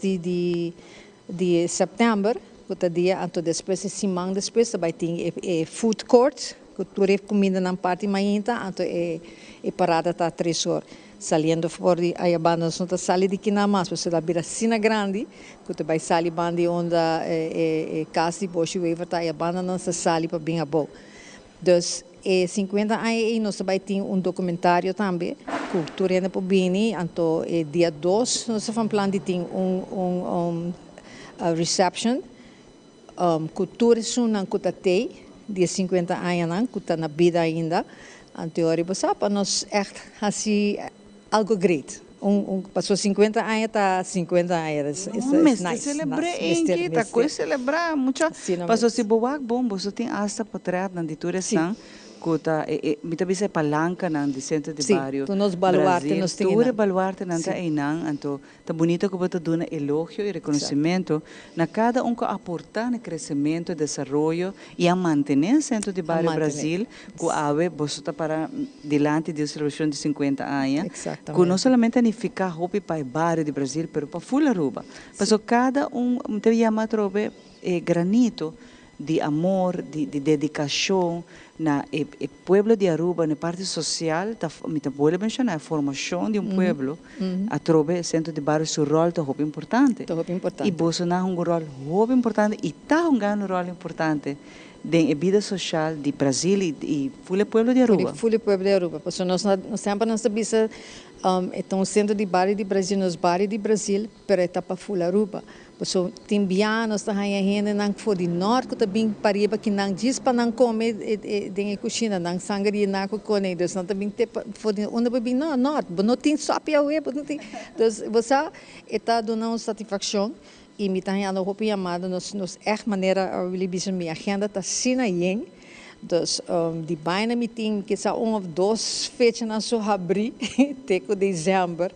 Speaker 10: de setembro, que dia, então depois de semana depois, vai ter food court, que tu have comida na parte mainta, então parada tá 3 horas. Saliendo fora aí banda não está sali de quina mais, você da bira sina grande, que tu vai sair banda onde casa de boche wever tá aí banda não se sali para bem a bom. Dus 50 anos aí nós vai ter documentário também, cultura para bem, então dia 2 nós vamos plan de ter reception, cultura sunan kutatei, dia 50 anos kuta na vida ainda, anterior para nós echt assim algo great. Passou 50 anos, está 50 anos.
Speaker 3: Mas nice, celebra em que coisa celebrar muito. Passou se boa bom, você tem hasta para na dituração. Kuta mita bisa palanca nang di centro de barrio.
Speaker 10: Tu nos baluarte nos
Speaker 3: tingnan. Tu baluarte nanta inang anto ta bonito que bota duna elogio e reconhecimento na cada que aportar no crescimento, desarrollo e a manter centro de barrio Brasil que ave bota para delante de celebração de 50 anos. Que não somente ni ficar hopi para barrio de Brasil, pero para full Aruba. Paso cada te llama trobe granito de amor, de dedicação na pueblo de Aruba, na parte social, me vuelve mencionar a formação de pueblo, a trove centro de barrio seu rol tá muito importante. E Bolsonaro um rol muito importante e tá jogando um rol importante na vida social de Brasil e full pueblo de Aruba.
Speaker 10: Full pueblo de Aruba, porque nós sempre não sabemos então centro de barrio de Brasil, nos barrios de Brasil, pero está para full Aruba. So timbianos ta hanya hene nang for di norte ko tabing pariba kinang diz pa nang come dinge cozinha nang sangria na ko kone dus na tabing te for di onda bem no norte não tem só pia we não tem dus você está dando uma satisfação e me tá hanya hopi amado nos echt maneira really bisa minha agenda tá sina yen dus die bijna meeting que sa of 2 fechas na so abrir teco dezembro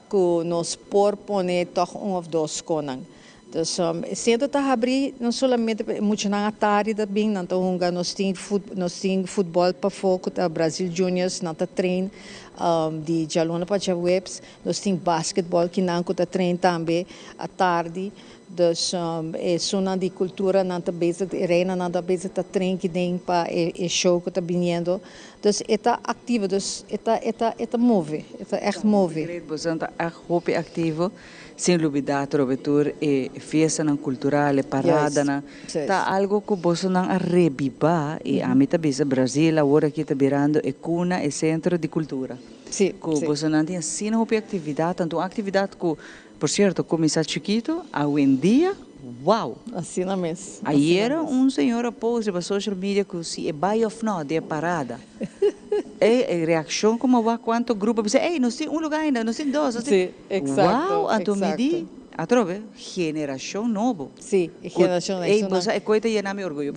Speaker 10: que nos por pone toch of 2 konang. Dus sendo tá abrir não somente muito na tarde da bem não então nós tem futebol para foco da Brasil Juniors não tá trein de Jalona para Webs nós tem basquetebol que não tá trein também à tarde dus zona de cultura não tá bezig reina não tá bezig tá trein que tem para show que tá vindo dus está ativo dus está move está echt move
Speaker 3: você tá echt ativo sem dúvida, trovetur e fiesta cultural, parada na, tá algo que você não reviva e a mim também Brasil agora que está virando é cuna e centro de cultura.
Speaker 10: Sim.
Speaker 3: Que você não tem assim uma atividade, tanto atividade que, por certo, começar chiquito, hoje em dia, uau.
Speaker 10: Assim na mesa.
Speaker 3: Ayer senhor pôs para social media que se é buy of no de parada. E reação como va quanto grupo dice, ei, nós tem lugar ainda, nós tem 2.
Speaker 10: Sim, exato.
Speaker 3: Uau, então me di, atrove, geração novo.
Speaker 10: Sim, geração nova.
Speaker 3: Ei, você é coisa llena me orgulho.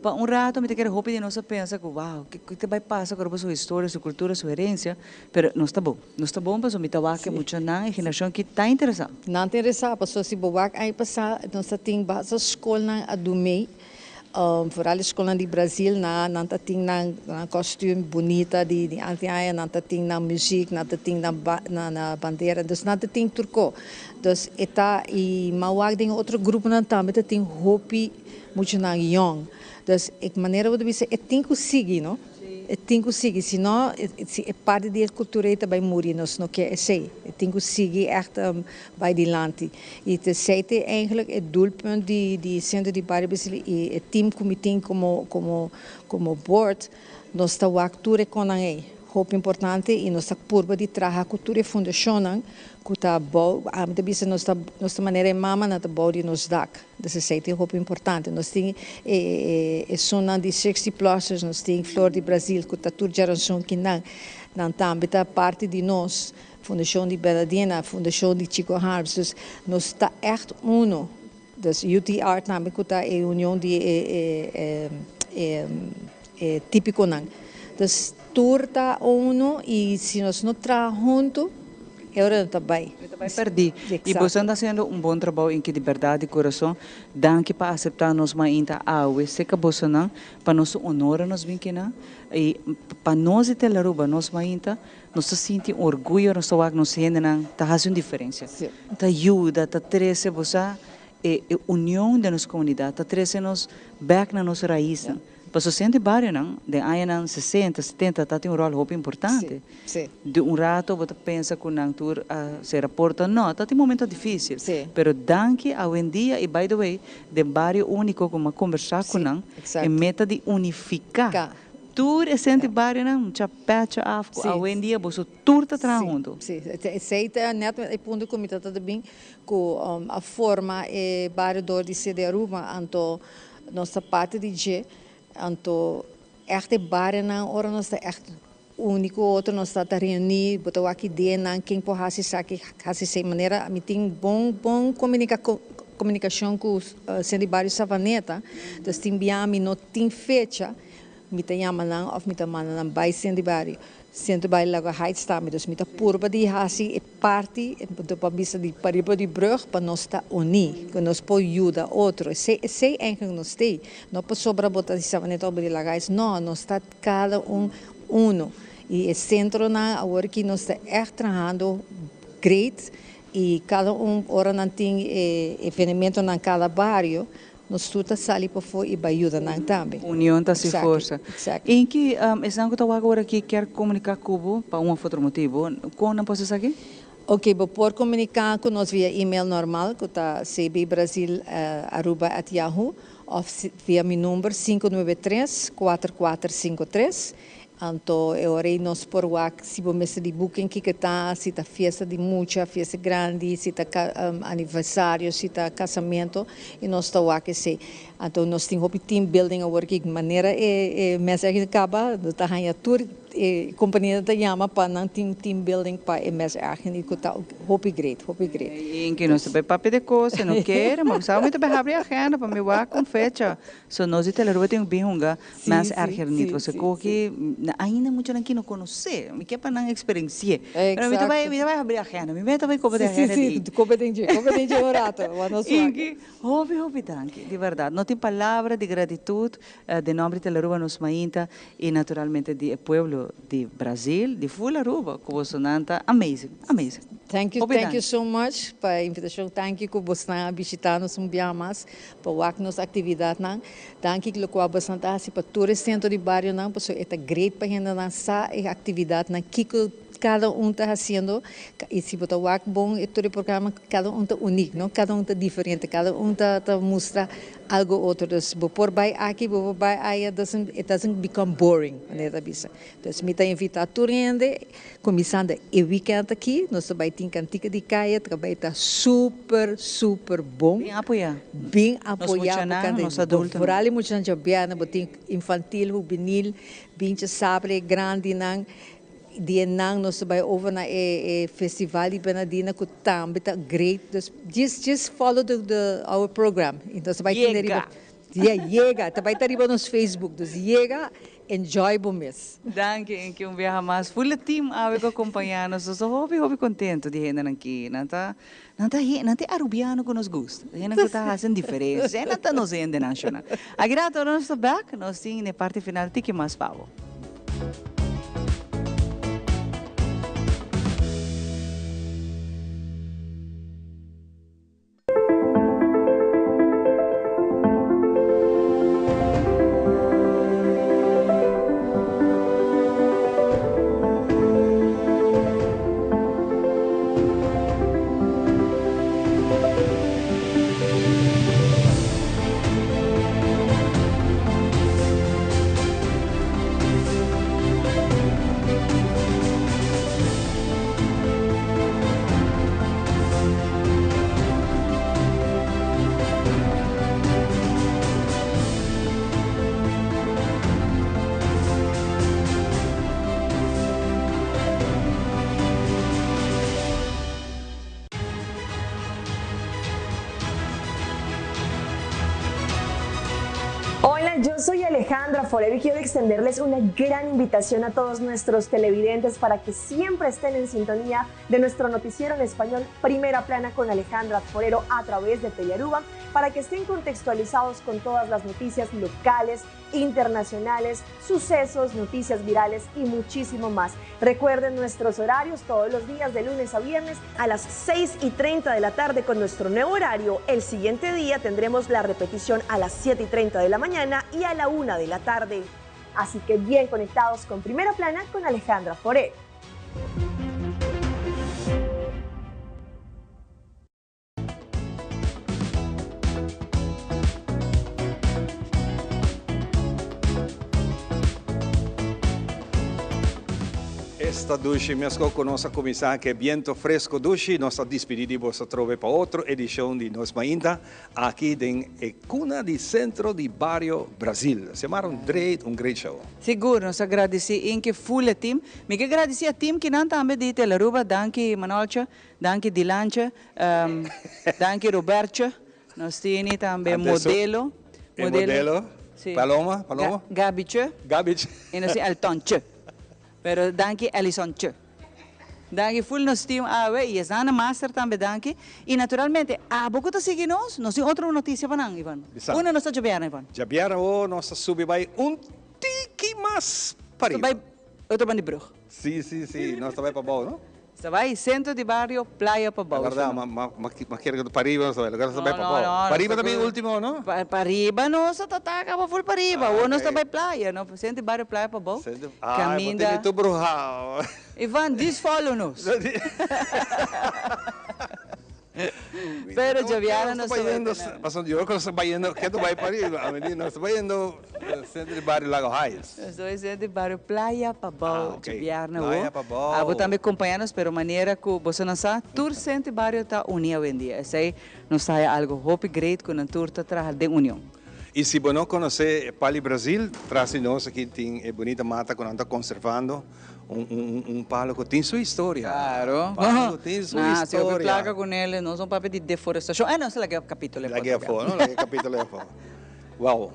Speaker 3: Para rato me te quero roupa de nossa pensa que uau, que te vai passar com sua história, sua cultura, sua herência, pero não está bom. Não está bom, mas me tá que muito não, geração que tá interessante.
Speaker 10: Não interessante, porque se boa aí passar, nós tem base escola a domei. Vooral escola de Brasil na tem na costume bonita de antiaia na tem na música na tem na bandeira dus na tem turco dus eta e mauag tem outro grupo na também tem hopi muito na young dus ek maneira você dizer tem que seguir não tem que seguir senão é parte da cultura e vai morrer nós não quer sei tem que seguir echt vai dilante e te sete eigenlijk het doelpunt die centro de barrio e het team comitê como board nós está o acture com aí hoop importante e nós está por de trabalhar cultura fundação que está bom a gente nossa maneira mama na bom de nos dak desse sete hoop importante nós tem zona de 60 plus nós tem flor de Brasil que está tudo geração que não também está parte de nós Fundação de Beladina, Fundação de Chico Harps, dus nós está echt uno. Dus UTR também que está a união de típico não. Dus tour está uno e se nós não trabalhamos junto Eu também.
Speaker 3: Perdi. E você está fazendo um bom trabalho em que de verdade de coração, danke para aceitar nos mainta awe, se que você não, para nos honrar nos vinkina e para nós de Telaruba, nos mainta, nós sente orgulho, nós nos sente não, tá fazendo diferença. Tá ajuda, tá trece você união da nossa comunidade, tá trece nos back na nossa raiz. Para o sente barrio não, de anos 60, 70, tá tem rol muito importante. De rato você pensa que não tur se reporta não, tá tem momento difícil. Pero danke a hoje em dia e by the way, de barrio único como conversar com não, é meta de unificar. Tur é sente barrio não, já patch af, a hoje em dia você tur tá trabalhando.
Speaker 10: Sim, sei tá neto é ponto como tá também com a forma é barrio de CD Aruba, anto nossa parte de G anto echt barrio não, ora nós está echt único, outro nós está reunir, botar aqui dentro, não quem pode fazer saque, fazer maneira, me tem bom comunicação com sendo barrio Savaneta, então tem bem, não tem fecha, me tem chama ou me tem manda não vai sendo barrio lago height está, dus met de purba die hasi e parte de pabisa di pariba di brug para nós estar uni, que nós pode ajudar outro. Sei eigenlijk nós tem, não para sobra botar de savaneta sobre lagais, não, nós está cada uno. E o centro na agora que nós está echt trabalhando great e cada ora não tem evento na cada barrio. Nós tudo sali para fora e vai ajudar também.
Speaker 3: União está se força. Em que estão que agora que quer comunicar com o para outro motivo, como posso aqui?
Speaker 10: Ok, por comunicar com nós via e-mail normal, que está cbbrasil@yahoo, ou via meu número 593-4453. Então, eu orei nós por lá, se você de booking que está, se está festa de muita, festa grande, se está aniversário, se está casamento, e nós está lá que sei. Então, nós temos team building a work de maneira mensagem acaba, está ganhando tour, companhia da chama para não ter team building para mensagem e que está hope great.
Speaker 3: Em que nós também papo de coisa, não quer, mas sabe muito bem abrir a agenda para me lá com fecha. So nós de Telaruba tem bem hunga, mas argernit você que ainda muito não que não conhece, me quer para não experiência. Mas me vai abrir a agenda, me vai também como de agenda.
Speaker 10: Sim, competente orato, mas
Speaker 3: em que houve danke, de verdade. Não tem palavra de gratitude de nome de Telaruba nos mainta e naturalmente de pueblo de Brasil, de full Aruba, que você nanta amazing.
Speaker 10: Thank you so much para a invitação. Thank you que você está visitando-nos mais para o nossa atividade. Thank you que você bastante assim para todo o centro de barrio, porque é great para a gente essa atividade que cada está fazendo e se você vai bom e todo o programa cada está único, não? Cada está diferente, cada está mostra algo outro. Então, por vai aqui, por vai aí, it doesn't become boring, né, bisa. Então, me está invitando a gente, começando o weekend aqui, nós vai ter cantica de caia, que vai estar super bom. Bem apoiado,
Speaker 3: nós adultos.
Speaker 10: Por ali muita gente bem, botem infantil, juvenil, bem sabe grande não. Die nang nós vai over na festival de Benadina que também tá great. Just follow our program. Então vai ter chega, vai estar riba nos Facebook. Então chega, enjoy bom mês.
Speaker 3: Danke, em que viaja mais full team ave que acompanhar nós. Sou hobby contento de gente aqui. Não tá arubiano que nos gusta. Gente que está fazendo diferença. Não tá nos ende nacional. Agora nós estamos back, nós sim na parte final que mais falo.
Speaker 11: Hola, yo soy Alejandra Forero y quiero extenderles una gran invitación a todos nuestros televidentes para que siempre estén en sintonía de nuestro noticiero en español Primera Plana con Alejandra Forero a través de Telearuba, para que estén contextualizados con todas las noticias locales, internacionales, sucesos, noticias virales y muchísimo más. Recuerden nuestros horarios todos los días de lunes a viernes a las 6:30 de la tarde con nuestro nuevo horario. El siguiente día tendremos la repetición a las 7:30 de la mañana y a la 1 de la tarde. Así que bien conectados con Primera Plana con Alejandra Forero.
Speaker 2: Esta Dushi mesmo com nossa comissão que é Viento Fresco Dushi, nós despedimos a trove para outra edição de Nós Mainda, aqui em Cuna de Centro de Barrio Brasil. Se chamaram um great show.
Speaker 3: Siguro, nós agradecemos em que full team. Me que agradecer a team que não também de Telearuba, danke Manolcha, danke Dilancha, danke Roberto, nós temos também modelo.
Speaker 2: Sí. Paloma.
Speaker 3: Gabiche. E nós temos Altonche. Pero danke Alison Che. Danke full nos team awe e Ana Master também danke. E naturalmente, pouco tá seguindo nós temos outra notícia para nós, Ivan. Uma nossa Jabiana, Ivan.
Speaker 2: Jabiana, nossa sube vai tiki mais para
Speaker 3: riba. Outro bando de bruxo.
Speaker 2: Sim, nós também para bom, não?
Speaker 3: Você vai centro de barrio, playa para baixo.
Speaker 2: Verdade, mas quero que para riba, agora você vai para baixo. Para riba também último, não?
Speaker 3: Para riba, nós acaba full para riba. Ou nós também playa, não? Centro de barrio, playa para baixo.
Speaker 2: Caminha. Ah, tu bruxal.
Speaker 3: Ivan, desfollow-nos. Pero Javiana no está
Speaker 2: yendo, pasando yo creo que está yendo, que tú vas para arriba, no está yendo centro de barrio Lago Raias.
Speaker 3: Estou centro de barrio Playa Pabau, Javiana.
Speaker 2: Playa Pabau.
Speaker 3: Vou também acompanhar-nos, pero maneira que você não sabe, tour centro de barrio está unido hoje em dia. Isso aí não sai algo hope great com a tour está traz de união.
Speaker 2: E se você não conhece Pali Brasil, traz nós aqui tem bonita mata que nós está conservando. Palo que tem sua história.
Speaker 3: Claro.
Speaker 2: Palo tem sua história.
Speaker 3: Se eu placa com ele, nós vamos para de deforestação. Não sei lá que capítulo é.
Speaker 2: Lá que é fora, não? Lá que capítulo é fora. Uau.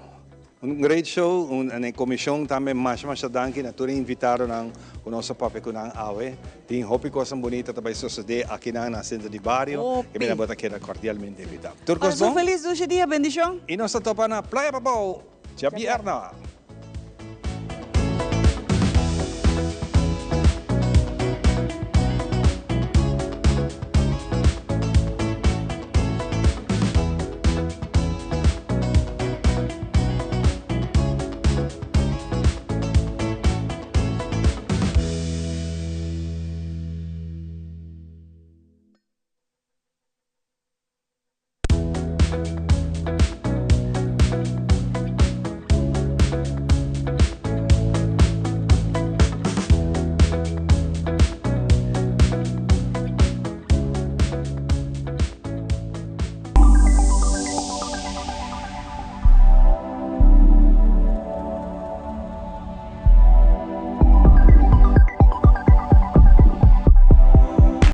Speaker 2: Great show, uma comissão também mais danke, na toda invitaram o nosso papel com a AWE. Tem hopi coisa bonita também suceder aqui na centro de barrio. E me bota queda cordialmente invitado.
Speaker 3: Turcos bom? Feliz dia, bendição.
Speaker 2: E nós estamos na Playa Pabau, Jabiana.